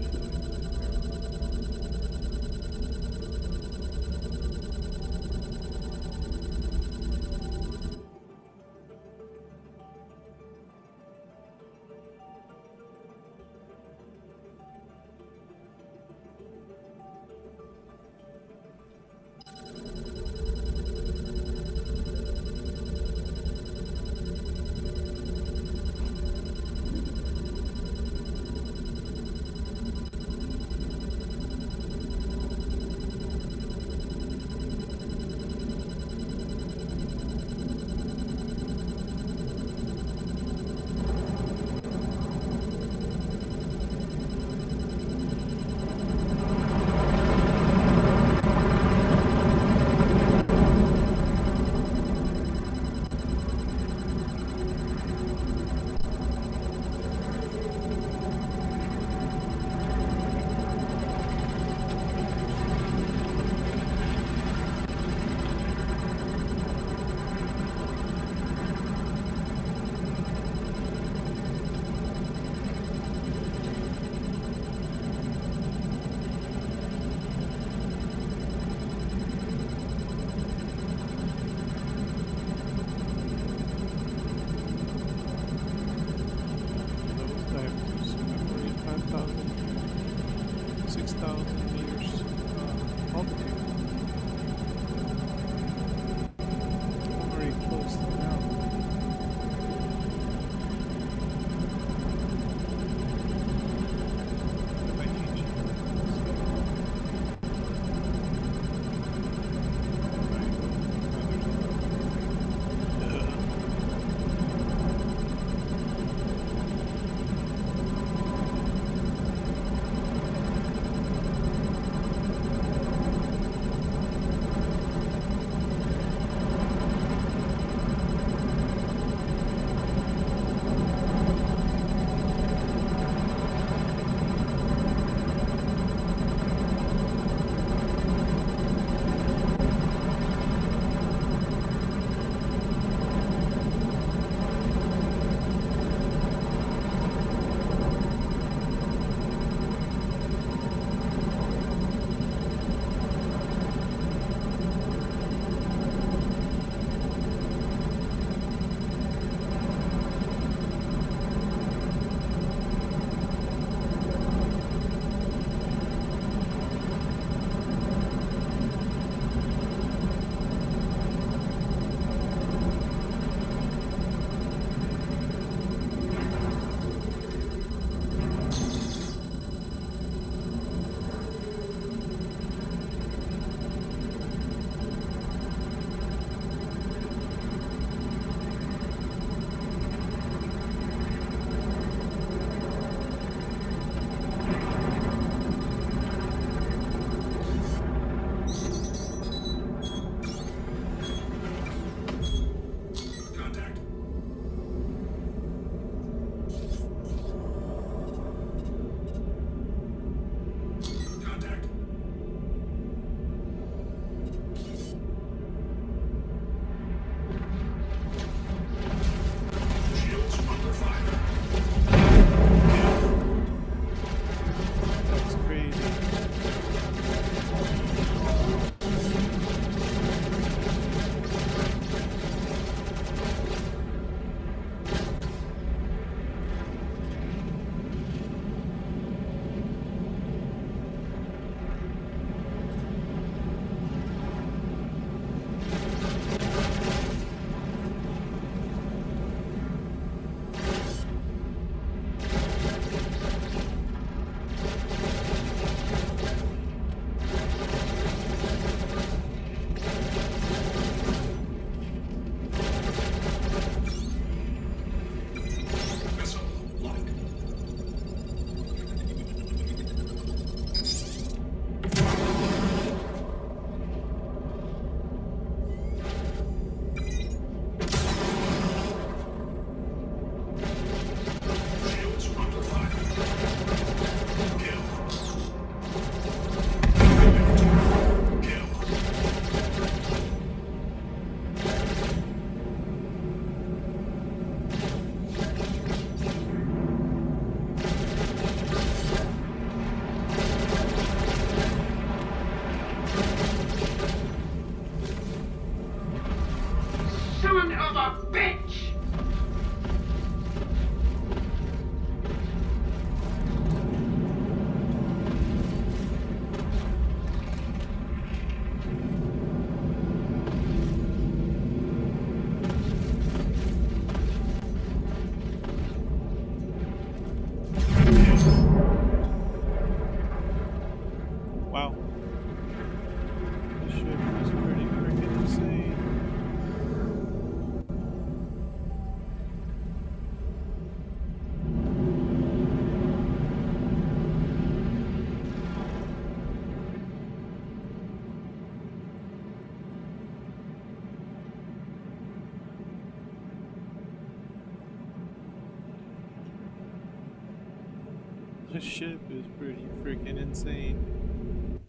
This ship is pretty freaking insane.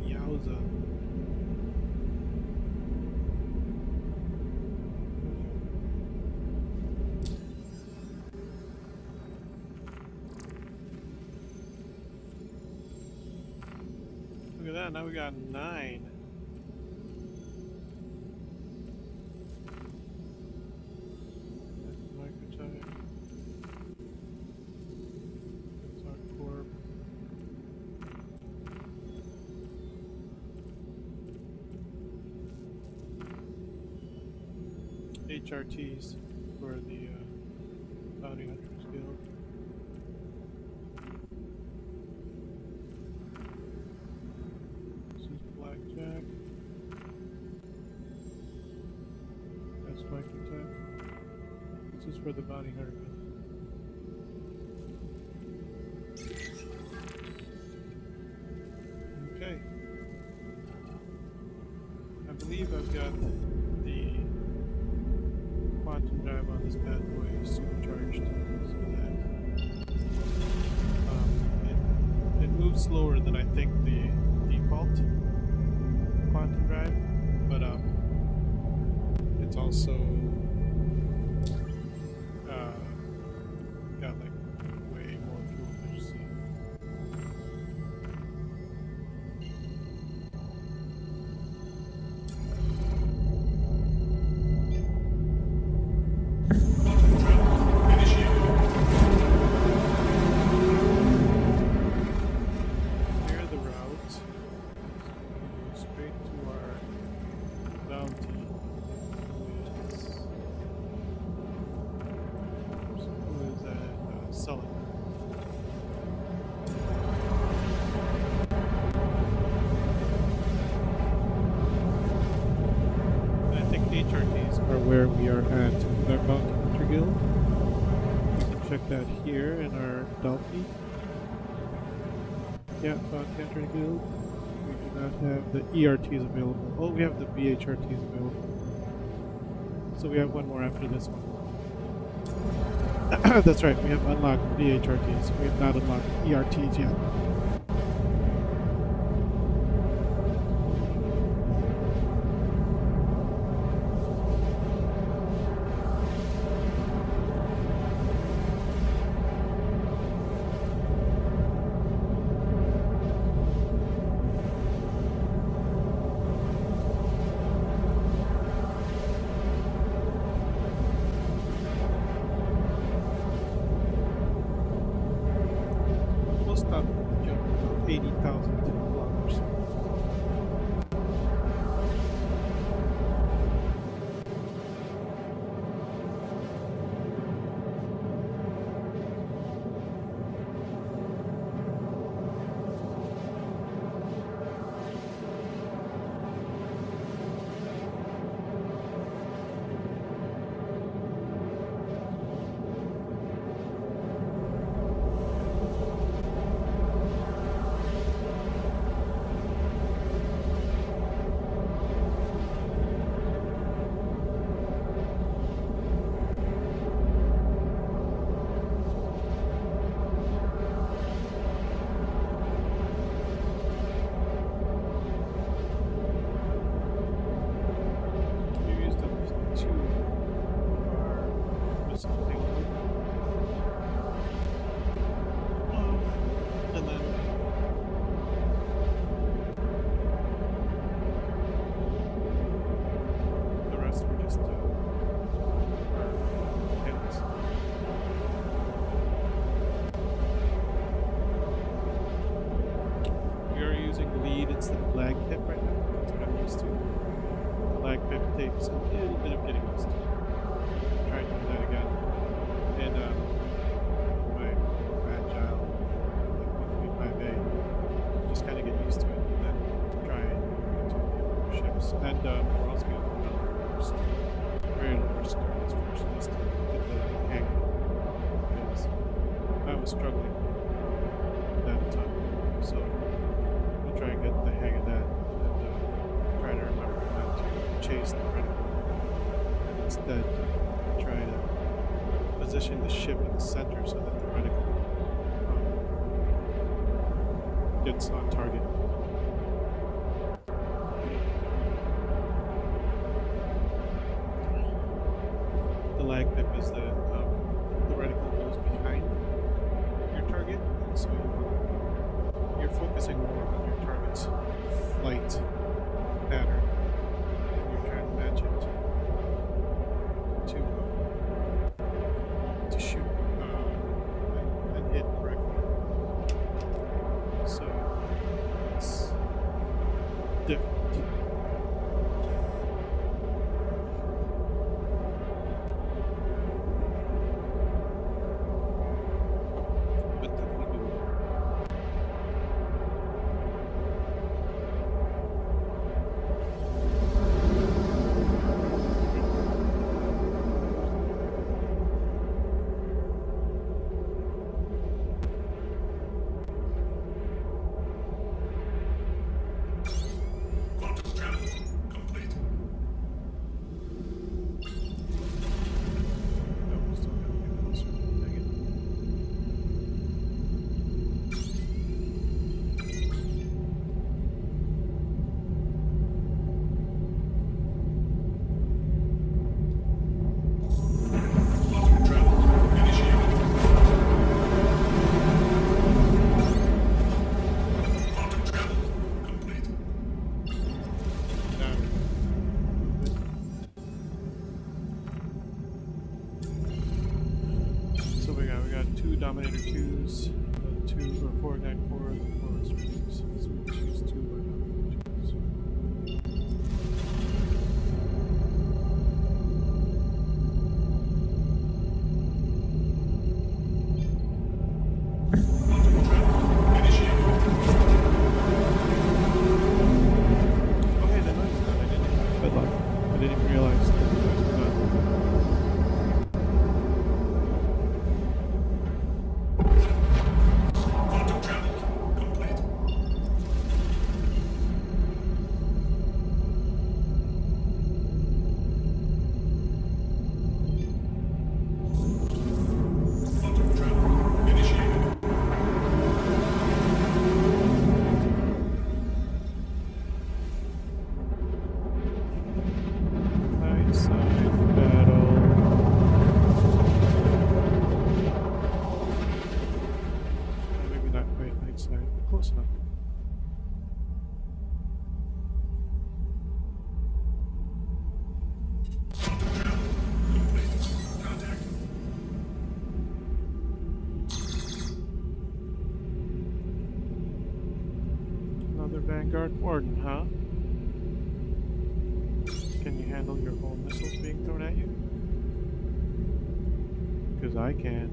Yowza. Look at that, now we got 9. Microtype. That's our corp. HRTs for the Bounty Hunters Guild. This is Blackjack. That's Microtech. This is for the Bounty Hunter Guild. Okay. I believe I've got the quantum drive on this bad boy supercharged, so that it moves slower than I think the default quantum drive, but it's also got like way more fuel efficiency. Clear the route. Go straight to our bounty. Who is at Sullivan. And I think HRTs are where we are at with our Bounty Hunter Guild. We can check that here in our Delphi. Yeah, Bounty Hunter Guild. We do not have the ERTs available. Oh, we have the BHRTs available. So we have one more after this one. That's right, we have unlocked BHRTs. We have not unlocked ERTs yet. We'll stop jumping about 80,000 kilometers. We used up 2 of our missile payload. And then the rest were just our payloads. We are using lead instead of lag pip right now. That's what I'm used to. The lag pip takes a little bit of getting used to. Try to do that again. And my agile, like 5A, just kind of get used to it and then try and to the ships. And we're also going to put on our first, very low risk targets first, just to get the hang of it. Because I was struggling with that a ton. So we'll try and get the hang of that and try to remember not to chase the critical and instead try to position the ship in the center so that the reticle gets on target. The lag pip is the reticle goes behind your target, and so you're focusing more on your target's flight pattern, and you're trying to match it to shoot and hit correctly. So it's different. But definitely doable. No, still gotta get closer. Dang it. Now, so we got two Dominator 2s, 2 or 494, and 4 Extremes. So we choose 2 Dominator 2s. Okay, the noise is done. I didn't even good luck. I didn't even realize that the noise was done. Night side battle. Maybe not quite night side, but close enough. Another Vanguard Warden, huh? Can you handle your own missiles being thrown at you? Because I can.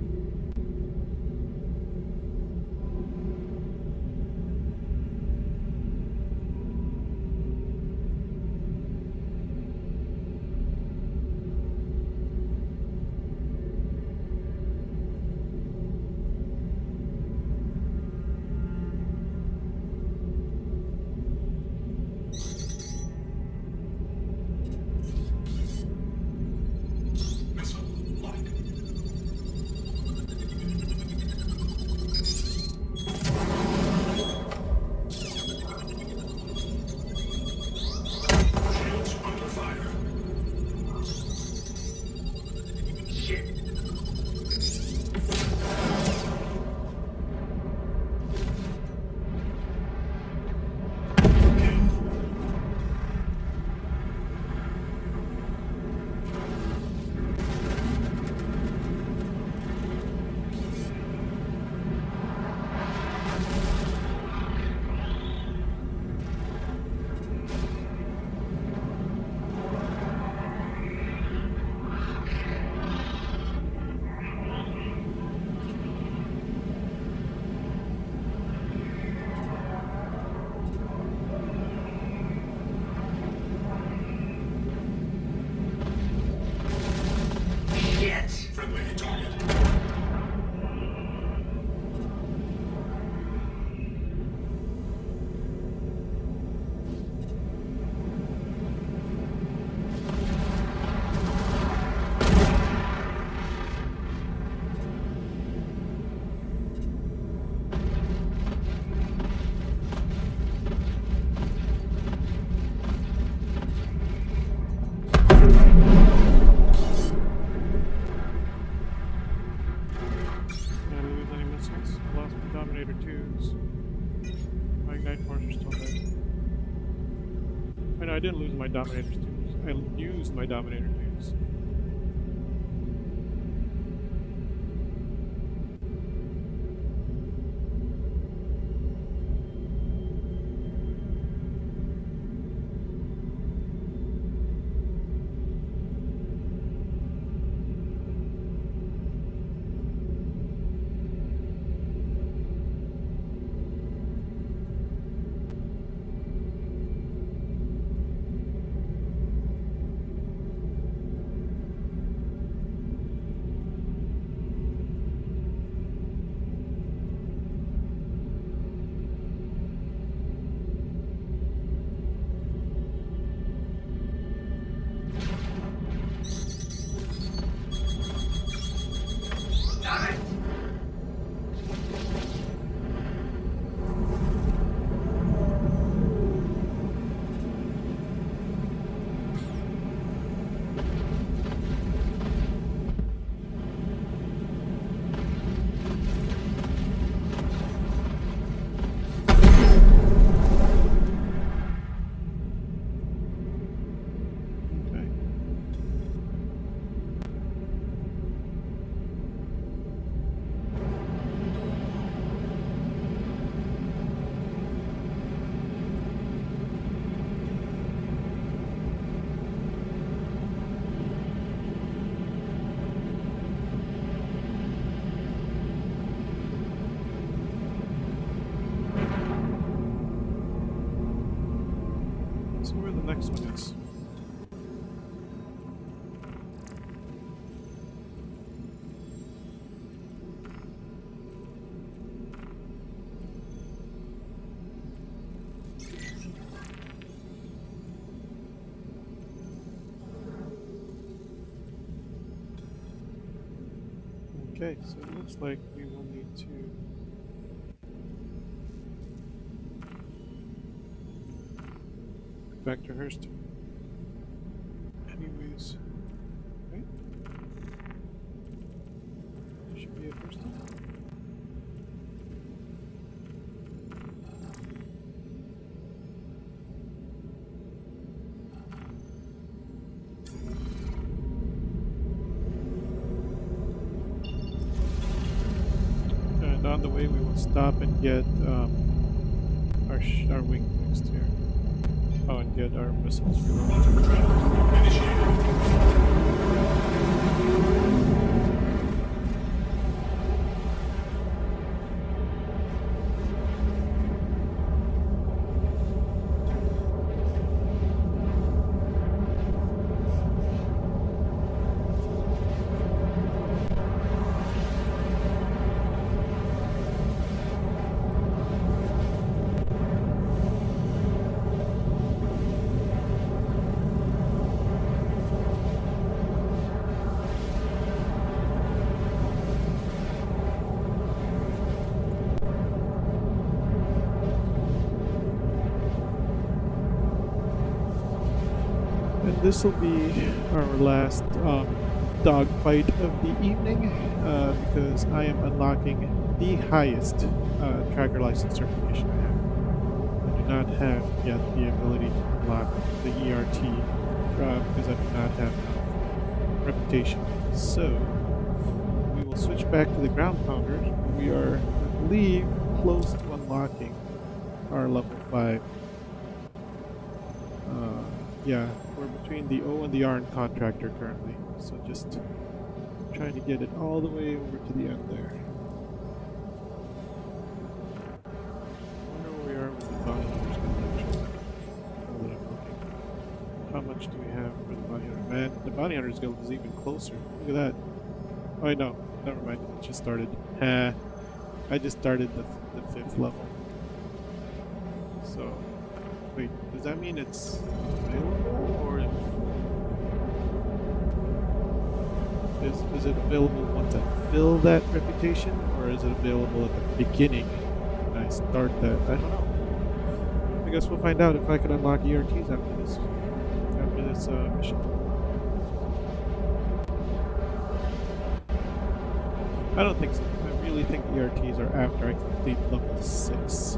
Dominator 2s. My Ignite Force are still there. I know I didn't lose my Dominator 2s. I used my Dominator 2s. See where the next one is. Okay, so it looks like we will need to back to Hurst. Anyways, right? Should be at Hurst. And on the way, we will stop and get our wing fixed here. Oh, and get our missiles This will be our last dogfight of the evening because I am unlocking the highest tracker license certification I have. I do not have yet the ability to unlock the ERT because I do not have enough reputation. So we will switch back to the ground pounders. We are, I believe, close to unlocking our level 5. Yeah, we're between the O and the R in contractor currently, so just trying to get it all the way over to the end there. I wonder where we are with the bounty hunters actually. Now that I'm looking. How much do we have for the bounty hunter? Man, the bounty hunters guild is even closer. Look at that. Oh, I know. Never mind. It just started. I just started the 5th level. So. Wait, does that mean it's available, or is it available once I fill that reputation, or is it available at the beginning when I start that? I don't know. I guess we'll find out if I can unlock ERTs after this mission. I don't think so. I really usually think ERTs are after I complete level 6.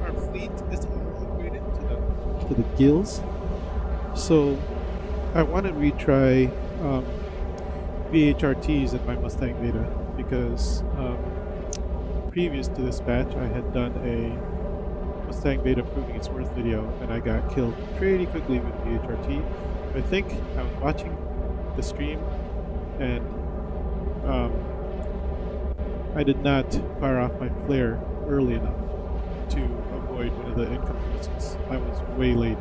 Our fleet is all upgraded to the gills, so I want to retry VHRTs in my Mustang Beta because previous to this batch I had done a Mustang Beta proving its worth video and I got killed pretty quickly with VHRT. I think I was watching the stream and I did not fire off my flare early enough to avoid one of the incoming missiles. I was way late.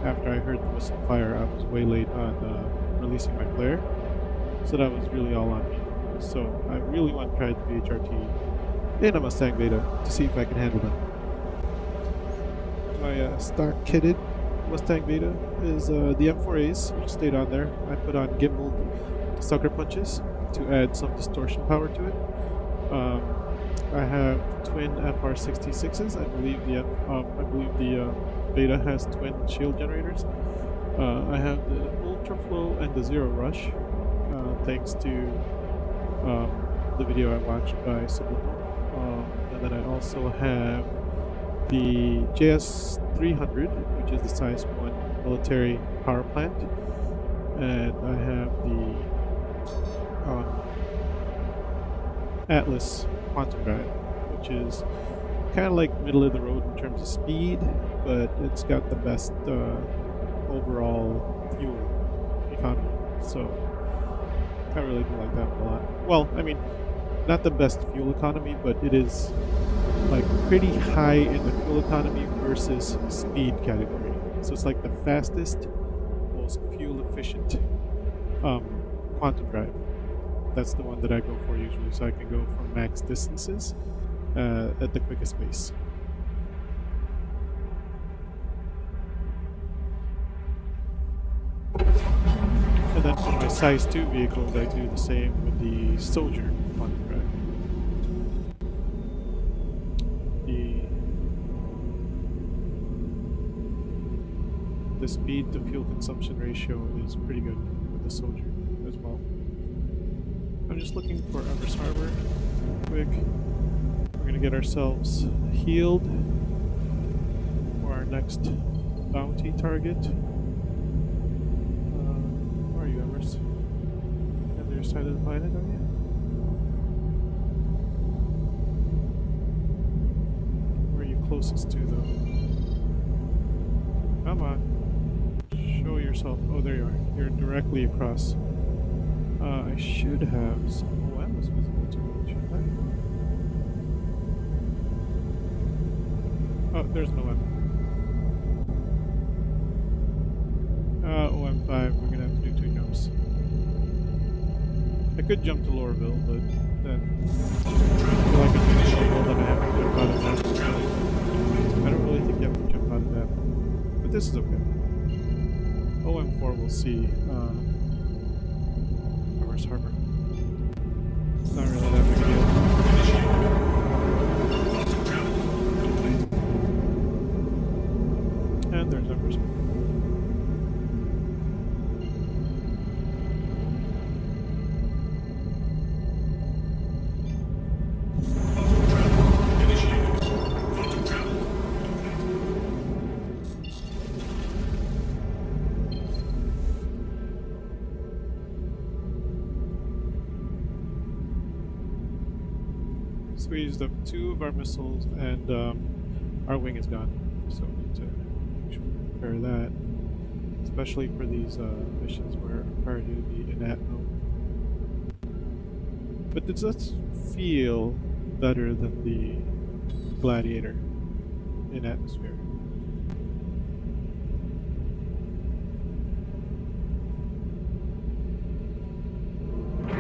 After I heard the missile fire, I was way late on releasing my flare, so that was really all on me. So I really want to try the VHRT in a Mustang Beta to see if I can handle them. My stock kitted Mustang Beta is the M4As, which stayed on there. I put on gimbaled sucker punches to add some distortion power to it. I have twin FR66s. I believe the Beta has twin shield generators. I have the Ultra Flow and the Zero Rush, thanks to the video I watched by Subliminal. And then I also have the JS300, which is the size 1 military power plant, and I have the Atlas Quantum Drive, which is kind of like middle of the road in terms of speed, but it's got the best overall fuel economy. So I really do like that one a lot. Well, I mean, not the best fuel economy, but it is like pretty high in the fuel economy versus speed category. So it's like the fastest, most fuel efficient quantum drive. That's the one that I go for usually, so I can go for max distances at the quickest pace. And then for my size 2 vehicles, I do the same with the Soldier quantum drive. The speed to fuel consumption ratio is pretty good with the Soldier as well. I'm just looking for Everest Harbor quick. We're gonna get ourselves healed for our next bounty target. Where are you, Everest? On the other side of the planet, are you? Where are you closest to, though? Come on. Show yourself. Oh, there you are. You're directly across. I should have some OMs visible to me, shouldn't I? Oh, there's no OM. OM5, we're gonna have to do 2 jumps. I could jump to Lorville, but then I feel like I'm in Lorville, then I have to jump out of that. I don't really think you have to jump out of that. But this is okay. OM4 we'll see. Everest Harbor. It's not really that big a deal. And there's Everest Harbor. Squeezed up 2 of our missiles, and our wing is gone. So we need to make sure we repair that, especially for these missions where our priority to be in atmo. But it does feel better than the Gladiator in atmosphere.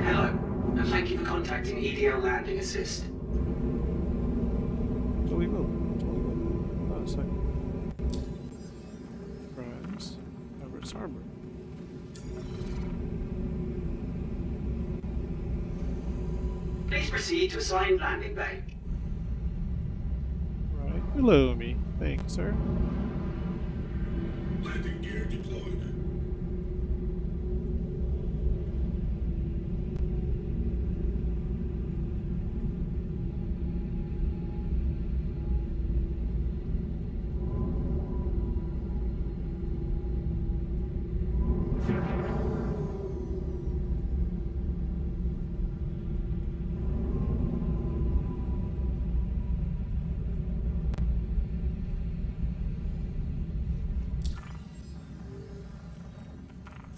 Hello, and thank you for contacting EDL Landing Assist. We will. Hold on a second. Primes. Everest Harbor. proceed to assigned landing bay. Right below me. Thanks, sir. Landing gear deployed.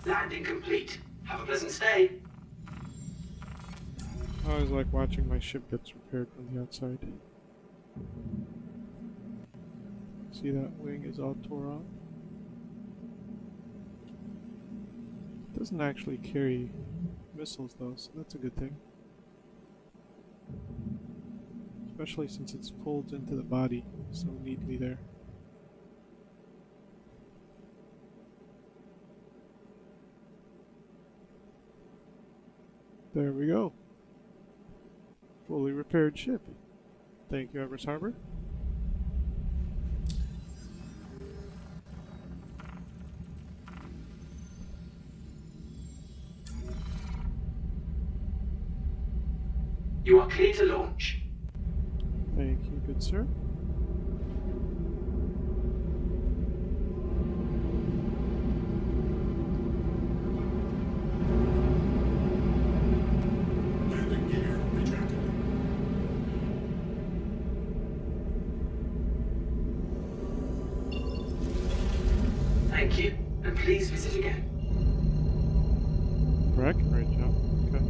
Landing complete. Have a pleasant stay. I always like watching my ship gets repaired from the outside. See that wing is all tore off? It doesn't actually carry missiles though, so that's a good thing. Especially since it's pulled into the body so neatly there. There we go. Fully repaired ship. Thank you, Everest Harbor. You are clear to launch. Thank you, good sir. Landing gear ejected. Thank you, and please visit again. Bracken right job. Okay.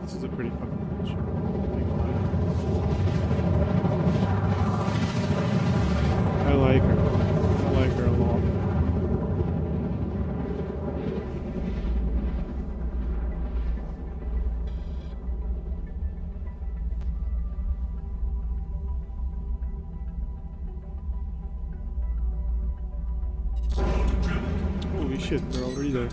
This is a pretty fucking cool ship. I like her. I like her a lot. Holy shit, they're already there.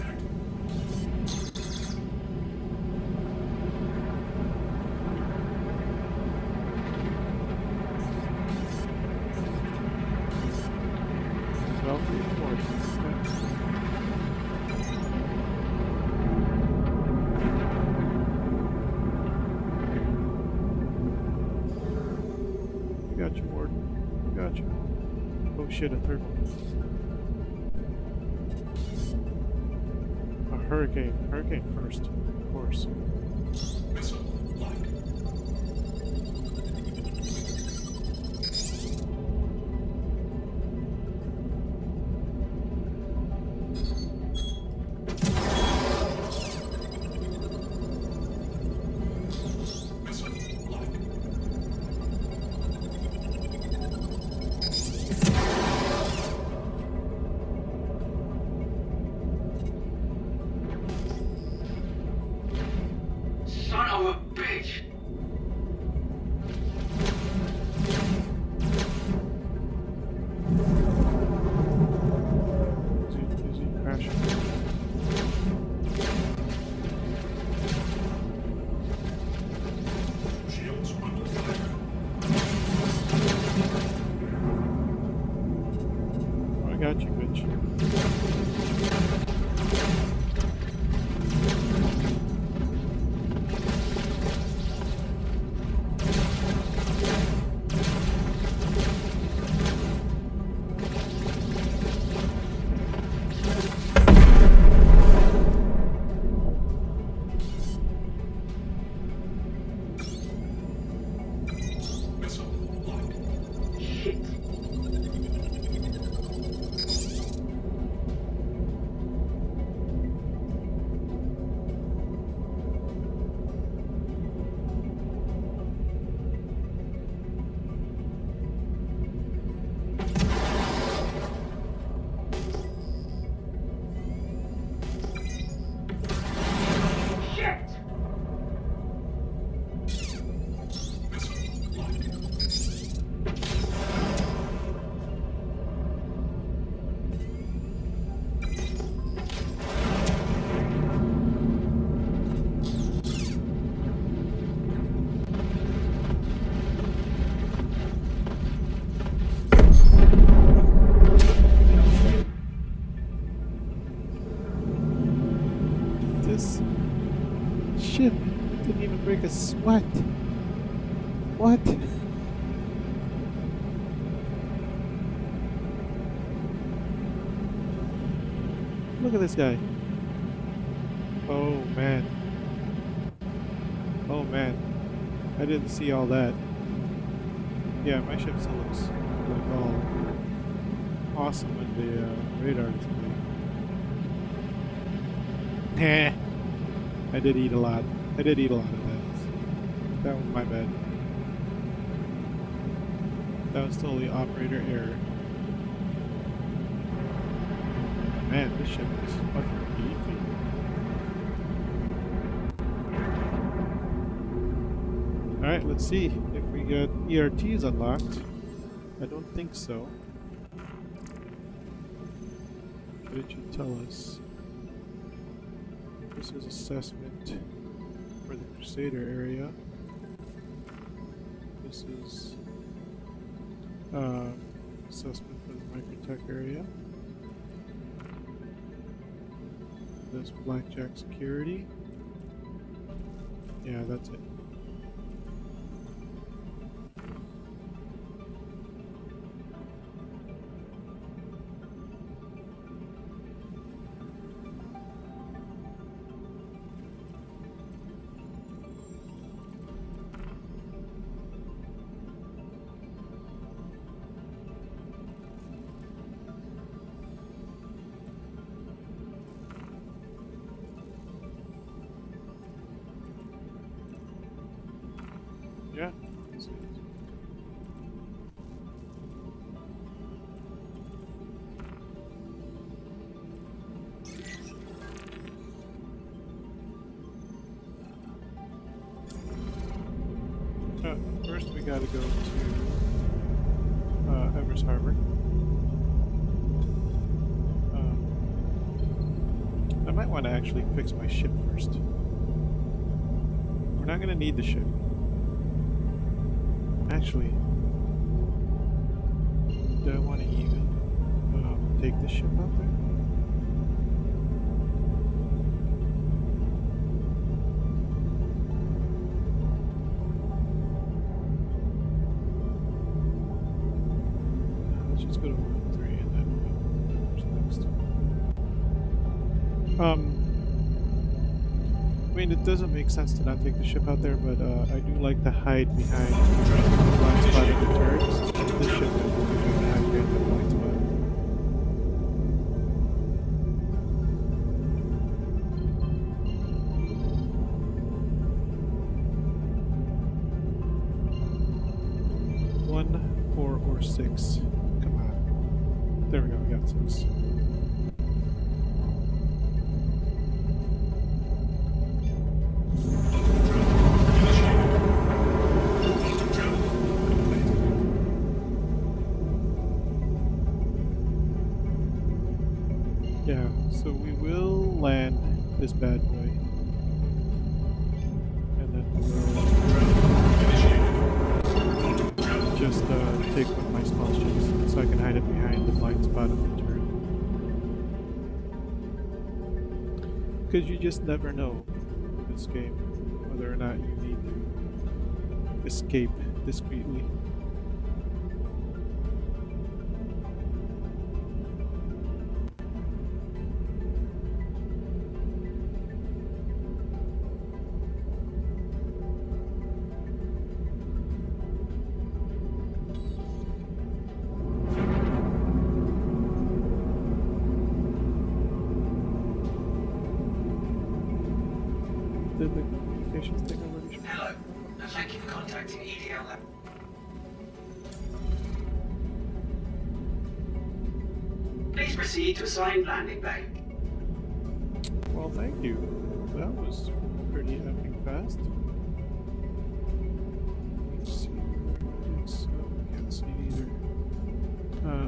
Valkyrie Force. We got you, Warden. We got you. Oh shit, a third one. A hurricane. Hurricane first, of course. Missile lock. Missile lock. Son of a bitch! Is he crashing? Shields under fire. I got you, bitch. ship didn't even break a sweat. What? Look at this guy. Oh man. Oh man. I didn't see all that. Yeah, my ship still looks like all awesome when the radar display. Nah. I did eat a lot. I did eat a lot of that. That was my bad. That was totally operator error. Man, this ship is fucking beefy. Alright, let's see if we got ERTs unlocked. I don't think so. What did you tell us? This is assessment for the Crusader area. This is assessment for the Microtech area. This Blackjack Security. Yeah, that's it. Yeah. That's it. First we gotta go to Evers Harbor. I might want to actually fix my ship first. We're not gonna need the ship. Actually, do I want to even take this ship out there? Let's just go to 1-3 and then what's next? I mean, it doesn't make sense to not take the ship out there, but I do like to hide behind the blind spot of the turrets. This ship is really good to hide behind the blind spot. One, 4, or 6. Come on. There we go, we got 6. Yeah, so we will land this bad boy. And then we'll just take one of my small ships so I can hide it behind the blind spot of the turret. Because you just never know in this game whether or not you need to escape discreetly. Did the communications thing already? Hello, and thank you for contacting EDL Lab. Please proceed to assigned landing bay. Well, thank you. That was pretty epic fast. Let's see where it is. Oh, I can't see it either.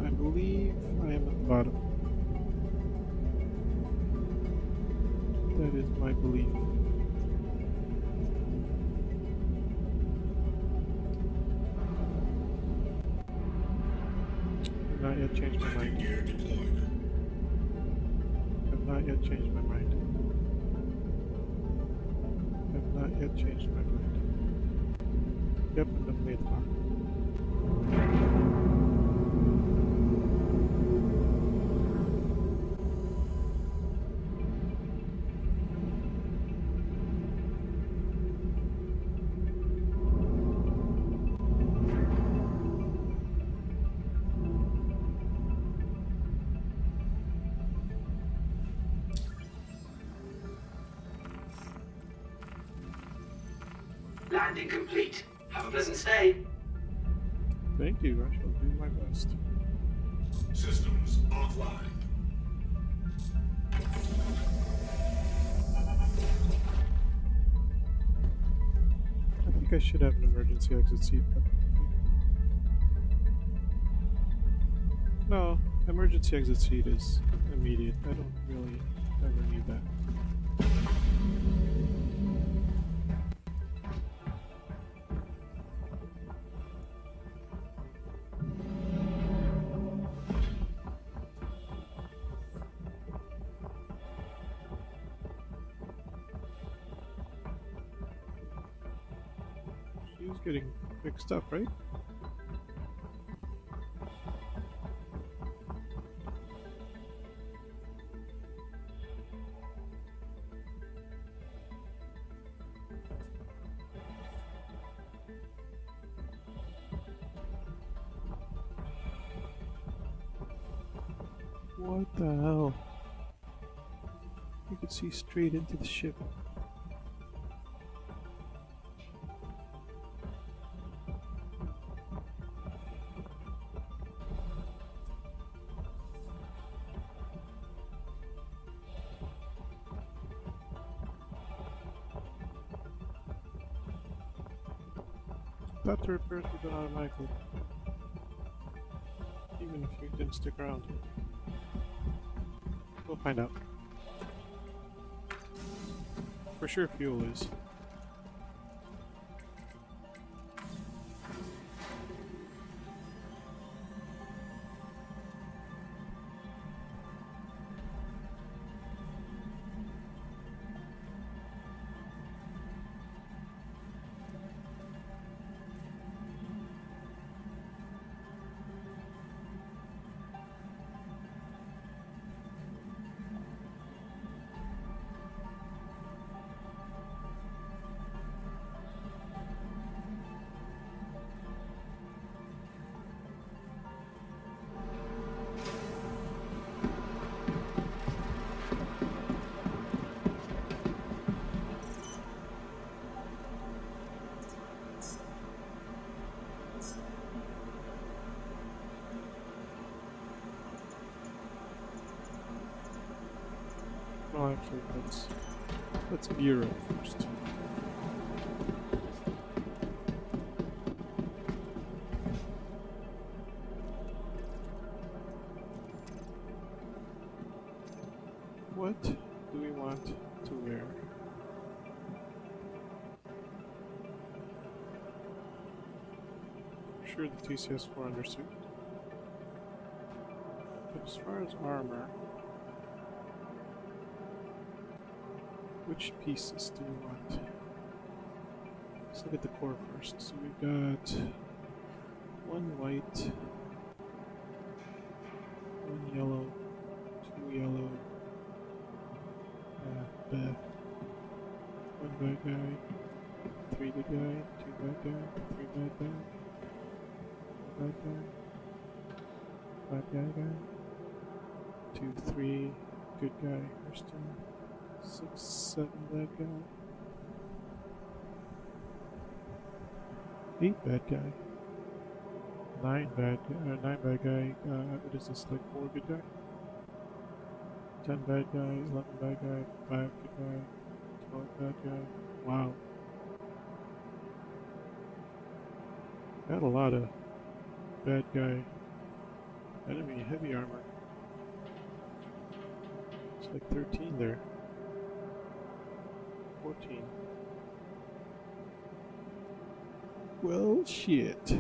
I believe I am at the bottom. That is my belief. I've not yet changed my mind. I've not yet changed my mind. I've had changed my mind. Yep, I'm definitely at the bar. Landing complete. Have a pleasant stay. Thank you, I shall do my best. Systems offline. I think I should have an emergency exit seat, but... No, emergency exit seat is immediate. I don't really ever need that. She's getting fixed up, right? What the hell? You could see straight into the ship. Thought the repairs were done automatically. Even if you didn't stick around. We'll find out. For sure fuel is. Well, actually, let's gear up first. What do we want to wear? For sure the TCS-4 undersuit. But as far as armor, which pieces do we want? Let's look at the core first. So we've got one white, one yellow, two yellow, one bad guy, three good guy, two bad guy, three bad guy, one bad guy, two, three, good guy, Hurston, 6, 7 bad guy, 8 bad guy, 9 bad guy, what is this, like 4 good guy? 10 bad guy, 11 bad guy, 5 good guy, 12 bad guy. Wow. Got a lot of bad guy enemy heavy armor. It's like 13 there. 14. Well, shit.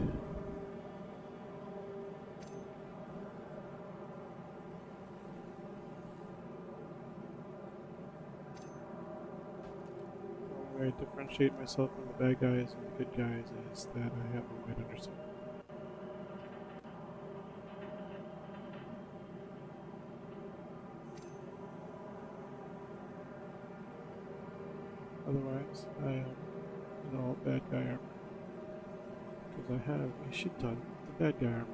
Alrighty. differentiate myself from the bad guys and the good guys is that I have no way to understand. Otherwise, I am in all bad guy armor. Because I have a shit ton of bad guy armor.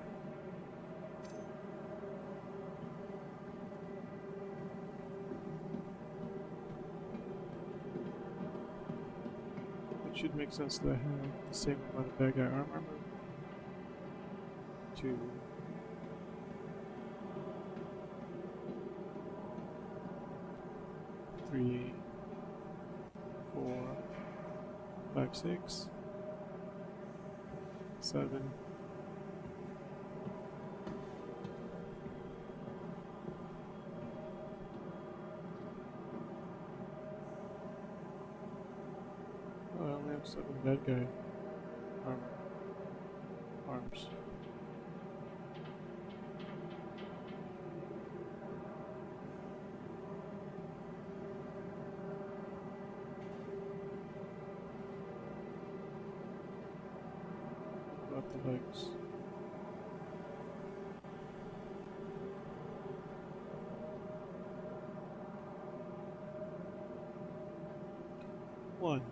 It should make sense that I have the same amount of bad guy armor to 3, 4, 5, 6, 7. Oh, I only have 7 bad guy arms. About the legs. One.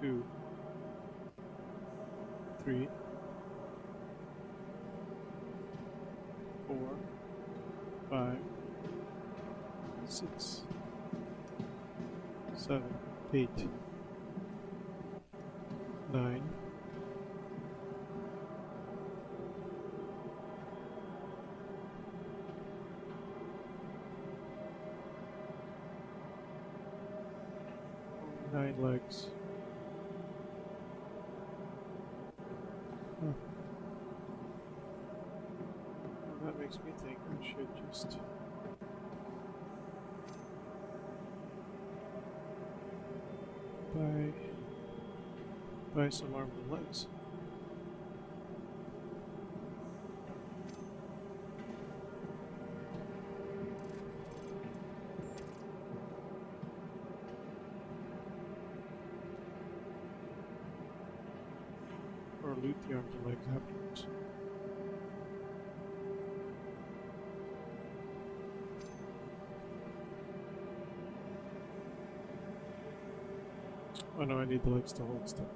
Two. 3. 4. 5. 6, 7, 8, 9, 9 legs. Huh. Well, that makes me think I should just buy some armor legs. Or loot the armor legs afterwards. Oh no, I need the legs to hold stuff.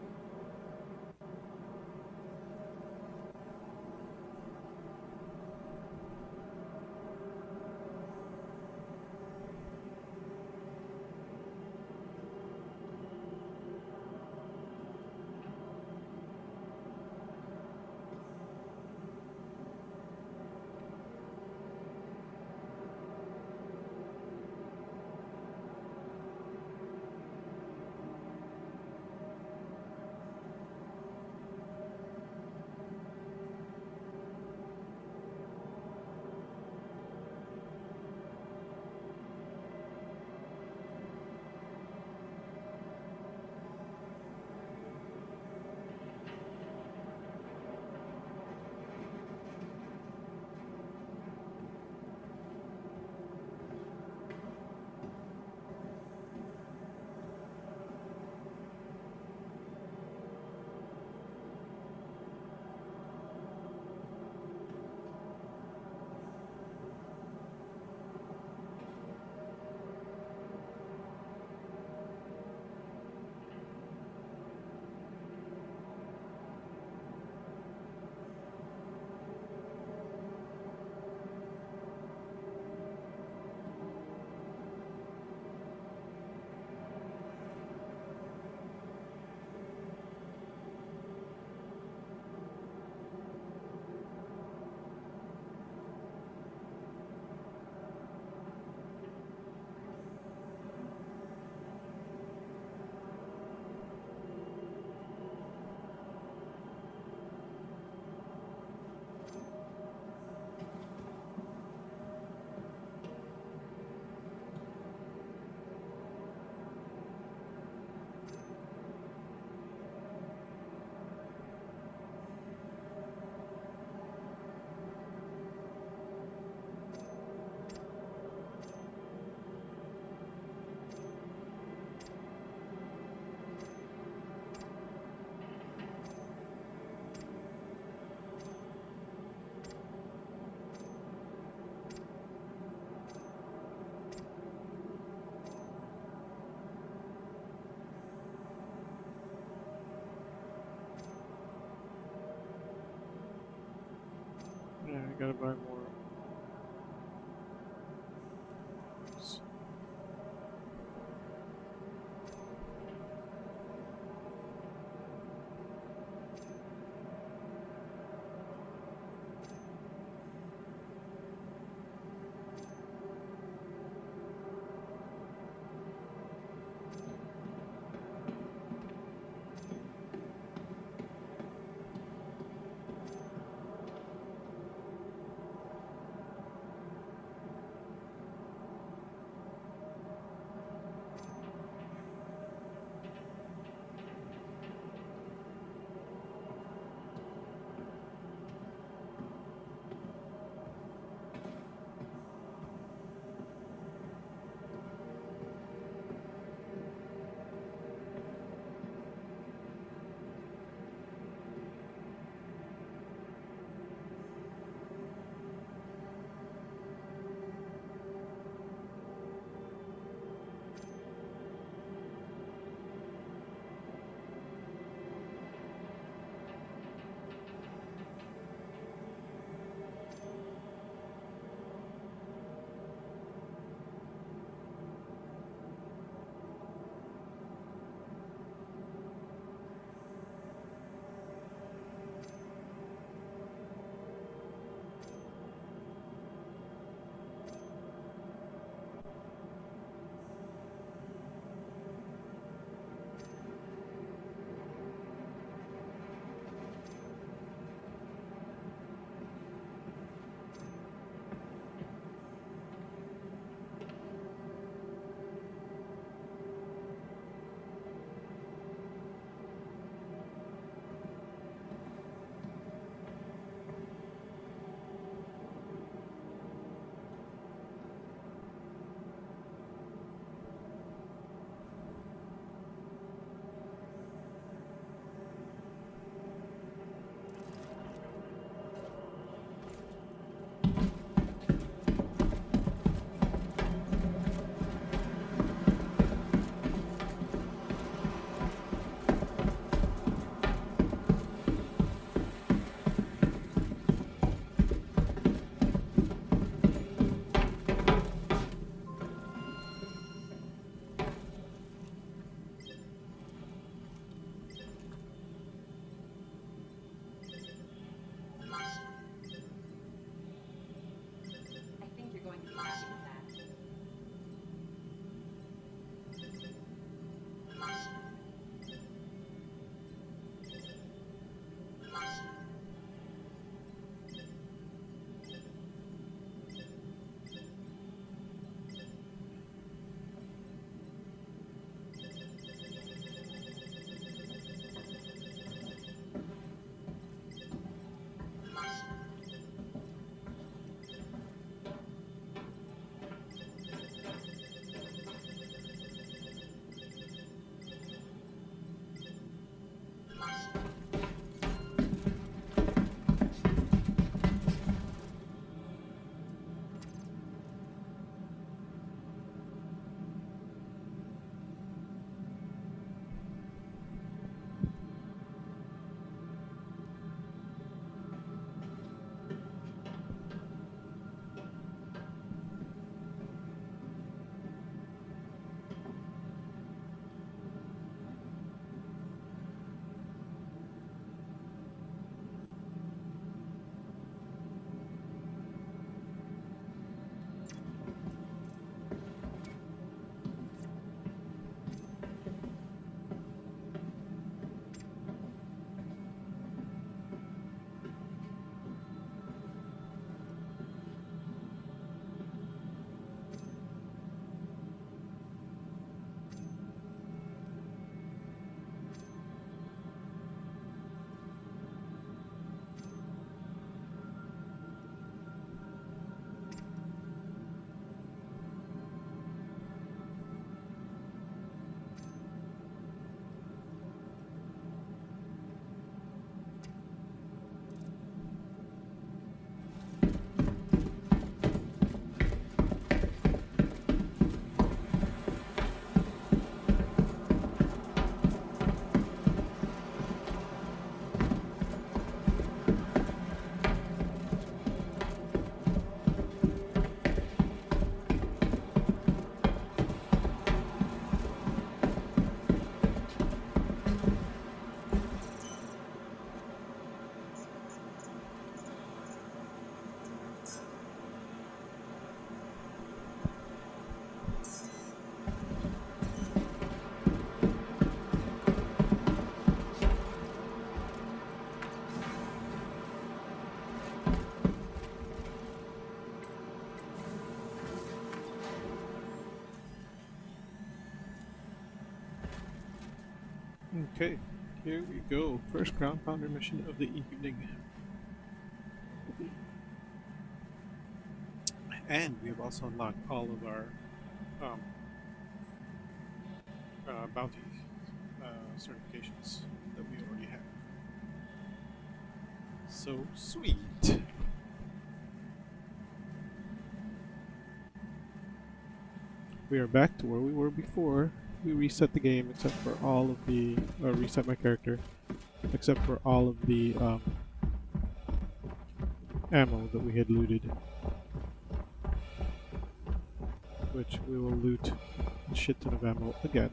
gotta buy more. Okay, here we go. First ground pounder mission of the evening. And we have also unlocked all of our um, bounty certifications that we already have. So sweet! We are back to where we were before. We reset the game except for all of the... reset my character. Except for all of the ammo that we had looted. Which we will loot a shit ton of ammo again.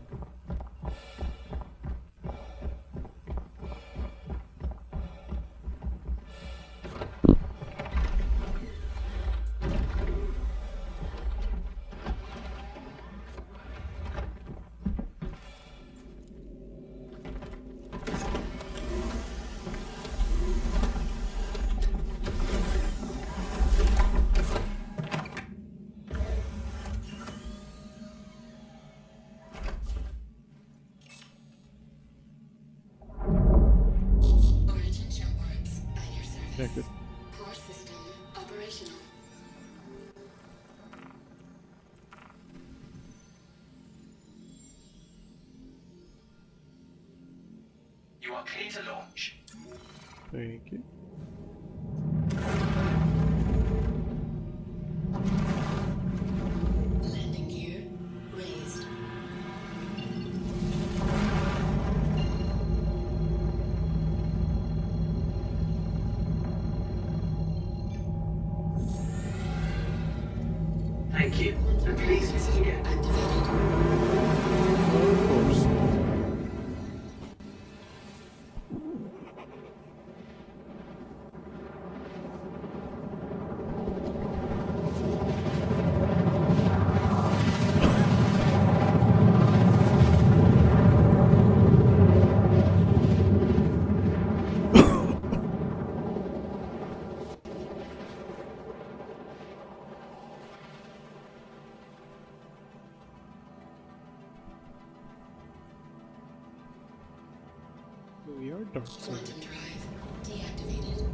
Origin jump works at your service. Yeah, good. Core system operational. You are clear to launch. Thank you. Landing gear raised. Thank you. And please visit again. Activated. Of course. We are dark side. Quantum drive deactivated.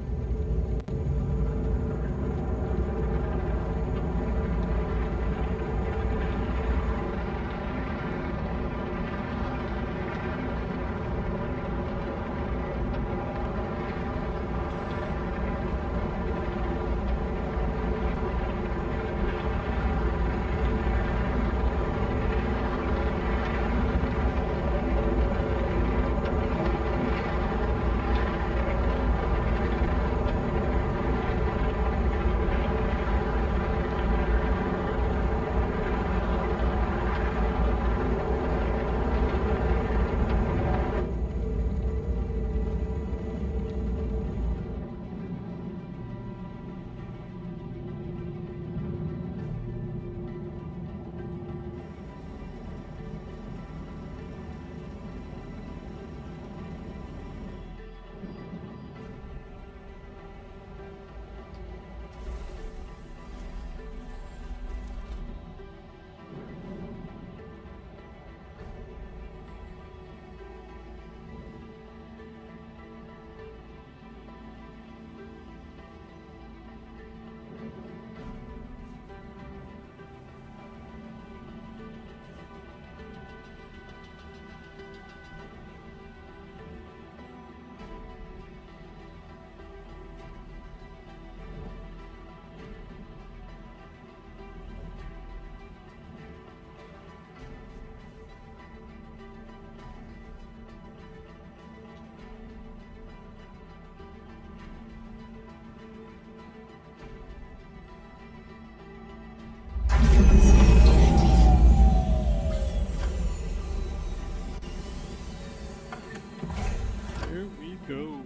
Here we go.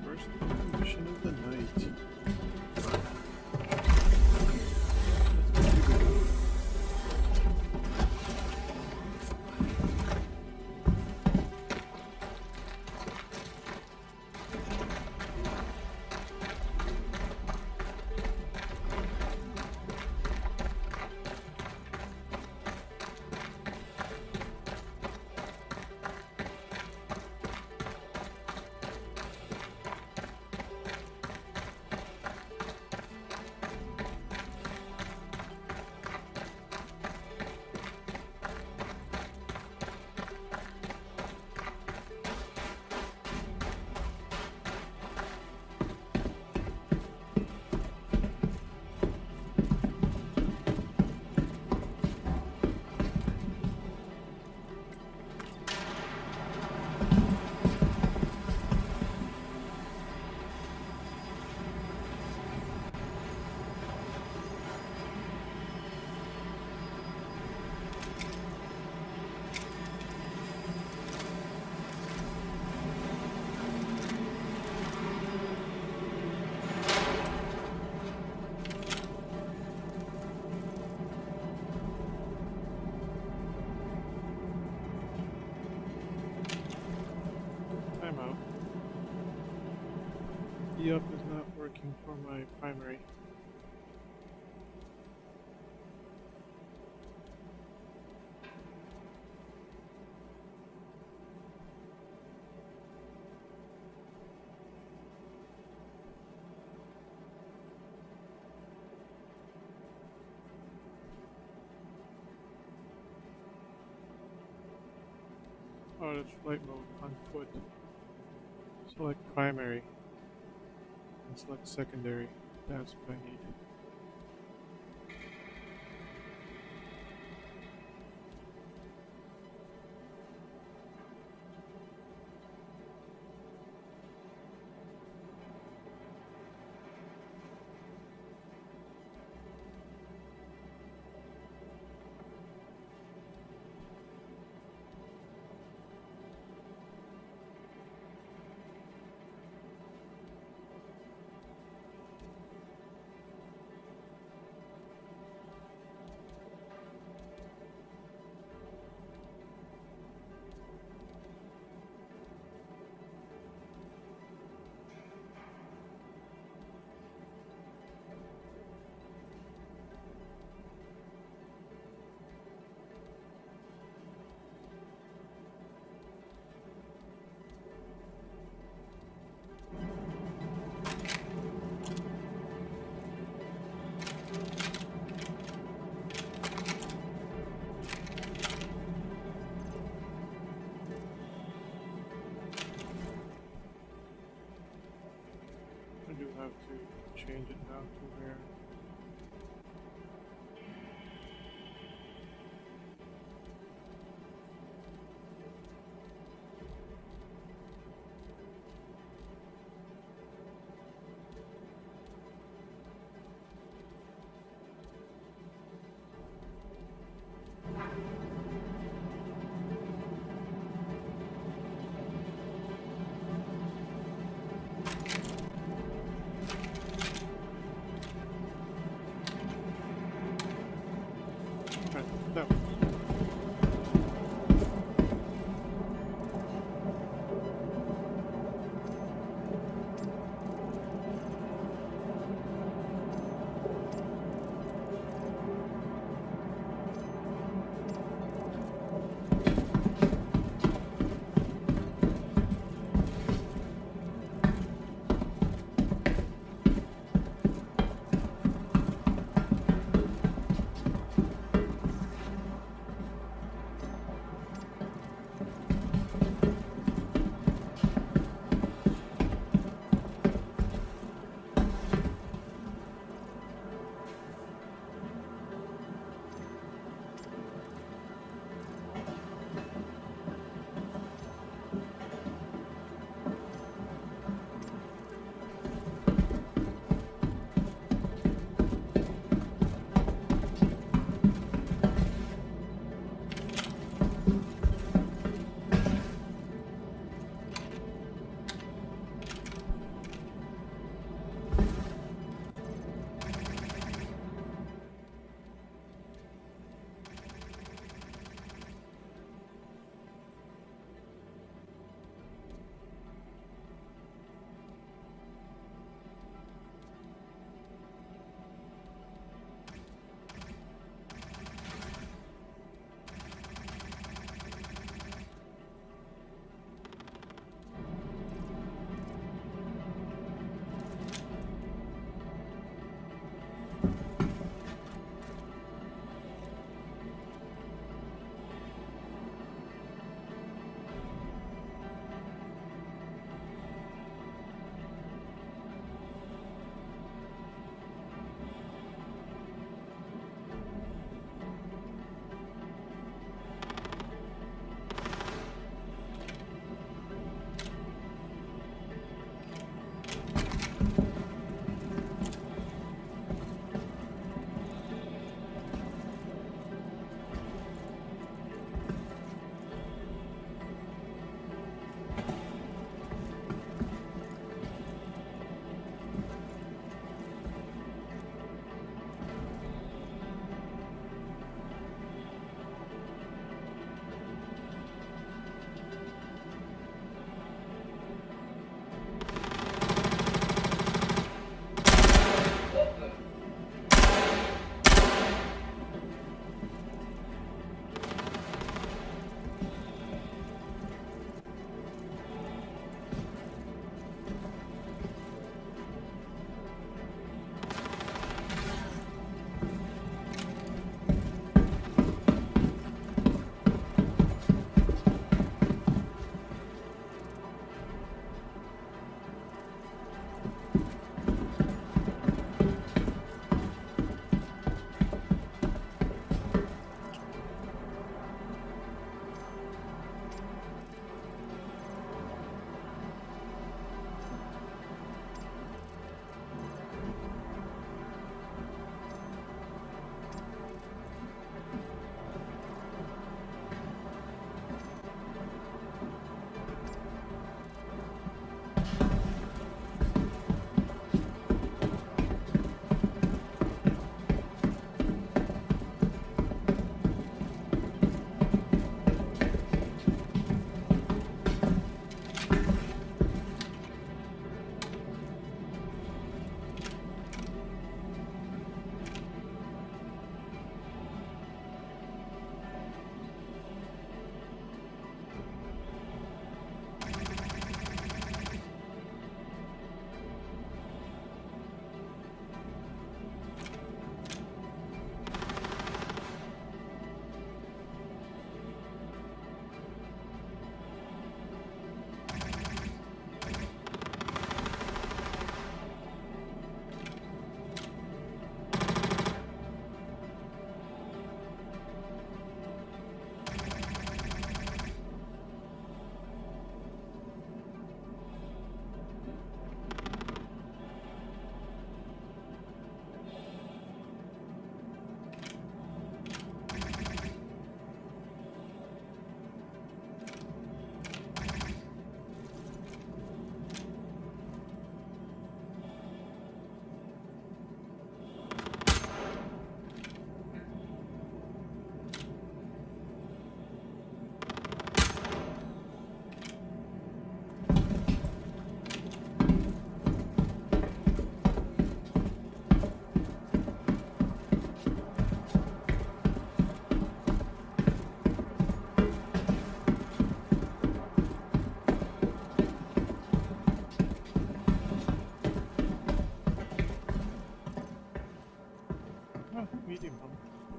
First mission of the night. Let's go. easy up is not working for my primary. Oh, that's flight mode on foot. Select primary. And select secondary. That's what I need. I do have to change it now to where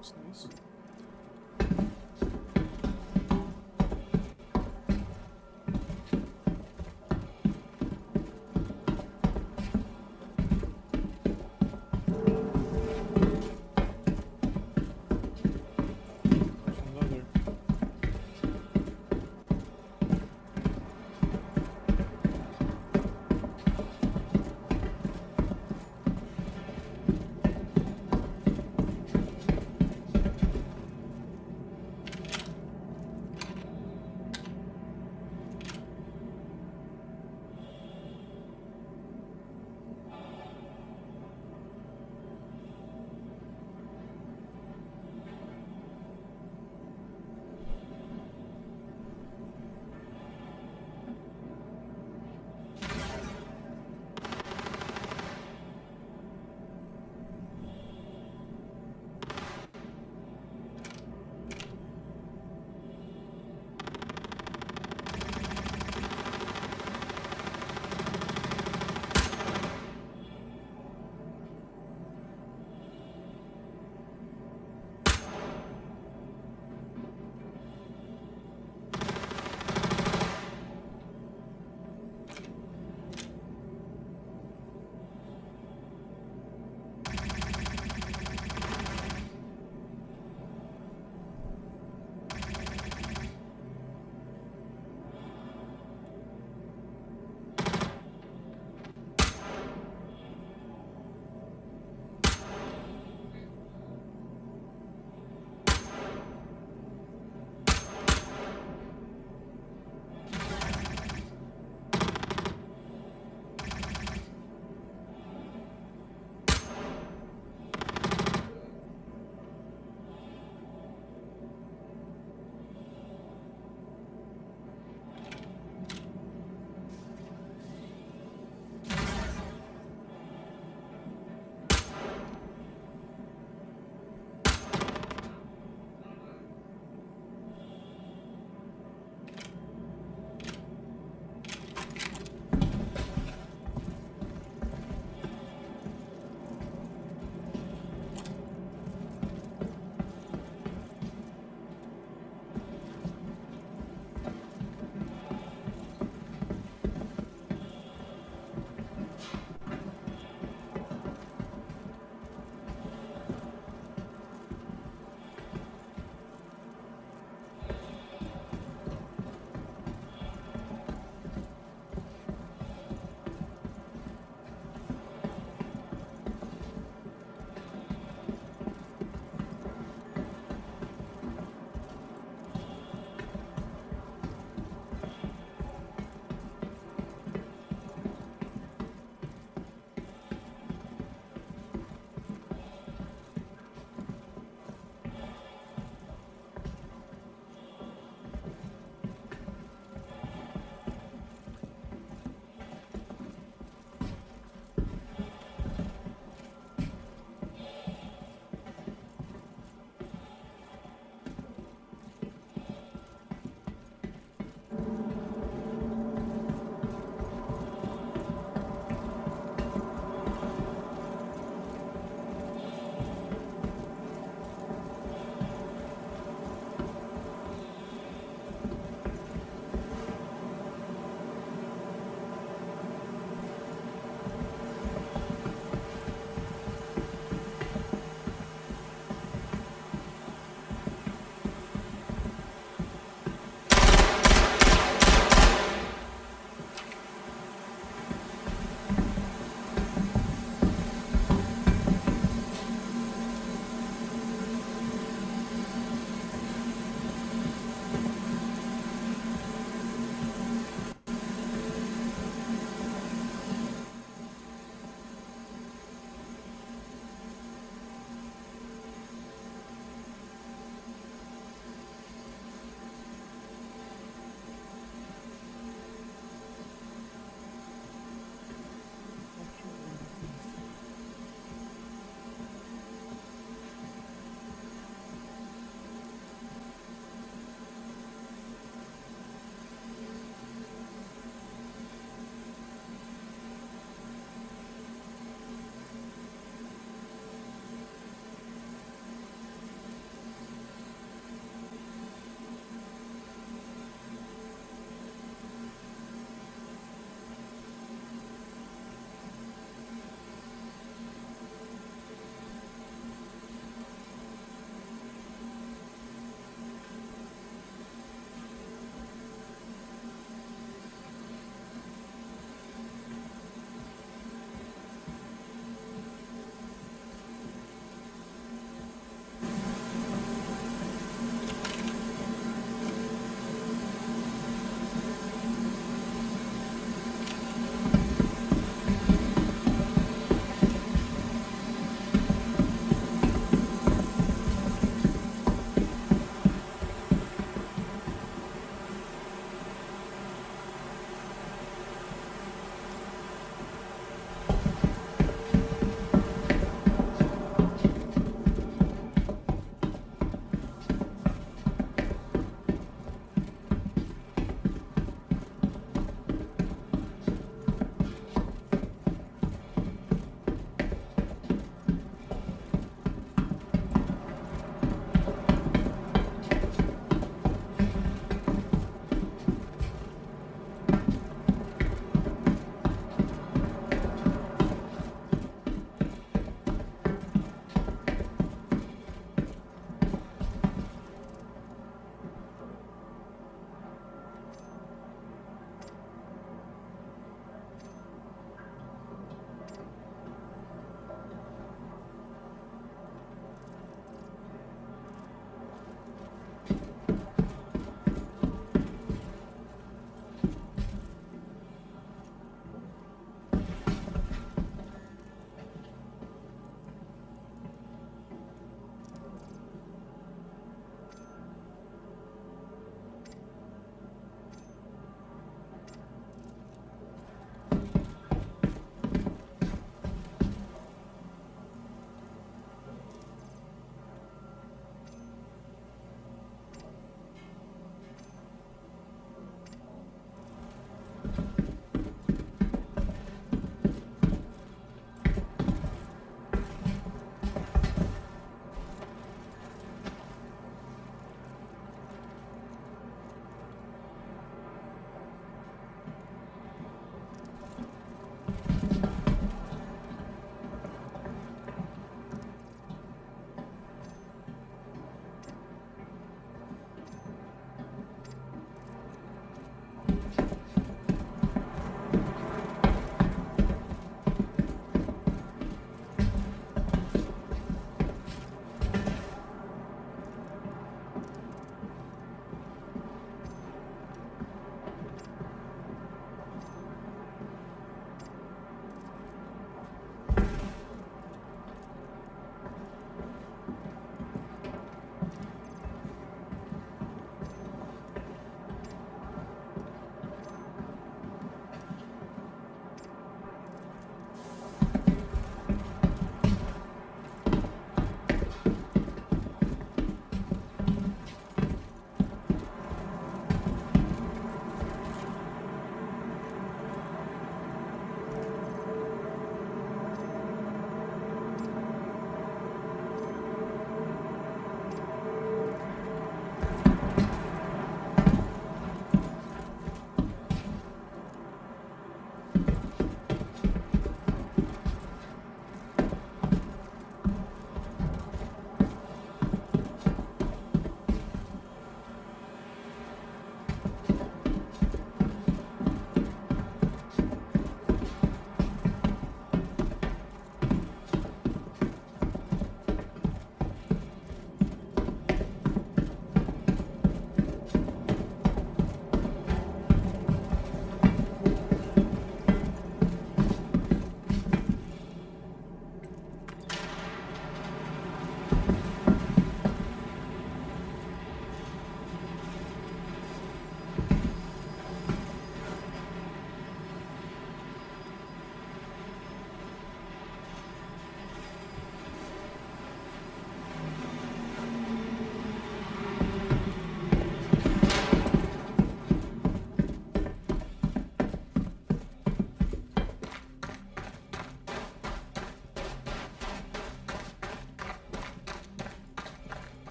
Nice, nice. Another.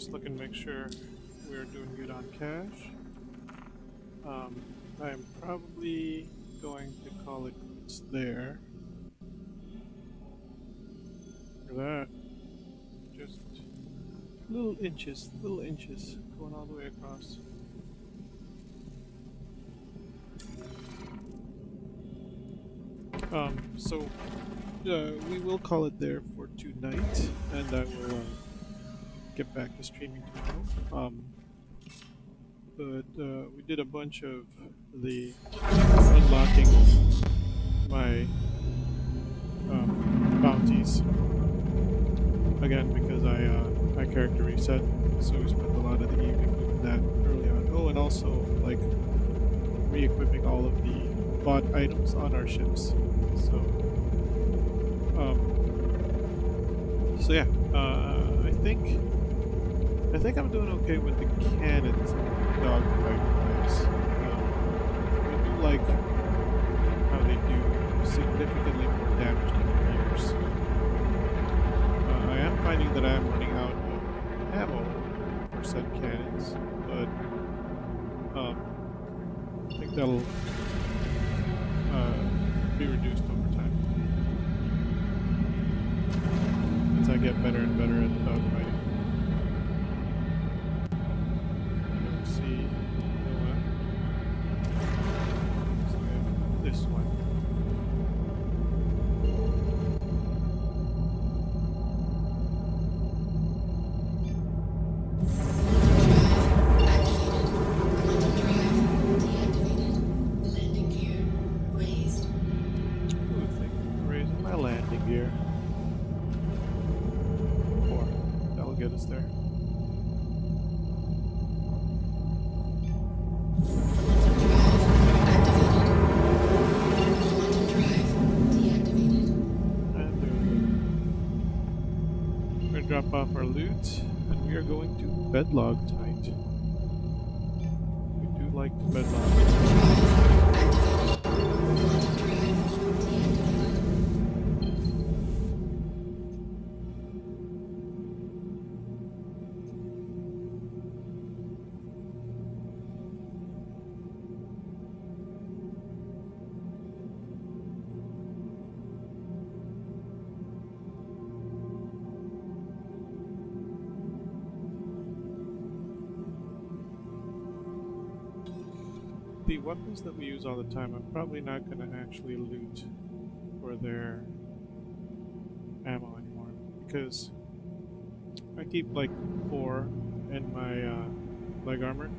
just looking to make sure we're doing good on cash. I'm probably going to call it quits there. Look at that. Just little inches going all the way across. So we will call it there for tonight, and I will get back to streaming tomorrow. But we did a bunch of the unlocking my bounties again because my character reset, so we spent a lot of the evening doing that early on. Oh, and also like re-equipping all of the bought items on our ships. So yeah, I think I'm doing okay with the cannons and dogfight wise. I do like how they do significantly more damage than the years. I am finding that I am running out of ammo for said cannons, but I think that'll be reduced over time as I get better and better at dogfighting. This one. Landing gear raised. Ooh, thank you for raising my landing gear. 4. That'll get us there. Drop off our loot, and we are going to bedlog tonight. We do like to bedlog. The weapons that we use all the time, I'm probably not going to actually loot for their ammo anymore, because I keep like 4 in my leg armor,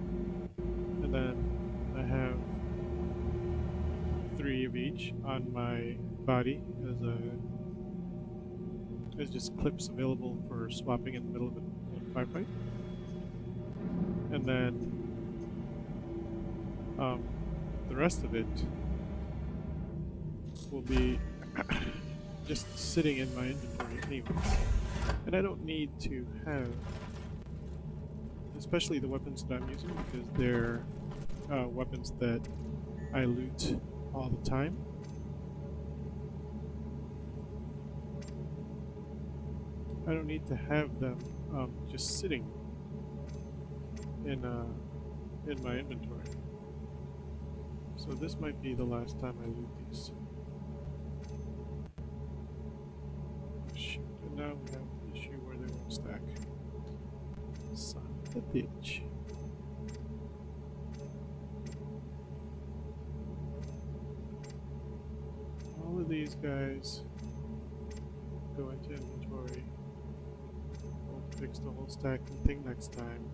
and then I have 3 of each on my body as just clips available for swapping in the middle of a firefight, and then the rest of it will be just sitting in my inventory anyways. And I don't need to have, especially the weapons that I'm using, because they're weapons that I loot all the time. I don't need to have them just sitting in my inventory. So this might be the last time I loot these. Shoot, and now we have an issue where they won't stack. Son of a bitch. All of these guys go into inventory. We'll fix the whole stacking thing next time.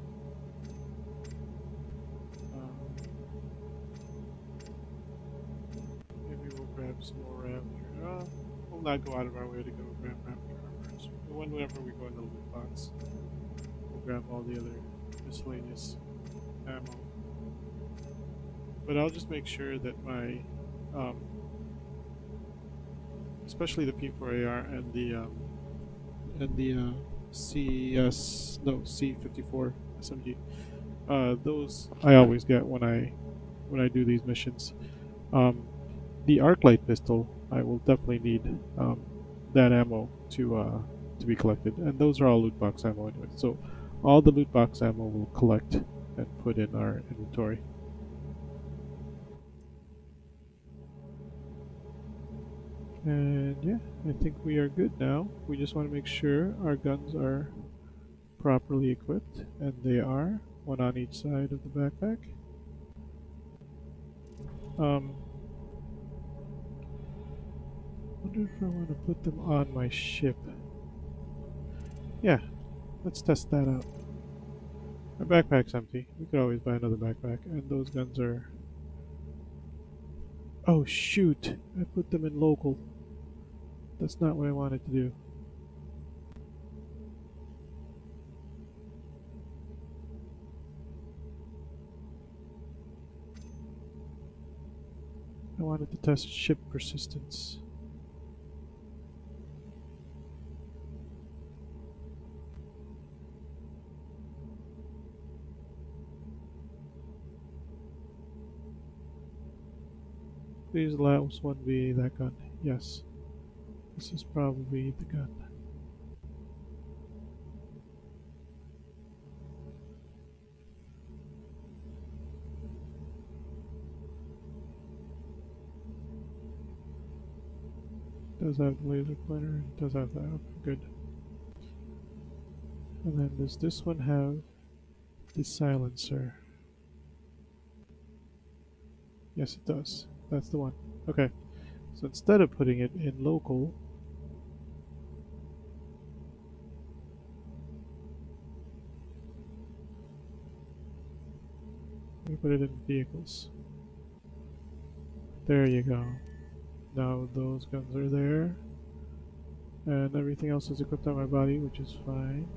Grab some more Raptor. We'll not go out of our way to go grab Raptor armors. Whenever we go in the loot box, we'll grab all the other miscellaneous ammo. But I'll just make sure that my, especially the P4AR and the C54 SMG, those I always get when I do these missions. The Arclight pistol, I will definitely need that ammo to be collected, and those are all loot box ammo anyway. So all the loot box ammo we'll collect and put in our inventory. And yeah, I think we are good now. We just want to make sure our guns are properly equipped, and they are, one on each side of the backpack. Wonder if I want to put them on my ship. Yeah, let's test that out. Our backpack's empty. We could always buy another backpack, and those guns are... Oh shoot! I put them in local. That's not what I wanted to do. I wanted to test ship persistence. Please allow this one be that gun. Yes. This is probably the gun. Does have the laser pointer, does have that. Okay, good. And then does this one have the silencer? Yes, it does. That's the one. Okay. So instead of putting it in local, we put it in vehicles. There you go. Now those guns are there. And everything else is equipped on my body, which is fine.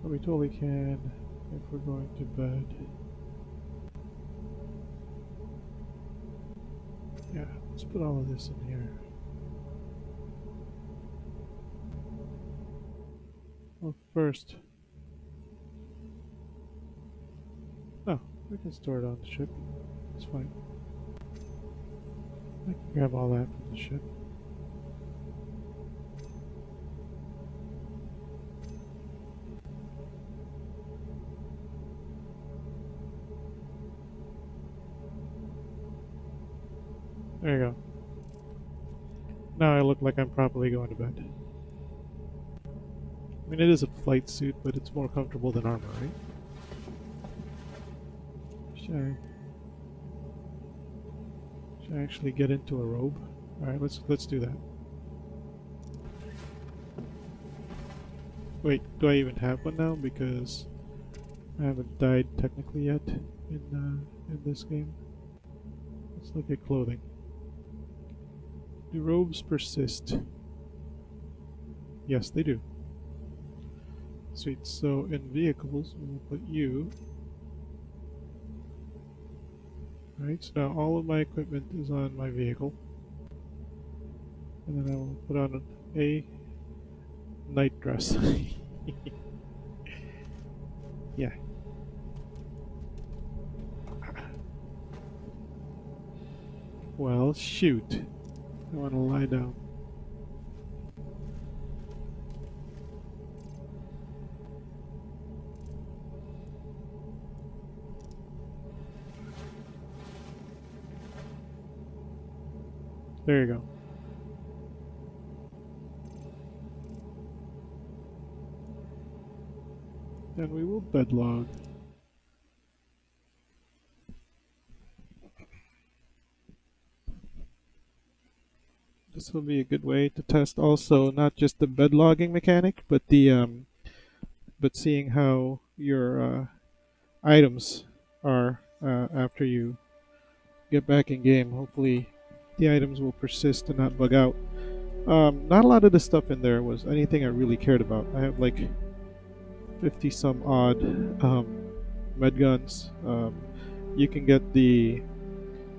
But we totally can if we're going to bed. Yeah, let's put all of this in here. Well, first... Oh, we can store it on the ship. It's fine. I can grab all that from the ship. There you go. Now I look like I'm properly going to bed. I mean, it is a flight suit, but it's more comfortable than armor, right? Should I actually get into a robe? Alright, let's do that. Wait, do I even have one now? Because I haven't died technically yet in this game. Let's look at clothing. Do robes persist? Yes, they do. Sweet. So in vehicles, we'll put you. Right, so now all of my equipment is on my vehicle. And then I will put on a night dress. Yeah. Well, shoot. I want to lie down. There you go. And we will bedlog. This will be a good way to test also not just the bedlogging mechanic, but the but seeing how your items are after you get back in game. Hopefully the items will persist and not bug out. Not a lot of the stuff in there was anything I really cared about. I have like 50 some odd med guns. You can get the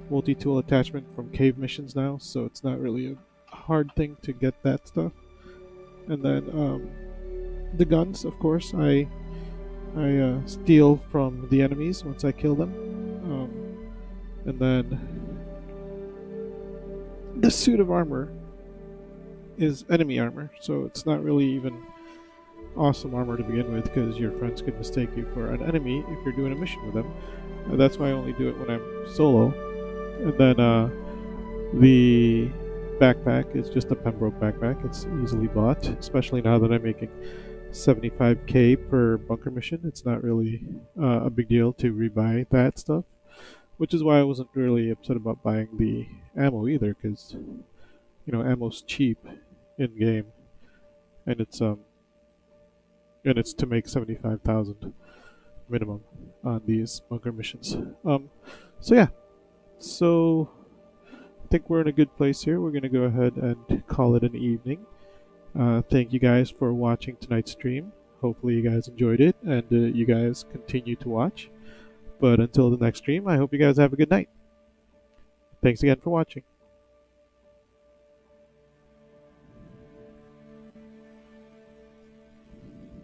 multi-tool attachment from cave missions now, so it's not really a hard thing to get that stuff. And then the guns, of course, I steal from the enemies once I kill them. And then the suit of armor is enemy armor, so it's not really even awesome armor to begin with because your friends could mistake you for an enemy if you're doing a mission with them. That's why I only do it when I'm solo. And then the backpack is just a Pembroke backpack. It's easily bought, especially now that I'm making 75k per bunker mission. It's not really a big deal to rebuy that stuff, which is why I wasn't really upset about buying the ammo either, because ammo's cheap in game, and it's to make 75,000 minimum on these bunker missions. So yeah, so I think we're in a good place here. We're gonna go ahead and call it an evening. Thank you guys for watching tonight's stream. Hopefully you guys enjoyed it, and you guys continue to watch. But until the next stream, I hope you guys have a good night. Thanks again for watching.